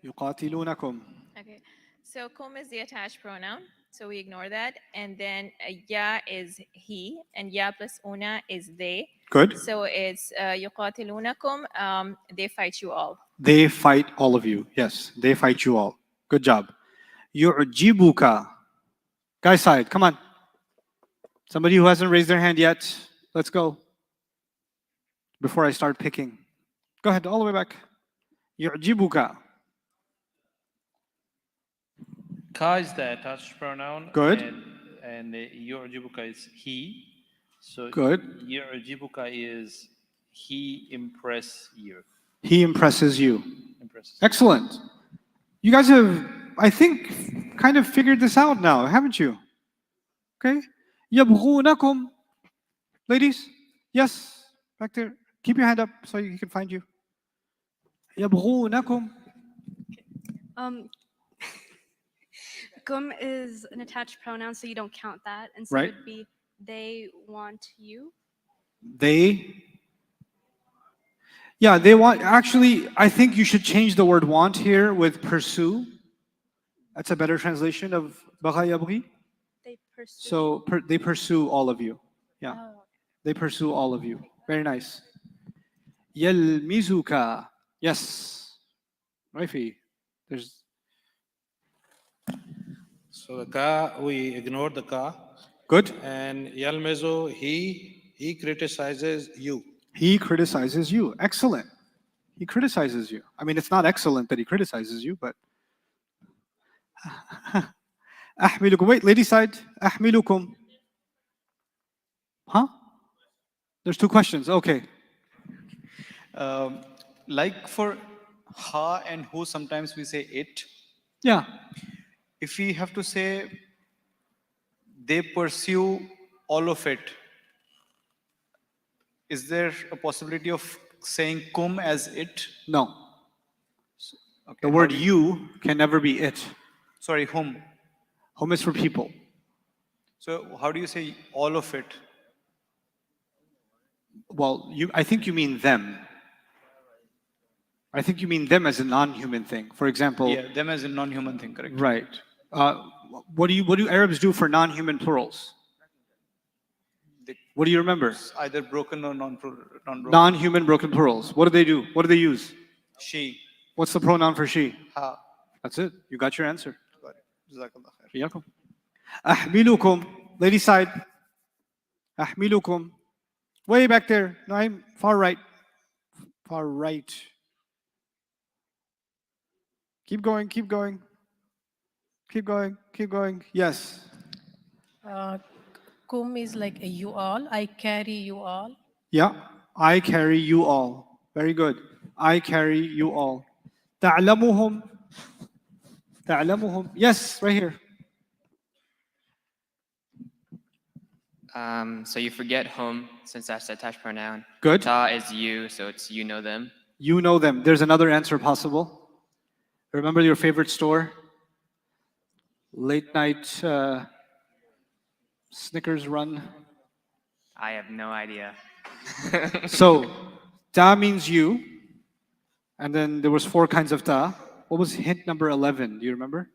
يقاتلونكم. Okay, so kum is the attached pronoun, so we ignore that. And then ya is he, and ya plus una is they. Good. So it's yuqatilunakum, they fight you all. They fight all of you. Yes, they fight you all. Good job. يعجبك. Guy side, come on. Somebody who hasn't raised their hand yet, let's go. Before I start picking. Go ahead, all the way back. يعجبك. Ka is the attached pronoun. Good. And yu'jibuka is he. So Good. yu'jibuka is he impress you. He impresses you. Impresses. Excellent. You guys have, I think, kind of figured this out now, haven't you? Okay. يبغونكم. Ladies, Yes, back there. Keep your hand up so he can find you. يبغونكم. Kum is an attached pronoun, so you don't count that. And so Right. it would be they want you. They. Yeah, they want. Actually, I think you should change the word want here with pursue. That's a better translation of bagha yabghi. They pursue. So they pursue all of you. Yeah. Oh, They pursue all of you. Very nice. Yalmizuka. Yes. Raifi. There's. So the ka, we ignore the ka. Good. And yalmezo, he criticizes you. He criticizes you. Excellent. He criticizes you. I mean, it's not excellent that he criticizes you, but. أحملكم. Wait, lady side. أحملكم. Huh? There's two questions. Okay. Like for ha and who, sometimes we say it. Yeah. If we have to say they pursue all of it, is there a possibility of saying kum as it? No. Okay, The word you can never be it. Sorry, whom? Home is for people. So how do you say all of it? Well, I think you mean them. I think you mean them as a non-human thing. For example. Yeah, them as a non-human thing, correct? Right. What do Arabs do for non-human plurals? What do you remember? Either broken or non-broken. Non-human broken plurals. What do they do? What do they use? She. What's the pronoun for she? Ha. That's it. You got your answer. Got it. Jazakallah khair. Iyakum. Ahmilukum. Lady side. Ahmilukum. Way back there. No, I'm far right. Far right. Keep going, keep going. Keep going, keep going. Yes. Kum is like a you all. I carry you all. Yeah. I carry you all. Very good. I carry you all. تعلمهم. تعلمهم. Yes, right here. So you forget whom, since that's the attached pronoun. Good. Ta is you, so it's you know them. You know them. There's another answer possible. Remember your favorite store? Late night Snickers run. I have no idea. So, ta means you. And then there was 4 kinds of ta. What was hint number 11? Do you remember?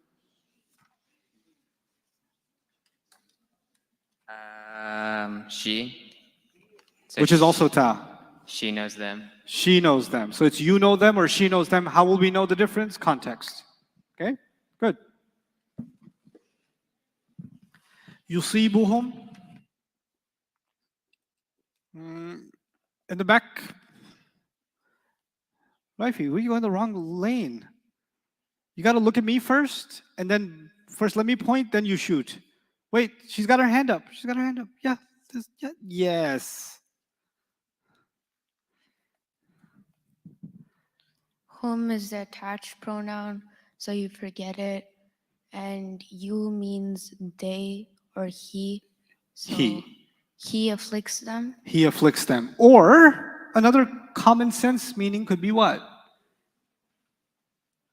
She. So Which is also ta. She knows them. She knows them. So it's you know them or she knows them. How will we know the difference? Context. Okay? Good. Yusibuhum. In the back. Raifi, we're going the wrong lane. You got to look at me first, and then first let me point, then you shoot. Wait, she's got her hand up. She's got her hand up. Yeah. Yeah. Yes. Whom is the attached pronoun, so you forget it. And you means they or he. So he afflicts them. He afflicts them. Or another common sense meaning could be what?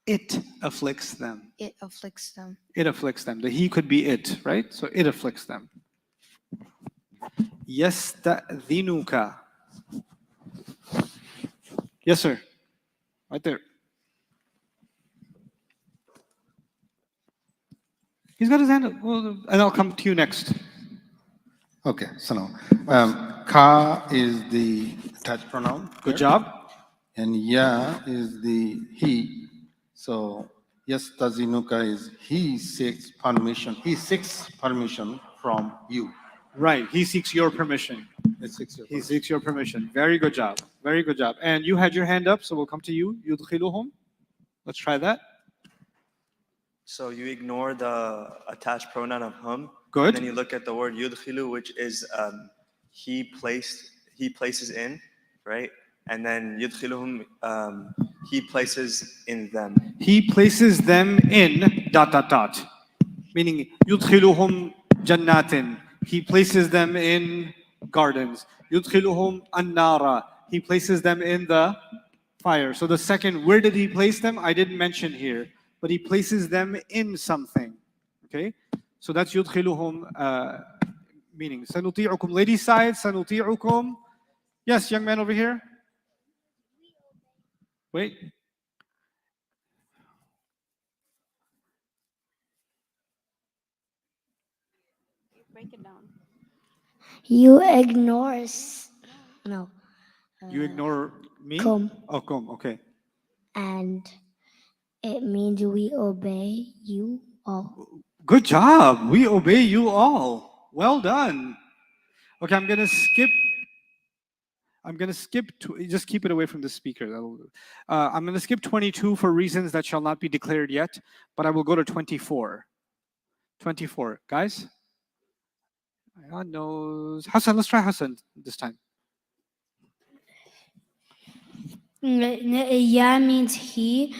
It afflicts them. It afflicts them. It afflicts them. The he could be it, right? So it afflicts them. Yasta'dhinuka. Yes, sir. Right there. He's got his hand up. Well, and I'll come to you next. Okay, so now, ka is the attached pronoun. Good job. And ya is the he. So, yes, tazinuka is he seeks permission. He seeks permission from you. Right. He seeks your permission. He seeks your permission. Very good job. Very good job. And you had your hand up, so we'll come to you. Yudkhiluhum. Let's try that. So you ignore the attached pronoun of hum. Good. And then you look at the word yudkhilu, which is he places in, right? And then yudkhiluhum, he places in them. He places them in ... Meaning, yudkhiluhum jannatin. He places them in gardens. يدخلهم النار. He places them in the fire. So the second, where did he place them? I didn't mention here, but he places them in something. Okay? So that's يدخلهم meaning. سنطيعكم. Ladies side, سنطيعكم. Yes, young man over here. Wait. Break it down. You ignore us. No. You ignore me? Kum. Oh, kum. Okay. And it means we obey you all. Good job. We obey you all. Well done. Okay, I'm gonna skip. Just keep it away from the speaker. I'm gonna skip 22 for reasons that shall not be declared yet, but I will go to 24. 24, guys. God knows. Hassan, let's try Hassan this time. Yeah means he.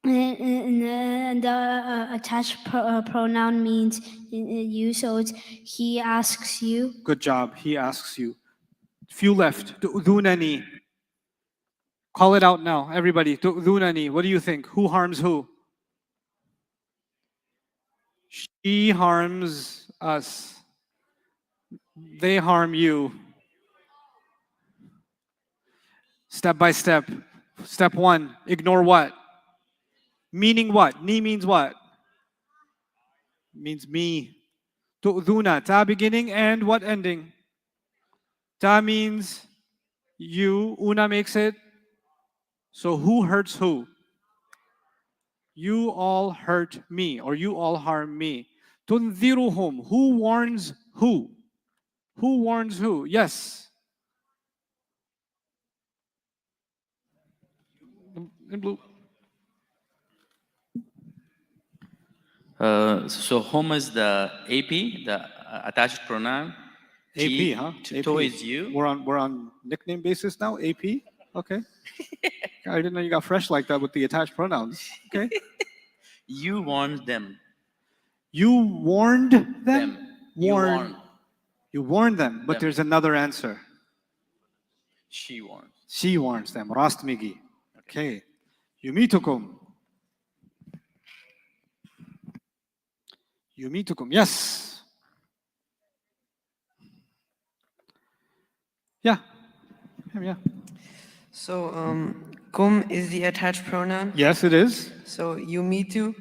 And the attached pronoun means you, so it's he asks you. Good job. He asks you. Few left. Dunani. Call it out now, everybody. Dunani. What do you think? Who harms who? She harms us. They harm you. Step by step. Step one, ignore what? Meaning what? Ni means what? Means me. Tu'duna, ta beginning and what ending? Ta means you, una makes it. So who hurts who? You all hurt me, or you all harm me. Tunziruhum, who warns who? Who warns who? Yes. In blue. So home is the AP, the attached pronoun. AP, huh? To is you. We're on nickname basis now. AP. Okay. I didn't know you got fresh like that with the attached pronouns. Okay. You warned them. You warned them. You warned. You warned them, but there's another answer. She warns. She warns them. Rast migi. Okay. Yumitukum. Yumitukum. Yes. Yeah. Yeah. So, kum is the attached pronoun. Yes, it is. So, yumitu,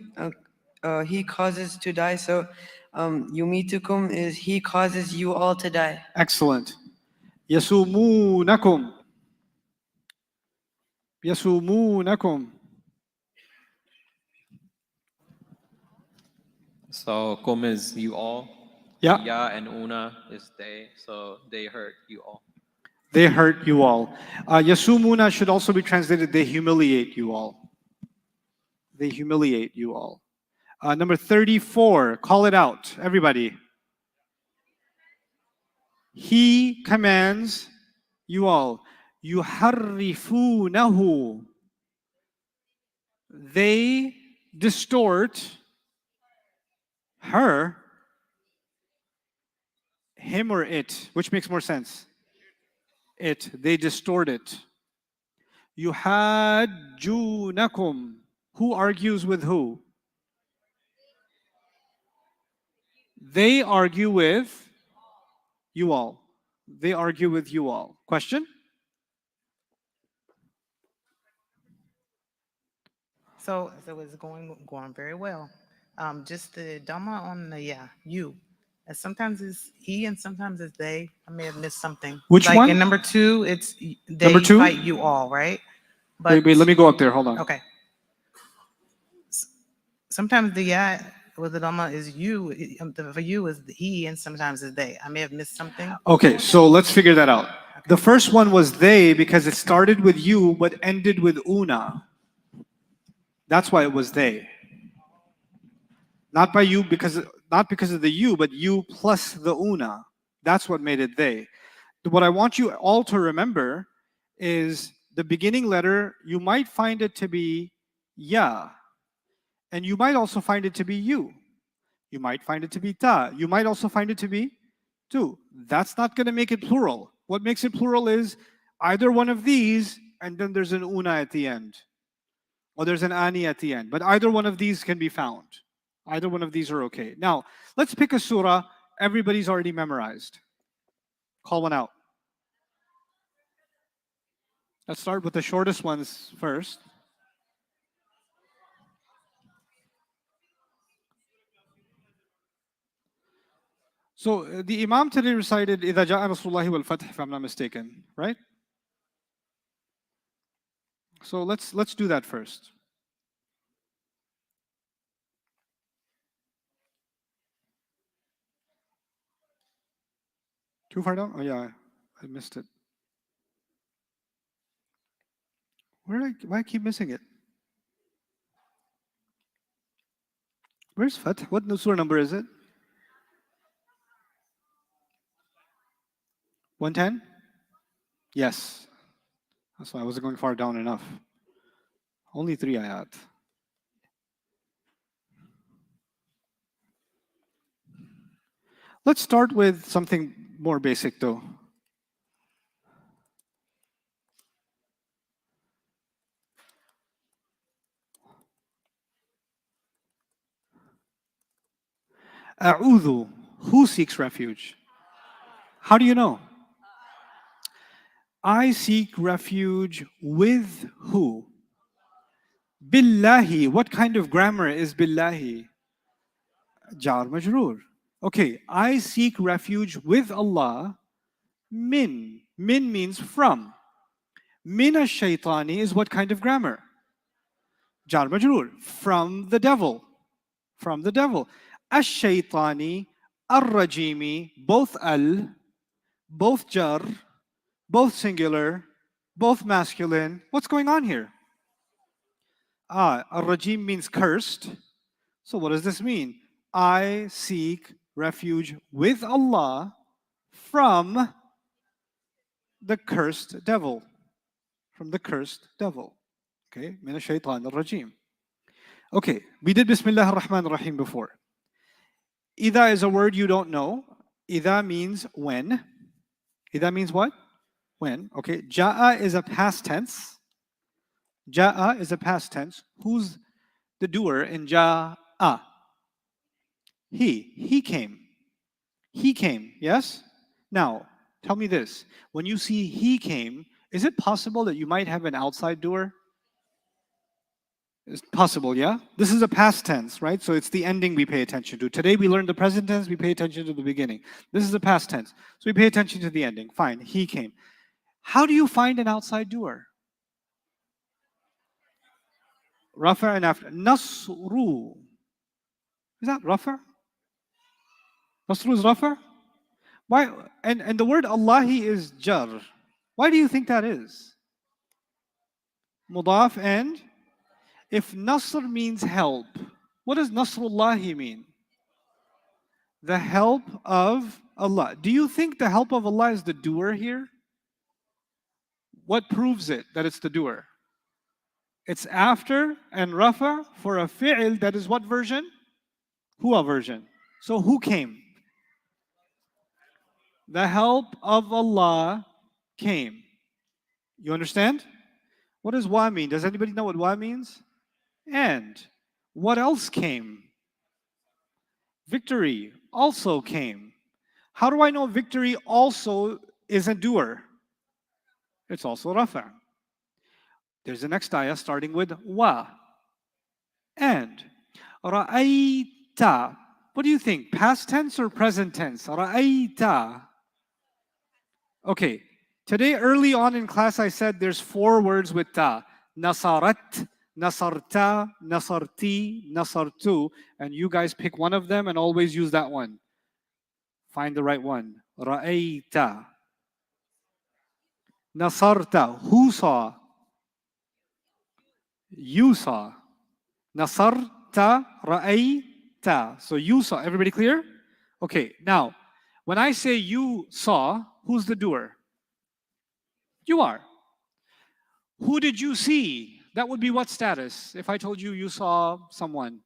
he causes to die. So, yumitukum is he causes you all to die. Excellent. Yasumunakum. Yasumunakum. So kum is you all. Yeah. Ya and una is they. So they hurt you all. They hurt you all. Yasumuna should also be translated, they humiliate you all. They humiliate you all. Number 34, call it out, everybody. He commands you all. Yuharrifunahu. They distort her, him or it, which makes more sense? It, they distort it. Yuhajjunakum. Who argues with who? They argue with you all. They argue with you all. Question? So it's going very well. Just the Dhamma on the you. And sometimes it's he and sometimes it's they. I may have missed something. Which like one? In number 2, it's they Number 2? fight you all, right? But Wait, let me go up there. Hold on. okay. Sometimes the with the Dhamma is you. For you is the he, and sometimes it's they. I may have missed something. Okay, so let's figure that out. The first one was they because it started with you but ended with una. That's why it was they. Not by you not because of the you, but you plus the una. That's what made it they. What I want you all to remember is the beginning letter, you might find it to be ya. And you might also find it to be you. You might find it to be ta. You might also find it to be tu. That's not going to make it plural. What makes it plural is either one of these, and then there's an una at the end, or there's an ani at the end. But either one of these can be found. Either one of these are okay. Now, let's pick a surah everybody's already memorized. Call one out. Let's start with the shortest ones first. So the Imam today recited إِذَا جَاءَ نَصْرُ اللَّهِ وَالْفَتْحِ, if I'm not mistaken, right? So let's do that first. Too far down? Oh yeah, I missed it. Why I keep missing it? Where's Fath? What surah number is it? 110? Yes. That's why I wasn't going far down enough. Only 3 ayat. Let's start with something more basic though. A'udhu. Who seeks refuge? How do you know? I seek refuge with who? Billahi. What kind of grammar is billahi? Jar majroor. Okay, I seek refuge with Allah. Min. Min means from. Min ash-shaytani is what kind of grammar? Jar majroor. From the devil. From the devil. Ash-shaytani, ar-rajimi, both al, both jar, both singular, both masculine. What's going on here? Ar-rajim means cursed. So what does this mean? I seek refuge with Allah from the cursed devil. From the cursed devil. Okay, min ash-shaytan ar-rajim. Okay, we did Bismillah ar-Rahman ar-Rahim before. Ida is a word you don't know. Ida means when. Ida means what? When. Okay, Ja'a is a past tense. Ja'a is a past tense. Who's the doer in Ja'a? He came. He came, yes? Now, tell me this. When you see he came, is it possible that you might have an outside doer? It's possible, yeah? This is a past tense, right? So it's the ending we pay attention to. Today we learned the present tense, we pay attention to the beginning. This is the past tense. So we pay attention to the ending. Fine, he came. How do you find an outside doer? Rafa and after. Nasru. Is that Rafa? Nasru is Rafa? Why? And the word Allahi is jar. Why do you think that is? Mudaf and if Nasr means help, what does Nasrullahi mean? The help of Allah. Do you think the help of Allah is the doer here? What proves it that it's the doer? It's after and rafa for a fi'il that is what version? Huwa version. So who came? The help of Allah came. You understand? What does wa mean? Does anybody know what wa means? And. What else came? Victory also came. How do I know victory also is a doer? It's also rafa. There's the next ayah starting with wa. And. Ra'ayta. What do you think? Past tense or present tense? Ra'ayta. Okay. Today, early on in class, I said there's 4 words with ta. Nasarat, nasarta, nasarti, nasartu. And you guys pick one of them and always use that one. Find the right one. Ra'ayta. Nasarta. Who saw? You saw. Nasarta, ra'ayta. So you saw. Everybody clear? Okay, now, when I say you saw, who's the doer? You are. Who did you see? That would be what status? If I told you you saw someone.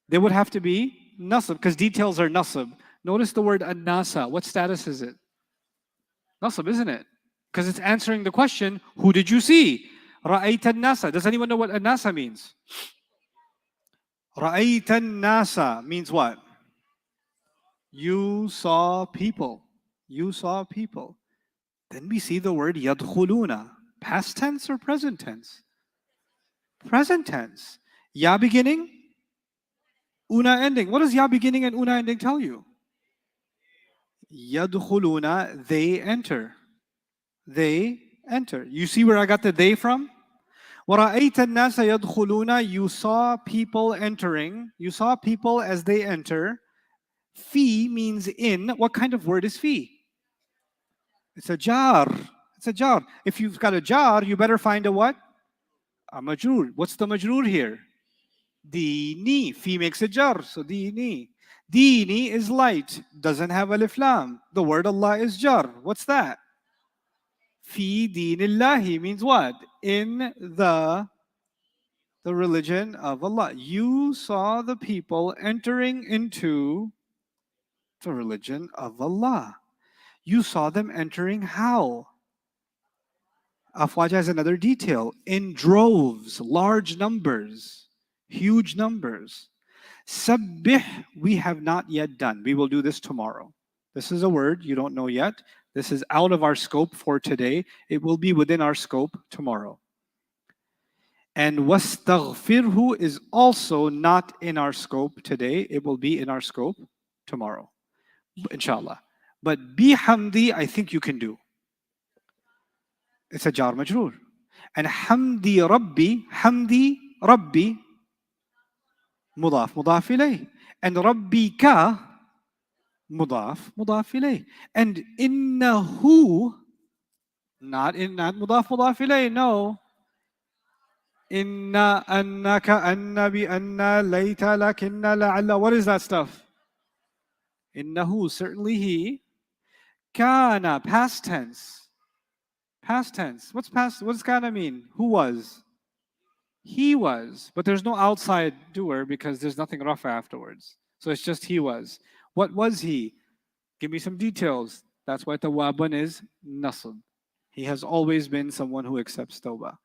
They would have to be nasab, because details are nasab. Notice the word an-nasa. What status is it? Nasab, isn't it? Because it's answering the question, who did you see? Ra'ayta nasa. Does anyone know what nasa means? Ra'ayta nasa means what? You saw people. You saw people. Then we see the word yadkhuluna. Past tense or present tense? Present tense. Ya beginning, una ending. What does ya beginning and una ending tell you? Yadkhuluna, they enter. They enter. You see where I got the they from? وَرَأَيْتَ النَّاسَ يَدْخُلُونَ. You saw people entering. You saw people as they enter. Fi means in. What kind of word is fi? It's a jar. It's a jar. If you've got a jar, you better find a what? A majroor. What's the majroor here? Dini. Fi makes a jar. So dini. Dini is light. Doesn't have alif lam. The word Allah is jar. What's that? Fi dinillahi means what? In the religion of Allah. You saw the people entering into the religion of Allah. You saw them entering how? Afwaja has another detail. In droves, large numbers, huge numbers. Sabbih, we have not yet done. We will do this tomorrow. This is a word you don't know yet. This is out of our scope for today. It will be within our scope tomorrow. And wastaghfirhu is also not in our scope today. It will be in our scope tomorrow, inshallah. But bihamdi, I think you can do. It's a jar majroor. And hamdi rabbi, mudaf ilayh. And rabbika, mudaf ilayh. And innahu, not mudaf ilayh, no. Inna, annaka, anna, bi, anna, layta, lakinna, la'alla. What is that stuff? Innahu, certainly he. Kana, past tense. Past tense. What does kana mean? Who was? He was. But there's no outside doer because there's nothing rafa afterwards. So it's just he was. What was he? Give me some details. That's why tawaban is nasb. He has always been someone who accepts tawbah.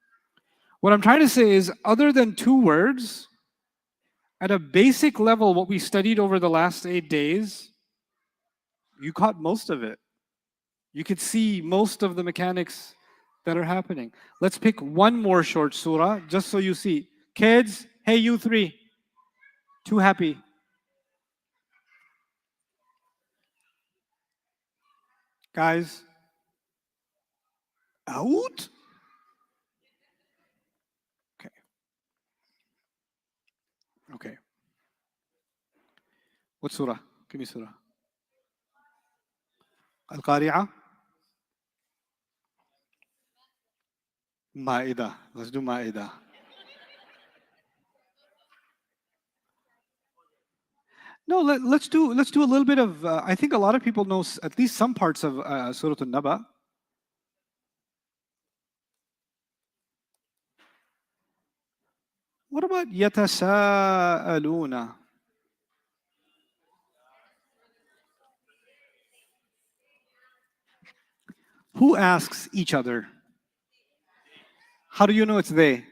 What I'm trying to say is, other than two words, at a basic level, what we studied over the last 8 days, you caught most of it. You could see most of the mechanics that are happening. Let's pick one more short surah, just so you see. Kids, hey, you three. Too happy. Guys, out? Okay. What surah? Give me surah. Al-Qari'ah? Ma'idah. Let's do Ma'idah. No, let's do a little bit of. I think a lot of people know at least some parts of Surah An-Naba. What about yatasaaluna? Who asks each other? How do you know it's they?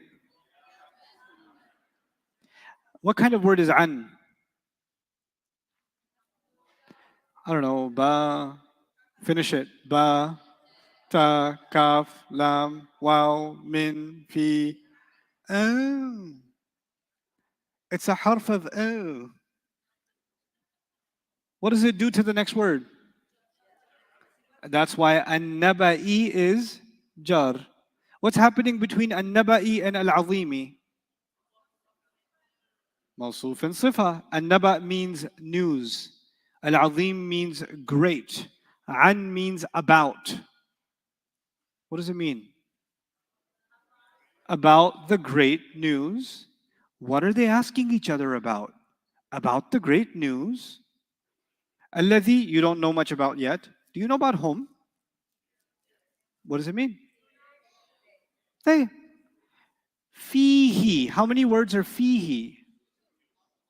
What kind of word is an? I don't know. Ba. Finish it. Ba. Ta. Kaf. Lam. Waw. Min. Fi. Oh. It's a harf of oh. What does it do to the next word? That's why an-naba'i is jar. What's happening between an-naba'i and al-azimi? Mawsuf and sifa. An-naba means news. Al-azim means great. An means about. What does it mean? About the great news. What are they asking each other about? About the great news. Alladhi, you don't know much about yet. Do you know about whom? What does it mean? They. Fihi. How many words are fihi?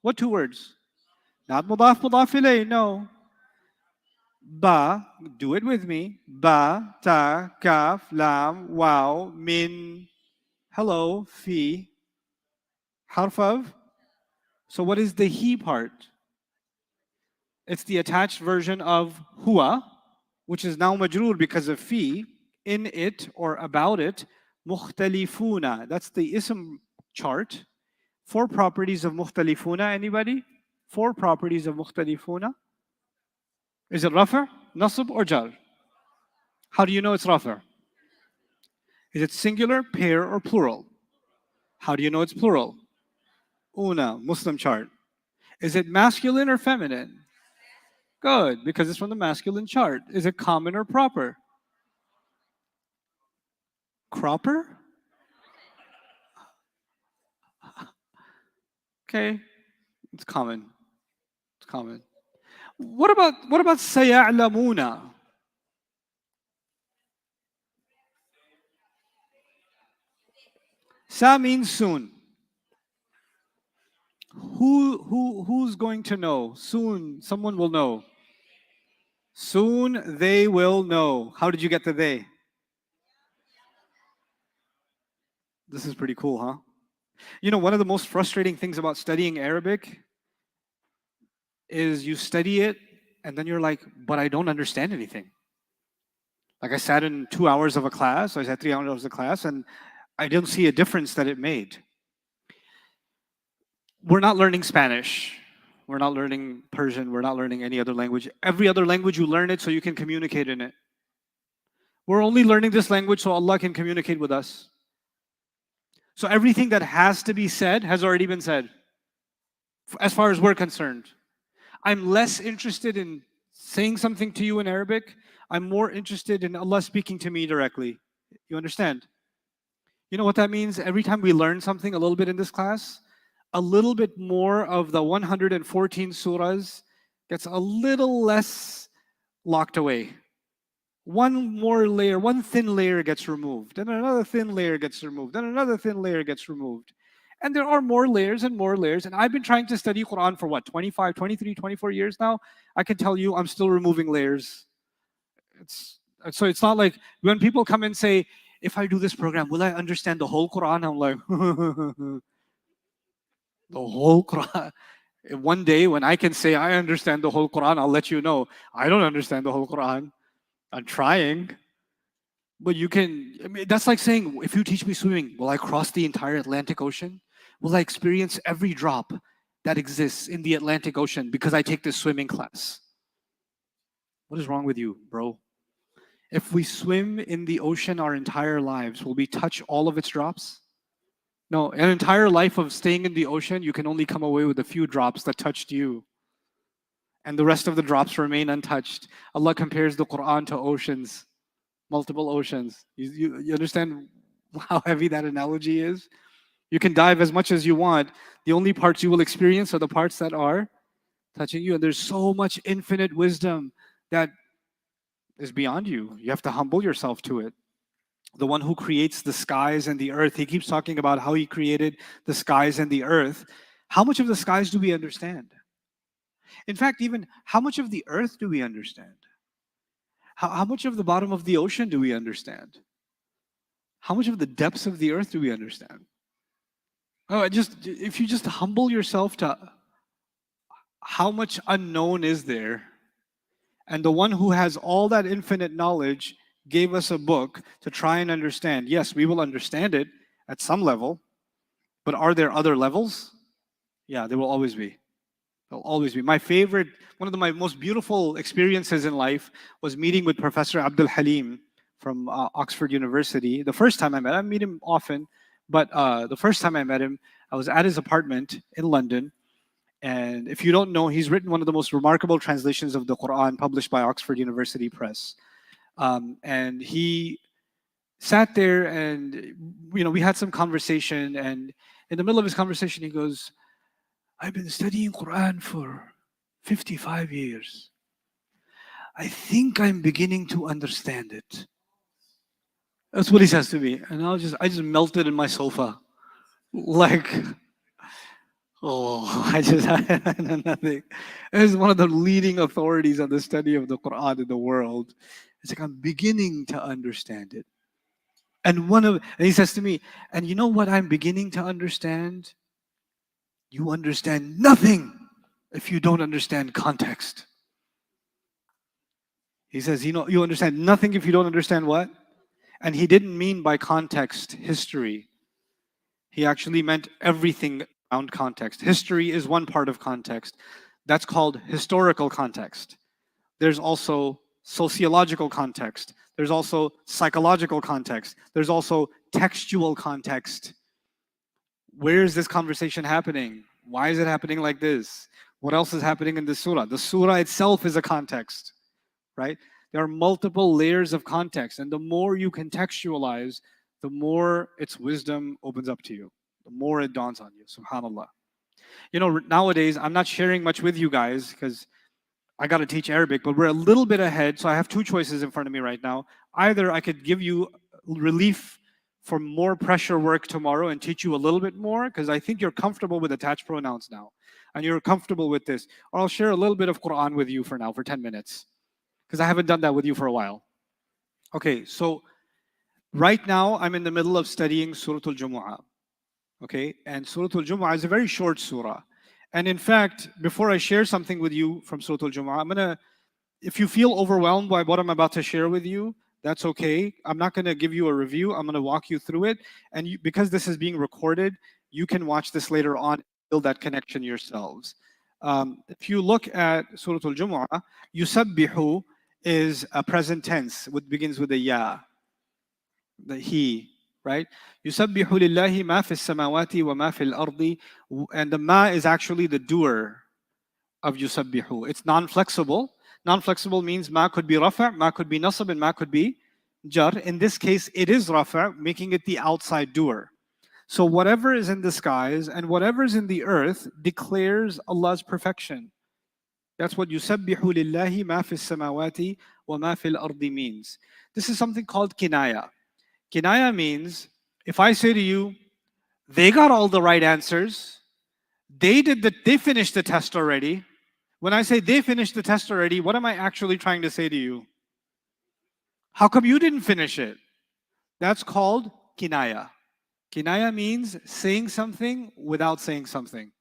What two words? Not mudaf ilayh, no. Ba, do it with me. Ba, ta, kaf, lam, wow, min, hello, fi, harf of. So what is the he part? It's the attached version of huwa, which is now majroor because of fi, in it or about it, mukhtalifuna. That's the ism chart. 4 properties of mukhtalifuna, anybody? 4 properties of mukhtalifuna. Is it rafa, nasb, or jar? How do you know it's rafa? Is it singular, pair, or plural? How do you know it's plural? Una, Muslim chart. Is it masculine or feminine? Good, because it's from the masculine chart. Is it common or proper? Cropper? Okay, it's common. It's common. What about sayalamuna? Sa means soon. Who's going to know? Soon, someone will know. Soon they will know. How did you get the they? This is pretty cool, huh? You know, one of the most frustrating things about studying Arabic is you study it and then you're like, but I don't understand anything. Like I sat in 2 hours of a class, I sat 3 hours of class, and I didn't see a difference that it made. We're not learning Spanish. We're not learning Persian. We're not learning any other language. Every other language you learn it so you can communicate in it. We're only learning this language so Allah can communicate with us. So everything that has to be said has already been said, as far as we're concerned. I'm less interested in saying something to you in Arabic. I'm more interested in Allah speaking to me directly. You understand? You know what that means? Every time we learn something a little bit in this class, a little bit more of the 114 surahs gets a little less locked away. One more layer, one thin layer gets removed, and another thin layer gets removed, and another thin layer gets removed. And there are more layers and more layers. And I've been trying to study Quran for what, 25, 23, 24 years now? I can tell you I'm still removing layers. So it's not like when people come and say, if I do this program, will I understand the whole Quran? I'm like, the whole Quran. One day when I can say I understand the whole Quran, I'll let you know. I don't understand the whole Quran. I'm trying. But you can, I mean, that's like saying, if you teach me swimming, will I cross the entire Atlantic Ocean? Will I experience every drop that exists in the Atlantic Ocean because I take this swimming class? What is wrong with you, bro? If we swim in the ocean our entire lives, will we touch all of its drops? No, an entire life of staying in the ocean, you can only come away with a few drops that touched you. And the rest of the drops remain untouched. Allah compares the Quran to oceans, multiple oceans. You understand how heavy that analogy is? You can dive as much as you want. The only parts you will experience are the parts that are touching you. And there's so much infinite wisdom that is beyond you. You have to humble yourself to it. The one who creates the skies and the earth, he keeps talking about how he created the skies and the earth. How much of the skies do we understand? In fact, even how much of the earth do we understand? How much of the bottom of the ocean do we understand? How much of the depths of the earth do we understand? Oh, if you just humble yourself to how much unknown is there, and the one who has all that infinite knowledge gave us a book to try and understand. Yes, we will understand it at some level, but are there other levels? Yeah, there will always be. There'll always be. My favorite, one of my most beautiful experiences in life was meeting with Professor Abdul Halim from Oxford University. The first time I met him, I meet him often, but the first time I met him, I was at his apartment in London. And if you don't know, he's written one of the most remarkable translations of the Quran published by Oxford University Press. And he sat there and, we had some conversation. And in the middle of his conversation, he goes, I've been studying Quran for 55 years. I think I'm beginning to understand it. That's what he says to me. And I just melted in my sofa. Like, Oh, I just nothing. This is one of the leading authorities on the study of the Quran in the world. It's like I'm beginning to understand it. And he says to me, and you know what I'm beginning to understand? You understand nothing if you don't understand context. He says, you understand nothing if you don't understand what? And he didn't mean by context history. He actually meant everything around context. History is one part of context. That's called historical context. There's also sociological context. There's also psychological context. There's also textual context. Where is this conversation happening? Why is it happening like this? What else is happening in the surah? The surah itself is a context, right? There are multiple layers of context, and the more you contextualize, the more its wisdom opens up to you, the more it dawns on you. SubhanAllah. Nowadays, I'm not sharing much with you guys because I got to teach Arabic, but we're a little bit ahead, so I have two choices in front of me right now. Either I could give you relief for more pressure work tomorrow and teach you a little bit more, because I think you're comfortable with attached pronouns now, and you're comfortable with this. Or I'll share a little bit of Quran with you for now, for 10 minutes, because I haven't done that with you for a while. Okay, so right now I'm in the middle of studying Surah Al-Jumu'ah. Okay, and Surah Al-Jumu'ah is a very short surah. And in fact, before I share something with you from Surah Al-Jumu'ah, if you feel overwhelmed by what I'm about to share with you, that's okay. I'm not going to give you a review. I'm going to walk you through it. And because this is being recorded, you can watch this later on and build that connection yourselves. If you look at Surah Al-Jumu'ah, yusabbihu is a present tense, which begins with a ya, the he, right? Yusabbihu lillahi ma fi samawati wa ma fil ardi. And the ma is actually the doer of yusabbihu. It's non-flexible. Non-flexible means ma could be rafa', ma could be nasab, and ma could be jar. In this case, it is rafa', making it the outside doer. So whatever is in the skies and whatever is in the earth declares Allah's perfection. That's what yusabbihu lillahi ma fi samawati wa ma fil ardi means. This is something called kinaya. Kinaya means if I say to you, they got all the right answers, they finished the test already. When I say they finished the test already, what am I actually trying to say to you? How come you didn't finish it? That's called kinaya. Kinaya means saying something without saying something.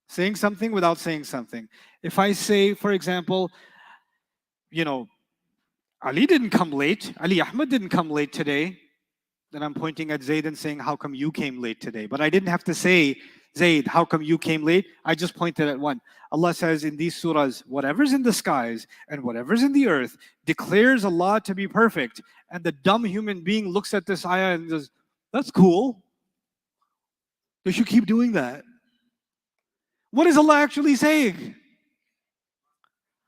Saying something without saying something. If I say, for example, Ali didn't come late, Ali Ahmed didn't come late today, then I'm pointing at Zayd and saying, how come you came late today? But I didn't have to say, Zayd, how come you came late? I just pointed at one. Allah says in these surahs, whatever's in the skies and whatever's in the earth declares Allah to be perfect. And the dumb human being looks at this ayah and says, that's cool. They should keep doing that. What is Allah actually saying?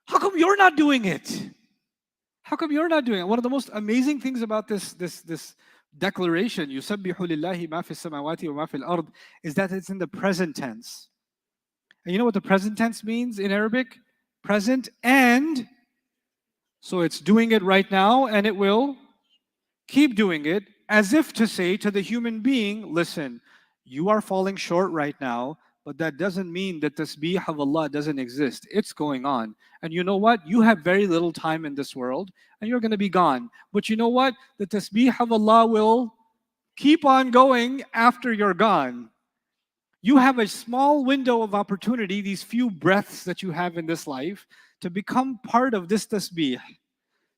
How come you're not doing it? How come you're not doing it? One of the most amazing things about this declaration, يُسَبِّحُ لِلَّهِ مَا فِي السَّمَاوَاتِ وَمَا فِي الْأَرْضِ, is that it's in the present tense. And you know what the present tense means in Arabic? Present and. So it's doing it right now and it will keep doing it, as if to say to the human being, listen, you are falling short right now, but that doesn't mean that tasbih of Allah doesn't exist. It's going on. And you know what? You have very little time in this world and you're going to be gone. But you know what? The tasbih of Allah will keep on going after you're gone. You have a small window of opportunity, these few breaths that you have in this life, to become part of this tasbih,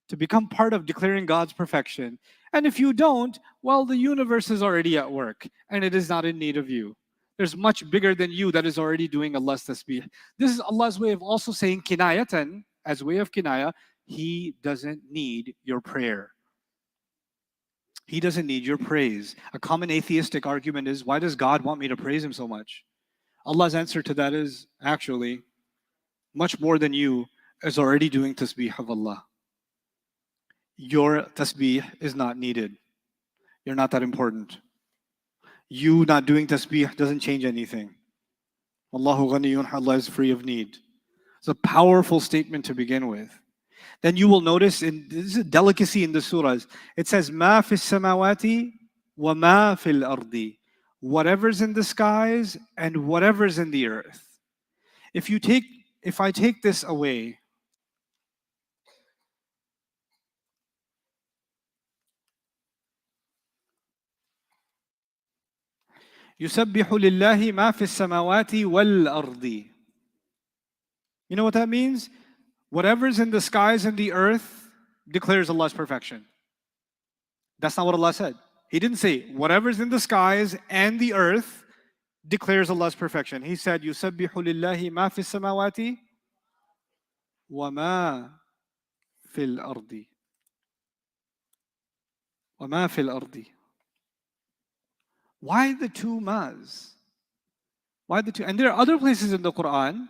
to become part of declaring God's perfection. And if you don't, well, the universe is already at work and it is not in need of you. There's much bigger than you that is already doing Allah's tasbih. This is Allah's way of also saying kinayatan, as way of kinaya, He doesn't need your prayer. He doesn't need your praise. A common atheistic argument is, why does God want me to praise Him so much? Allah's answer to that is, actually, much more than you is already doing tasbih of Allah. Your tasbih is not needed. You're not that important. You not doing tasbih doesn't change anything. Allahu ghaniyun, Allah is free of need. It's a powerful statement to begin with. Then you will notice, this is a delicacy in the surahs, it says, Ma fi samawati wa ma fil ardi. whatever's in the skies and whatever's in the earth. If I take this away, يسبح لله ما في السماوات والأرض. You know what that means? Whatever's in the skies and the earth declares Allah's perfection. That's not what Allah said. He didn't say whatever's in the skies and the earth declares Allah's perfection. He said يسبح لله ما في السماوات وما في الأرض. وما في الأرض. Why the two mas? Why the two? And there are other places in the Quran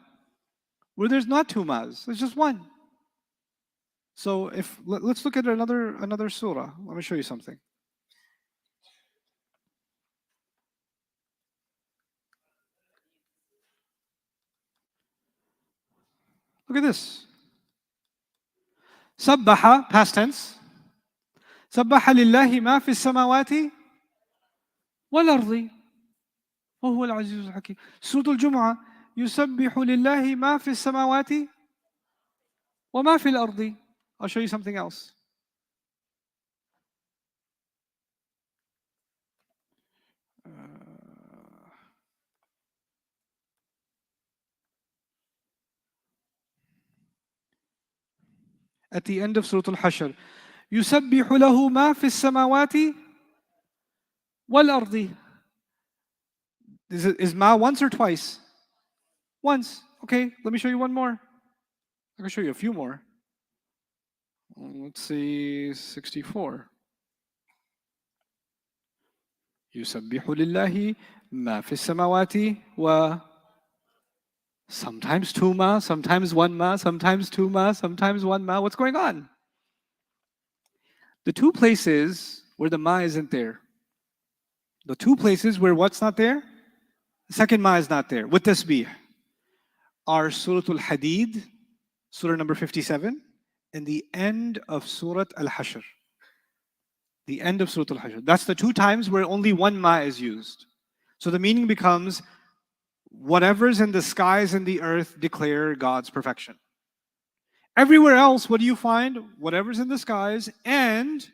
where there's not two mas. There's just one. So let's look at another surah. Let me show you something. Look at this. سبح, past tense. سبح لله ما في السماوات والأرض وهو العزيز الحكيم. سورة الجمعة يسبح لله ما في السماوات وما في الأرض. I'll show you something else. At the end of Surah Al-Hashr, يسبح له ما في السماوات والأرض. Is ma once or twice? Once. Okay, let me show you one more. I can show you a few more. Let's see, 64. يسبح لله ما في السماوات و sometimes two ma, sometimes one ma, sometimes two ma, sometimes one ma. What's going on? The two places where the ma isn't there. The two places where what's not there? The second ma is not there. With tasbih are Surah Al-Hadid, Surah number 57, and the end of Surah Al-Hashr. The end of Surah Al-Hashr. That's the two times where only one ma is used. So the meaning becomes, whatever's in the skies and the earth declare God's perfection. Everywhere else, what do you find? Whatever's in the skies and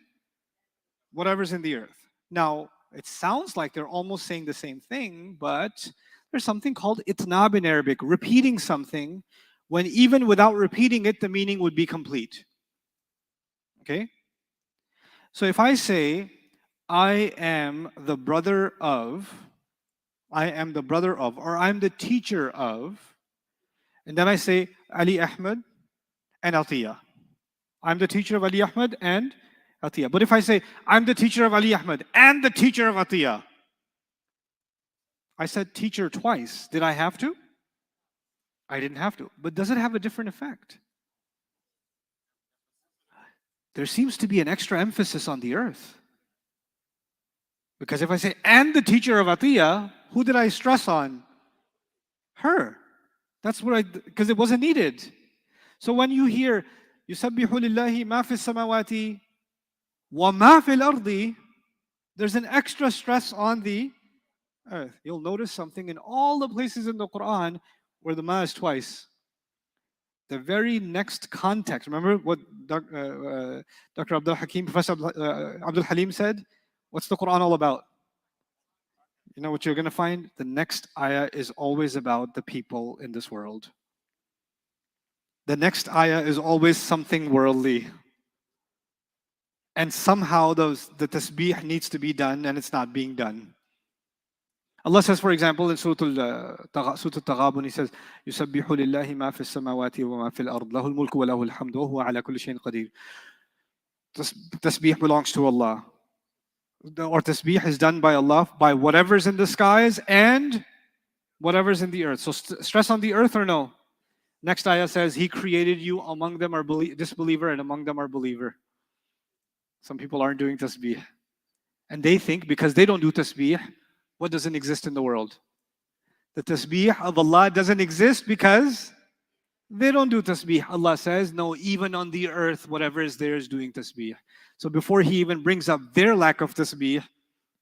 whatever's in the earth. Now, it sounds like they're almost saying the same thing, but there's something called itnab in Arabic, repeating something when even without repeating it, the meaning would be complete. Okay? So if I say, I am the brother of, or I'm the teacher of, and then I say Ali Ahmed and Atiyah. I'm the teacher of Ali Ahmed and Atiyah. But if I say, I'm the teacher of Ali Ahmed and the teacher of Atiyah, I said teacher twice. Did I have to? I didn't have to. But does it have a different effect? There seems to be an extra emphasis on the earth. Because if I say, and the teacher of Atiyah, who did I stress on? Her. That's what because it wasn't needed. So when you hear, يُسَبِّحُ لِلَّهِ مَا فِي السَّمَاوَاتِ وَمَا فِي الْأَرْضِ, there's an extra stress on the earth. You'll notice something in all the places in the Quran where the ma is twice. The very next context, remember what Dr. Abdul Hakim, Professor Abdul Halim said? What's the Quran all about? You know what you're going to find? The next ayah is always about the people in this world. The next ayah is always something worldly. And somehow the tasbih needs to be done and it's not being done. Allah says, for example, in Surah Al-Taghabun, He says, يُسَبِّحُ لِلَّهِ مَا فِي السَّمَاوَاتِ وَمَا فِي الْأَرْضِ لَهُ الْمُلْكُ وَلَهُ الْحَمْدُ وَهُوَ عَلَى كُلِّ شَيْءٍ قَدِيرٌ. Tasbih belongs to Allah. Or tasbih is done by Allah, by whatever's in the skies and whatever's in the earth. So stress on the earth or no? Next ayah says, He created you, among them are disbeliever and among them are believer. Some people aren't doing tasbih. And they think because they don't do tasbih, what doesn't exist in the world? The tasbih of Allah doesn't exist because they don't do tasbih. Allah says, no, even on the earth, whatever is there is doing tasbih. So before He even brings up their lack of tasbih,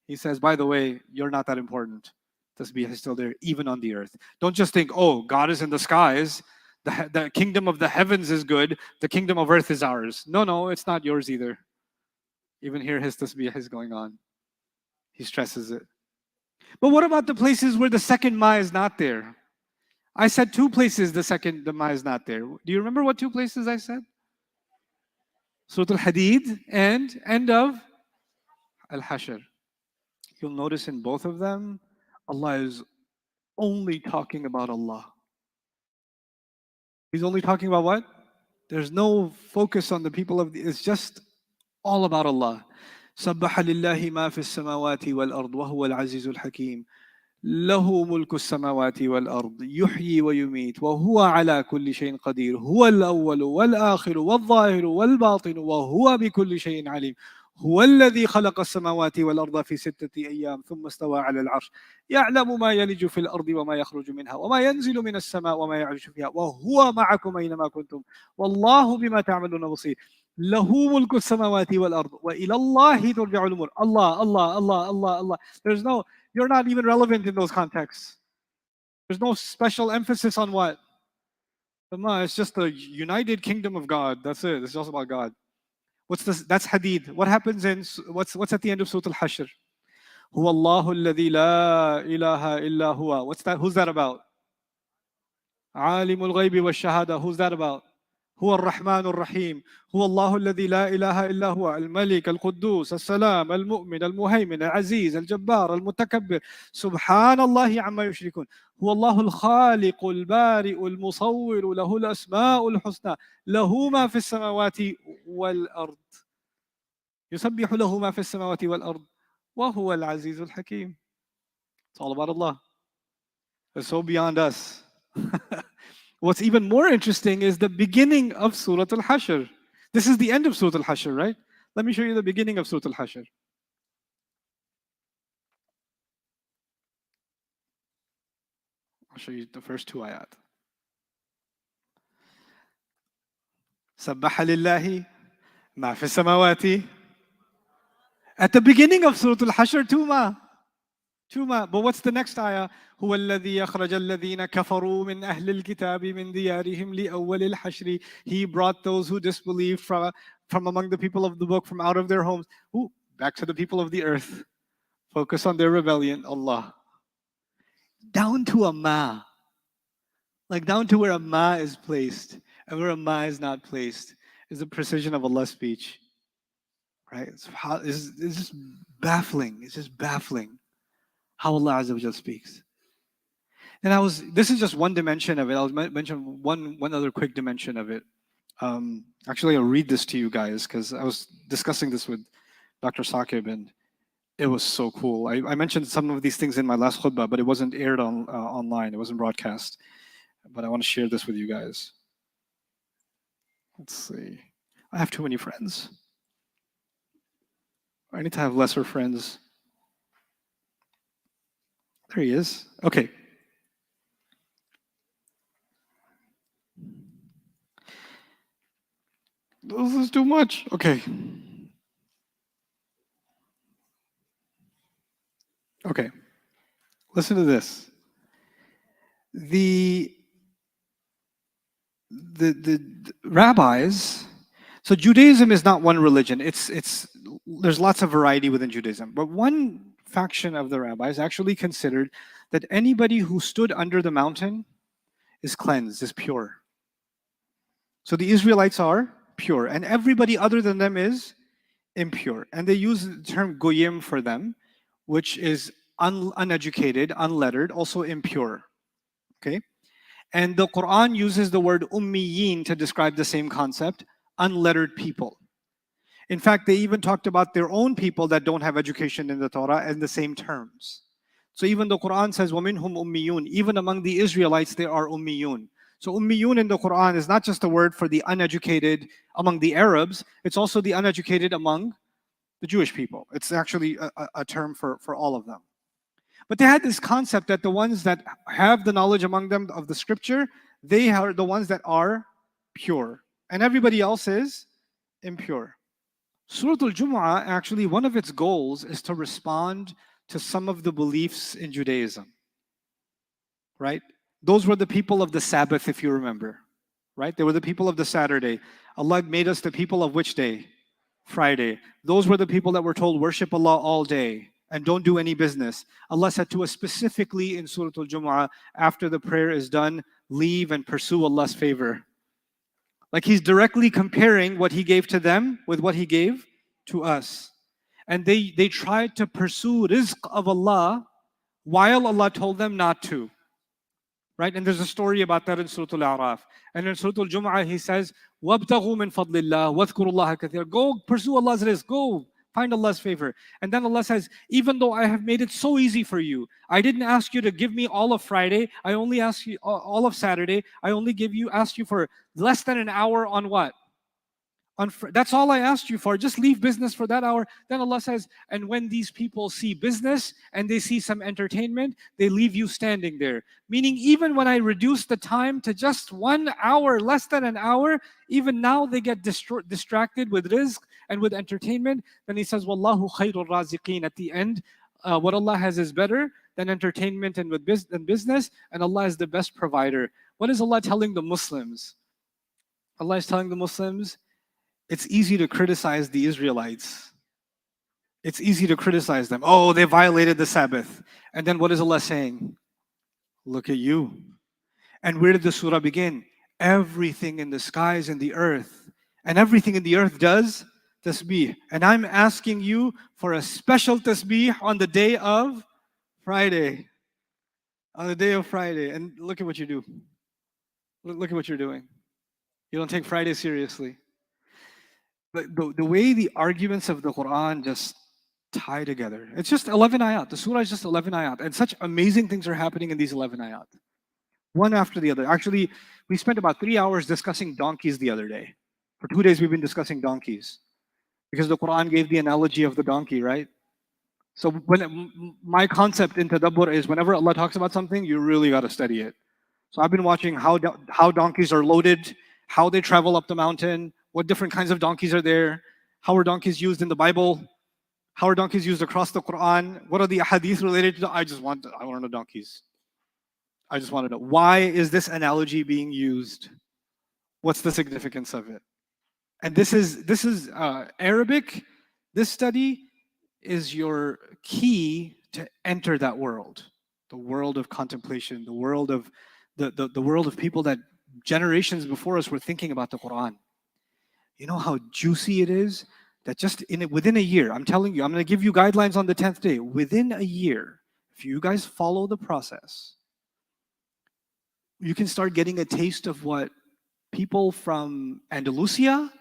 He says, by the way, you're not that important. Tasbih is still there, even on the earth. Don't just think, oh, God is in the skies. The kingdom of the heavens is good. The kingdom of earth is ours. No, no, it's not yours either. Even here, his tasbih is going on. He stresses it. But what about the places where the second ma is not there? I said two places the ma is not there. Do you remember what two places I said? Surah Al-Hadid and end of Al-Hashr. You'll notice in both of them, Allah is only talking about Allah. He's only talking about what? There's no focus on the people of it's just all about Allah. سبح لله ما في السماوات والأرض وهو العزيز الحكيم له ملك السماوات والأرض يحيي ويميت وهو على كل شيء قدير هو الأول والآخر والظاهر والباطن وهو بكل شيء عليم هو الذي خلق السماوات والأرض في 6 أيام ثم استوى على العرش يعلم ما يلج في الأرض وما يخرج منها وما ينزل من السماء وما يعرج فيها وهو معكم أينما كنتم والله بما تعملون بصير له ملك السماوات والأرض وإلى الله ترجع الأمور. Allah, Allah, Allah, Allah, Allah. There's no, you're not even relevant in those contexts. There's no special emphasis on what? It's just the united kingdom of God. That's it. It's just about God. What's this? That's Hadid. What happens in what's at the end of Surah Al-Hashr? هو الله الذي لا إله إلا هو. What's that? Who's that about? عالم الغيب والشهادة. Who's that about? هو الرحمن الرحيم هو الله الذي لا إله إلا هو الملك القدوس السلام المؤمن المهيمن العزيز الجبار المتكبر سبحان الله عما يشركون هو الله الخالق البارئ المصور له الأسماء الحسنى له ما في السماوات والأرض يسبح له ما في السماوات والأرض وهو العزيز الحكيم. It's all about Allah. It's so beyond us. What's even more interesting is the beginning of Surah Al-Hashr. This is the end of Surah Al-Hashr, right? Let me show you the beginning of Surah Al-Hashr. I'll show you the first two ayat. سبح لله ما في السماوات. At the beginning of Surah Al-Hashr, two ma. But what's the next ayah? هو الذي يخرج الذين كفروا من أهل الكتاب من ديارهم لأول الحشر. He brought those who disbelieved from among the people of the book from out of their homes. Ooh, back to the people of the earth. Focus on their rebellion. Allah. Down to a ma. Like down to where a ma is placed and where a ma is not placed is the precision of Allah's speech. Right? It's just baffling. It's just baffling how Allah Azza wa Jal speaks. And this is just one dimension of it. I'll mention one other quick dimension of it. Actually, I'll read this to you guys because I was discussing this with Dr. Saqib and it was so cool. I mentioned some of these things in my last khutbah, but it wasn't aired online. It wasn't broadcast. But I want to share this with you guys. Let's see. I have too many friends. I need to have lesser friends. There he is. Okay. This is too much. Okay. Okay. Listen to this. The rabbis, so Judaism is not one religion. There's lots of variety within Judaism. But one faction of the rabbis actually considered that anybody who stood under the mountain is cleansed, is pure. So the Israelites are pure, and everybody other than them is impure. And they use the term goyim for them, which is uneducated, unlettered, also impure. Okay? And the Quran uses the word ummiyin to describe the same concept, unlettered people. In fact, they even talked about their own people that don't have education in the Torah in the same terms. So even the Quran says, وَمِنْهُمْ ummiyun. Even among the Israelites, there are ummiyun. So ummiyun in the Quran is not just a word for the uneducated among the Arabs, it's also the uneducated among the Jewish people. It's actually a term for all of them. But they had this concept that the ones that have the knowledge among them of the scripture, they are the ones that are pure. And everybody else is impure. Surah Al-Jumu'ah, actually, one of its goals is to respond to some of the beliefs in Judaism, right? Those were the people of the Sabbath, if you remember, right? They were the people of the Saturday. Allah made us the people of which day? Friday. Those were the people that were told, worship Allah all day and don't do any business. Allah said to us specifically in Surah Al-Jumu'ah, after the prayer is done, leave and pursue Allah's favor. Like He's directly comparing what He gave to them with what He gave to us. And they tried to pursue rizq of Allah while Allah told them not to. Right? And there's a story about that in Surah Al-A'raf. And in Surah Al-Jumu'ah, He says, وَابْتَغُوا مِن فَضْلِ اللَّهِ وَاذْكُرُوا اللَّهَ كَثِيرًا. Go pursue Allah's rizq. Go find Allah's favor. And then Allah says, even though I have made it so easy for you, I didn't ask you to give me all of Friday. I only asked you all of Saturday. I only asked you for less than an hour on what? That's all I asked you for. Just leave business for that hour. Then Allah says, and when these people see business and they see some entertainment, they leave you standing there. Meaning, even when I reduce the time to just 1 hour, less than an hour, even now they get distracted with rizq and with entertainment. Then He says, Wallahu khairul raziqeen. At the end, what Allah has is better than entertainment and with business, and Allah is the best provider. What is Allah telling the Muslims? Allah is telling the Muslims, it's easy to criticize the Israelites. It's easy to criticize them. Oh, they violated the Sabbath. And then what is Allah saying? Look at you. And where did the surah begin? Everything in the skies and the earth. And everything in the earth does tasbih. And I'm asking you for a special tasbih on the day of Friday. On the day of Friday. And look at what you do. Look at what you're doing. You don't take Friday seriously. But the way the arguments of the Quran just tie together. It's just 11 ayat. The surah is just 11 ayat. And such amazing things are happening in these 11 ayat. One after the other. Actually, we spent about 3 hours discussing donkeys the other day. For 2 days we've been discussing donkeys. Because the Quran gave the analogy of the donkey, right? So my concept in tadabbur is whenever Allah talks about something, you really got to study it. So I've been watching how donkeys are loaded, how they travel up the mountain, what different kinds of donkeys are there, how are donkeys used in the Bible, how are donkeys used across the Quran, what are the hadith related to? I want to know donkeys. I just want to know, why is this analogy being used? What's the significance of it? And this is Arabic. This study is your key to enter that world, the world of contemplation, the world of the world of people that generations before us were thinking about the Quran. You know how juicy it is that just within a year, I'm telling you, I'm going to give you guidelines on the 10th day. Within a year, if you guys follow the process, you can start getting a taste of what people from Andalusia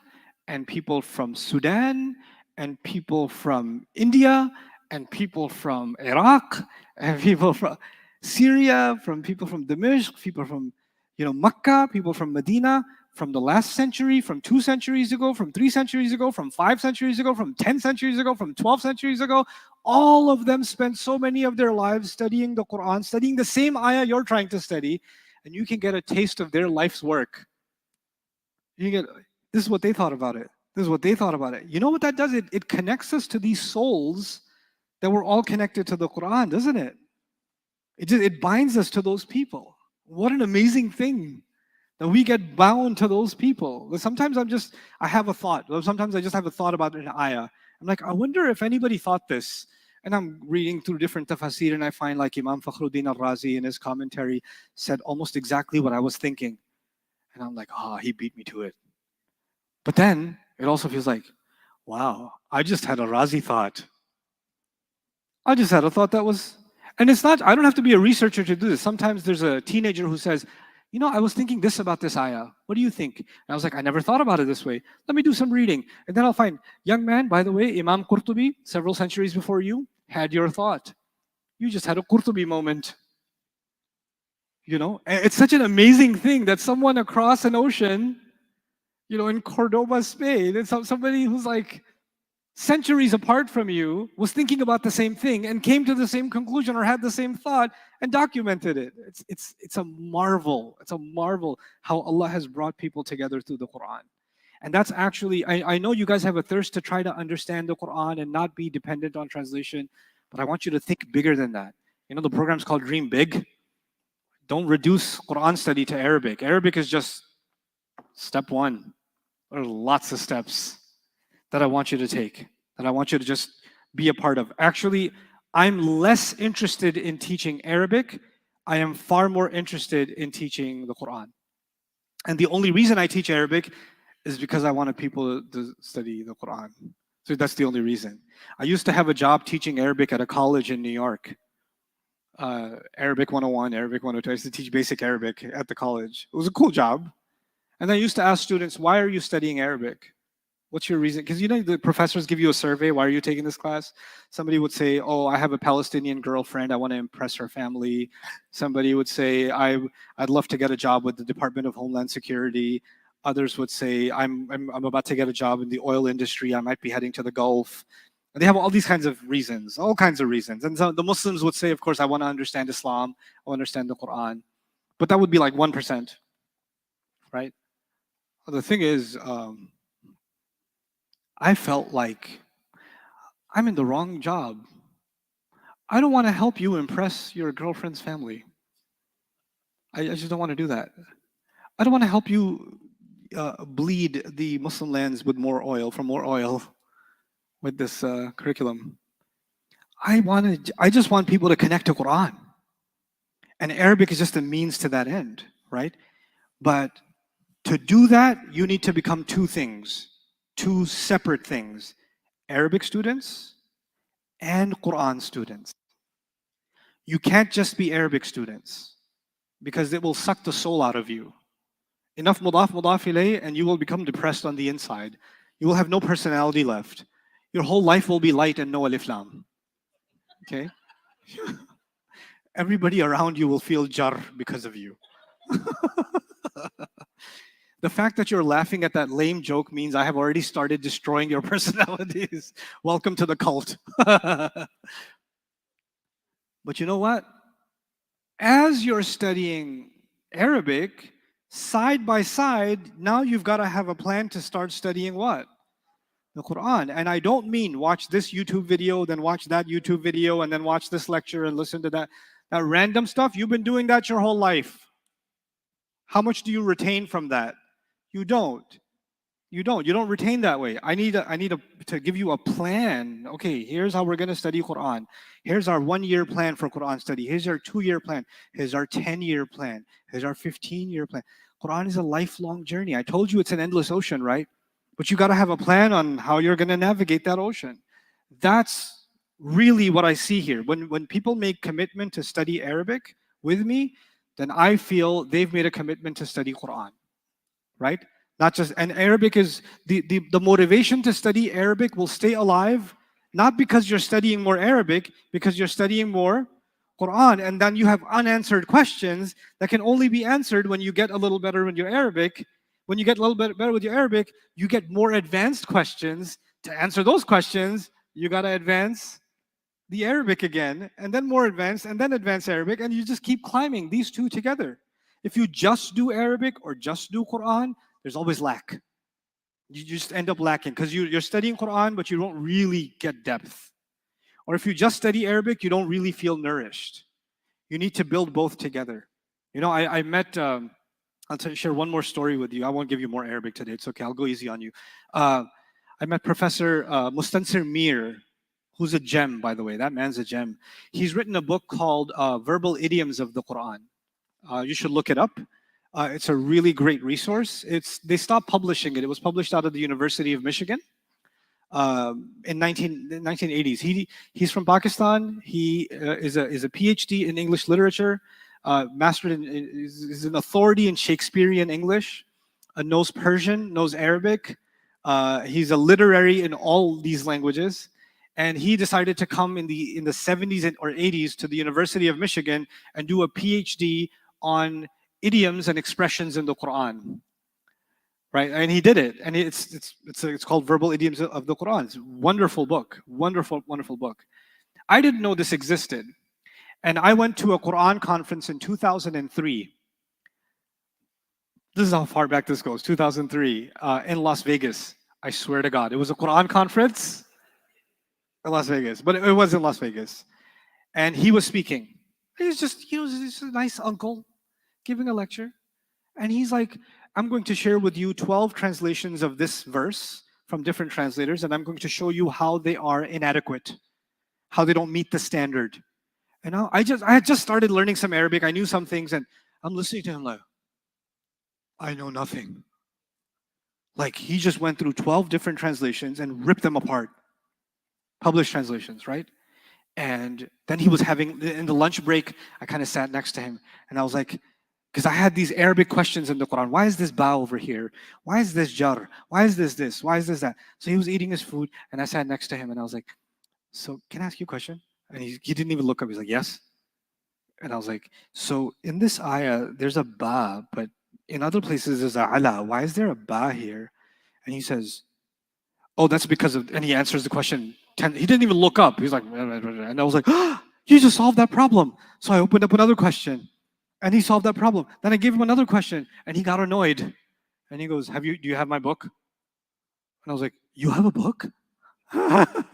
and people from Sudan and people from India and people from Iraq and people from Syria, from people from Damascus, people from Mecca, people from Medina, from the last century, from 2 centuries ago, from 3 centuries ago, from 5 centuries ago, from 10 centuries ago, from 12 centuries ago. All of them spent so many of their lives studying the Quran, studying the same ayah you're trying to study, and you can get a taste of their life's work. This is what they thought about it. This is what they thought about it. You know what that does? It connects us to these souls that we're all connected to the Quran, doesn't it? It binds us to those people. What an amazing thing that we get bound to those people. Sometimes I have a thought. Sometimes I just have a thought about an ayah. I'm like, I wonder if anybody thought this. And I'm reading through different tafasir and I find like Imam Fakhruddin al-Razi in his commentary said almost exactly what I was thinking. And I'm like, he beat me to it. But then it also feels like, wow, I just had a Razi thought. I just had a thought that was, and it's not, I don't have to be a researcher to do this. Sometimes there's a teenager who says, I was thinking this about this ayah. What do you think? And I was like, I never thought about it this way. Let me do some reading. And then I'll find, young man, by the way, Imam Qurtubi, several centuries before you, had your thought. You just had a Qurtubi moment. And it's such an amazing thing that someone across an ocean, in Cordoba, Spain, and somebody who's like centuries apart from you was thinking about the same thing and came to the same conclusion or had the same thought and documented it. It's a marvel. It's a marvel how Allah has brought people together through the Quran. And that's actually, I know you guys have a thirst to try to understand the Quran and not be dependent on translation, but I want you to think bigger than that. You know, the program's called Dream Big. Don't reduce Quran study to Arabic. Arabic is just step one. There are lots of steps that I want you to take, that I want you to just be a part of. Actually, I'm less interested in teaching Arabic. I am far more interested in teaching the Quran. And the only reason I teach Arabic is because I wanted people to study the Quran. So that's the only reason. I used to have a job teaching Arabic at a college in New York. Arabic 101, Arabic 102. I used to teach basic Arabic at the college. It was a cool job. And I used to ask students, why are you studying Arabic? What's your reason? Because you know the professors give you a survey, why are you taking this class? Somebody would say, oh, I have a Palestinian girlfriend, I want to impress her family. Somebody would say, I'd love to get a job with the Department of Homeland Security. Others would say, I'm about to get a job in the oil industry, I might be heading to the Gulf. And they have all these kinds of reasons, all kinds of reasons. And so the Muslims would say, of course, I want to understand Islam, I want to understand the Quran. But that would be like 1%, right? The thing is, I felt like I'm in the wrong job. I don't want to help you impress your girlfriend's family. I just don't want to do that. I don't want to help you bleed the Muslim lands with more oil, for more oil with this curriculum. I just want people to connect to Quran. And Arabic is just a means to that end, right? But to do that, you need to become two things, two separate things. Arabic students and Quran students. You can't just be Arabic students because it will suck the soul out of you. Enough mudaf ilayh and you will become depressed on the inside. You will have no personality left. Your whole life will be light and no alif lam. Okay? Everybody around you will feel jar because of you. The fact that you're laughing at that lame joke means I have already started destroying your personalities. Welcome to the cult. But you know what? As you're studying Arabic, side by side, now you've got to have a plan to start studying what? The Quran. And I don't mean watch this YouTube video, then watch that YouTube video, and then watch this lecture and listen to that random stuff. You've been doing that your whole life. How much do you retain from that? You don't. You don't retain that way. I need to give you a plan. Okay, here's how we're going to study Quran. Here's our 1-year plan for Quran study. Here's our 2-year plan. Here's our 10-year plan. Here's our 15-year plan. Quran is a lifelong journey. I told you it's an endless ocean, right? But you got to have a plan on how you're going to navigate that ocean. That's really what I see here. When people make commitment to study Arabic with me, then I feel they've made a commitment to study Quran, right? Not just, and Arabic is, the motivation to study Arabic will stay alive, not because you're studying more Arabic, because you're studying more Quran, and then you have unanswered questions that can only be answered when you get a little better with your Arabic. When you get a little bit better with your Arabic, you get more advanced questions. To answer those questions, you got to advance the Arabic again, and then more advanced, and then advanced Arabic, and you just keep climbing these two together. If you just do Arabic or just do Quran, there's always lack. You just end up lacking because you're studying Quran, but you don't really get depth. Or if you just study Arabic, you don't really feel nourished. You need to build both together. You know, I met, share one more story with you. I won't give you more Arabic today. It's okay. I'll go easy on you. I met Professor Mustansir Mir, who's a gem, by the way. That man's a gem. He's written a book called Verbal Idioms of the Quran. You should look it up. It's a really great resource. They stopped publishing it. It was published out of the University of Michigan in 1980s. He's from Pakistan. He is a PhD in English literature, mastered is an authority in Shakespearean English, knows Persian, knows Arabic. He's a literary in all these languages. And he decided to come in the 70s or 80s to the University of Michigan and do a PhD on idioms and expressions in the Quran, right? And he did it, and it's called Verbal Idioms of the Quran. It's a wonderful book, wonderful book. I didn't know this existed, and I went to a Quran conference in 2003. This is how far back this goes. 2003 in Las Vegas. I swear to God, it was a Quran conference in Las Vegas, but it was in Las Vegas, and he was speaking. He was just a nice uncle giving a lecture, and he's like, "I'm going to share with you 12 translations of this verse from different translators, and I'm going to show you how they are inadequate, how they don't meet the standard." And now I had just started learning some Arabic. I knew some things, and I'm listening to him like, I know nothing. Like he just went through 12 different translations and ripped them apart. Published translations, right? And then he was having, in the lunch break, I kind of sat next to him and I was like, because I had these Arabic questions in the Quran. Why is this ba over here? Why is this jar? Why is this? Why is this that? So he was eating his food and I sat next to him and I was like, so can I ask you a question? And he didn't even look up. He's like, yes. And I was like, so in this ayah, there's a ba, but in other places there's a ala. Why is there a ba here? And he says, oh, that's because of, and he answers the question. He didn't even look up. He's like, and I was like, oh, you just solved that problem. So I opened up another question and he solved that problem. Then I gave him another question and he got annoyed. And he goes, do you have my book? And I was like, you have a book? And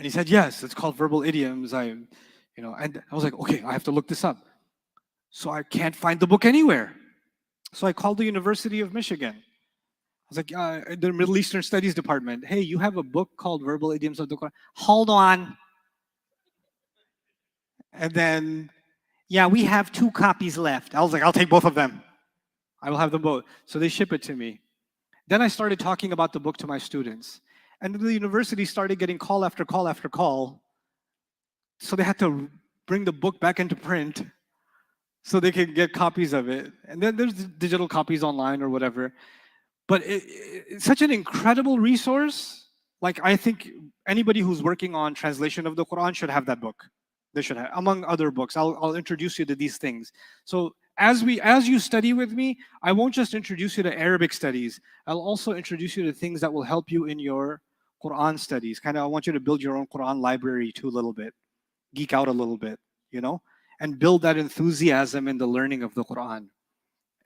he said, yes, it's called Verbal Idioms. And I was like, okay, I have to look this up. So I can't find the book anywhere. So I called the University of Michigan. I was like, the Middle Eastern Studies Department. Hey, you have a book called Verbal Idioms of the Quran. Hold on. And then, yeah, we have 2 copies left. I was like, I'll take both of them. I will have them both. So they ship it to me. Then I started talking about the book to my students. And the university started getting call after call after call. So they had to bring the book back into print so they could get copies of it. And then there's digital copies online or whatever. But it's such an incredible resource. Like, I think anybody who's working on translation of the Quran should have that book. They should have, among other books. I'll introduce you to these things. So as you study with me, I won't just introduce you to Arabic studies. I'll also introduce you to things that will help you in your Quran studies. Kind of, I want you to build your own Quran library too a little bit. Geek out a little bit, and build that enthusiasm in the learning of the Quran.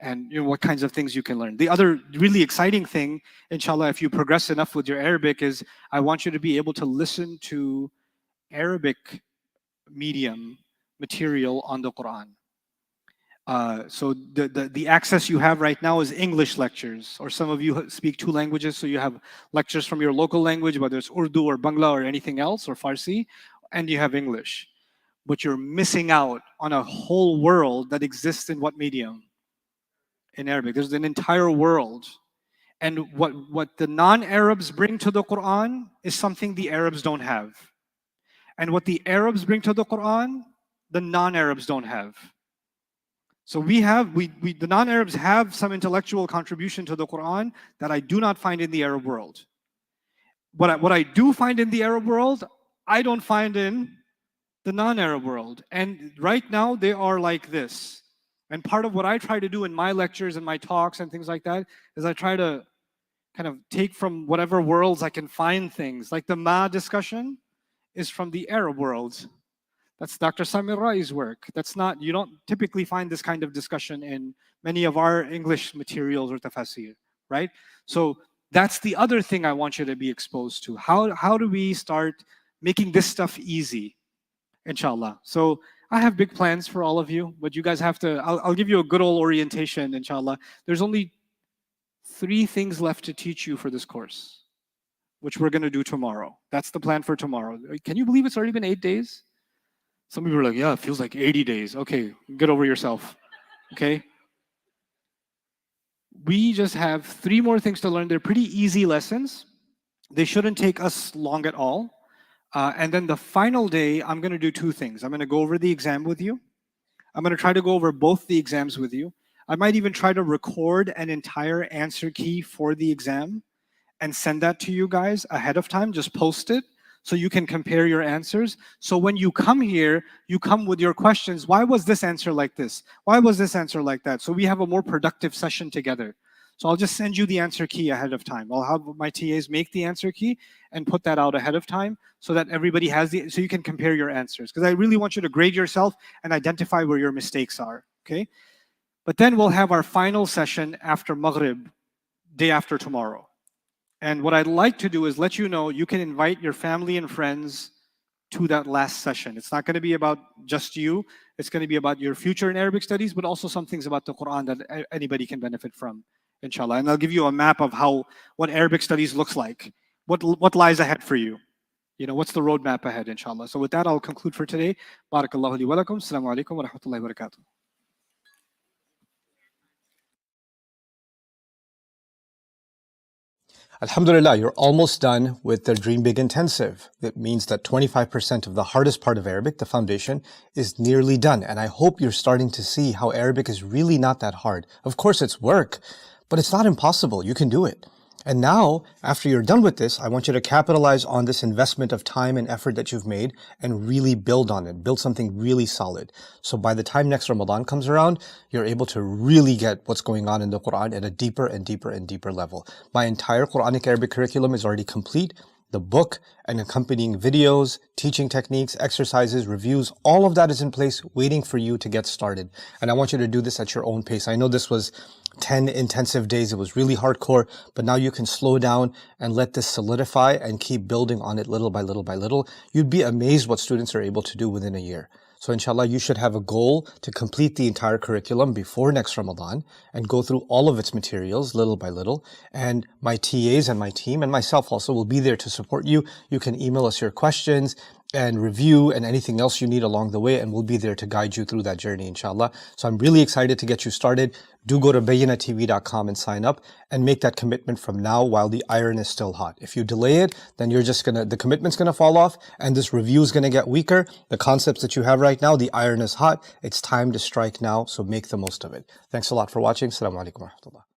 And what kinds of things you can learn. The other really exciting thing, inshallah, if you progress enough with your Arabic, is I want you to be able to listen to Arabic medium material on the Quran. So the access you have right now is English lectures, or some of you speak 2 languages, so you have lectures from your local language, whether it's Urdu or Bangla or anything else, or Farsi, and you have English. But you're missing out on a whole world that exists in what medium? In Arabic. There's an entire world. And what the non-Arabs bring to the Quran is something the Arabs don't have. And what the Arabs bring to the Quran, the non-Arabs don't have. So the non-Arabs have some intellectual contribution to the Quran that I do not find in the Arab world. What I do find in the Arab world, I don't find in the non-Arab world. And right now they are like this. And part of what I try to do in my lectures and my talks and things like that is I try to kind of take from whatever worlds I can find things. Like the Ma discussion is from the Arab world. That's Dr. Samir Rai's work. You don't typically find this kind of discussion in many of our English materials or tafsir, right? So that's the other thing I want you to be exposed to. How do we start making this stuff easy? Inshallah. So I have big plans for all of you, but you guys have to, I'll give you a good old orientation, inshallah. There's only 3 things left to teach you for this course, which we're going to do tomorrow. That's the plan for tomorrow. Can you believe it's already been 8 days? Some people are like, yeah, it feels like 80 days. Okay, get over yourself, okay? We just have 3 more things to learn. They're pretty easy lessons. They shouldn't take us long at all. And then the final day, I'm going to do 2 things. I'm going to go over the exam with you. I'm going to try to go over both the exams with you. I might even try to record an entire answer key for the exam and send that to you guys ahead of time. Just post it so you can compare your answers. So when you come here, you come with your questions. Why was this answer like this? Why was this answer like that? So we have a more productive session together. So I'll just send you the answer key ahead of time. I'll have my TAs make the answer key and put that out ahead of time so that everybody has so you can compare your answers. Because I really want you to grade yourself and identify where your mistakes are, okay? But then we'll have our final session after Maghrib, day after tomorrow. And what I'd like to do is let you know you can invite your family and friends to that last session. It's not going to be about just you. It's going to be about your future in Arabic studies, but also some things about the Quran that anybody can benefit from, inshallah. And I'll give you a map of what Arabic studies looks like, what lies ahead for you. You know, what's the roadmap ahead, inshallah. So with that, I'll conclude for today. Barakallahu li wa lakum. Assalamu alaikum wa rahmatullahi wa barakatuh. Alhamdulillah, you're almost done with the Dream Big Intensive. That means that 25% of the hardest part of Arabic, the foundation, is nearly done. And I hope you're starting to see how Arabic is really not that hard. Of course, it's work, but it's not impossible. You can do it. And now, after you're done with this, I want you to capitalize on this investment of time and effort that you've made and really build on it. Build something really solid. So by the time next Ramadan comes around, you're able to really get what's going on in the Quran at a deeper and deeper and deeper level. My entire Quranic Arabic curriculum is already complete. The book and accompanying videos, teaching techniques, exercises, reviews, all of that is in place waiting for you to get started. And I want you to do this at your own pace. I know this was 10 intensive days. It was really hardcore, but now you can slow down and let this solidify and keep building on it little by little by little. You'd be amazed what students are able to do within a year. So inshallah, you should have a goal to complete the entire curriculum before next Ramadan and go through all of its materials little by little. And my TAs and my team and myself also will be there to support you. You can email us your questions and review and anything else you need along the way, and we'll be there to guide you through that journey, inshallah. So I'm really excited to get you started. Do go to bayyinatv.com and sign up and make that commitment from now while the iron is still hot. If you delay it, then the commitment's gonna fall off and this review is gonna get weaker. The concepts that you have right now, the iron is hot. It's time to strike now, so make the most of it. Thanks a lot for watching. Assalamu alaikum wa rahmatullah.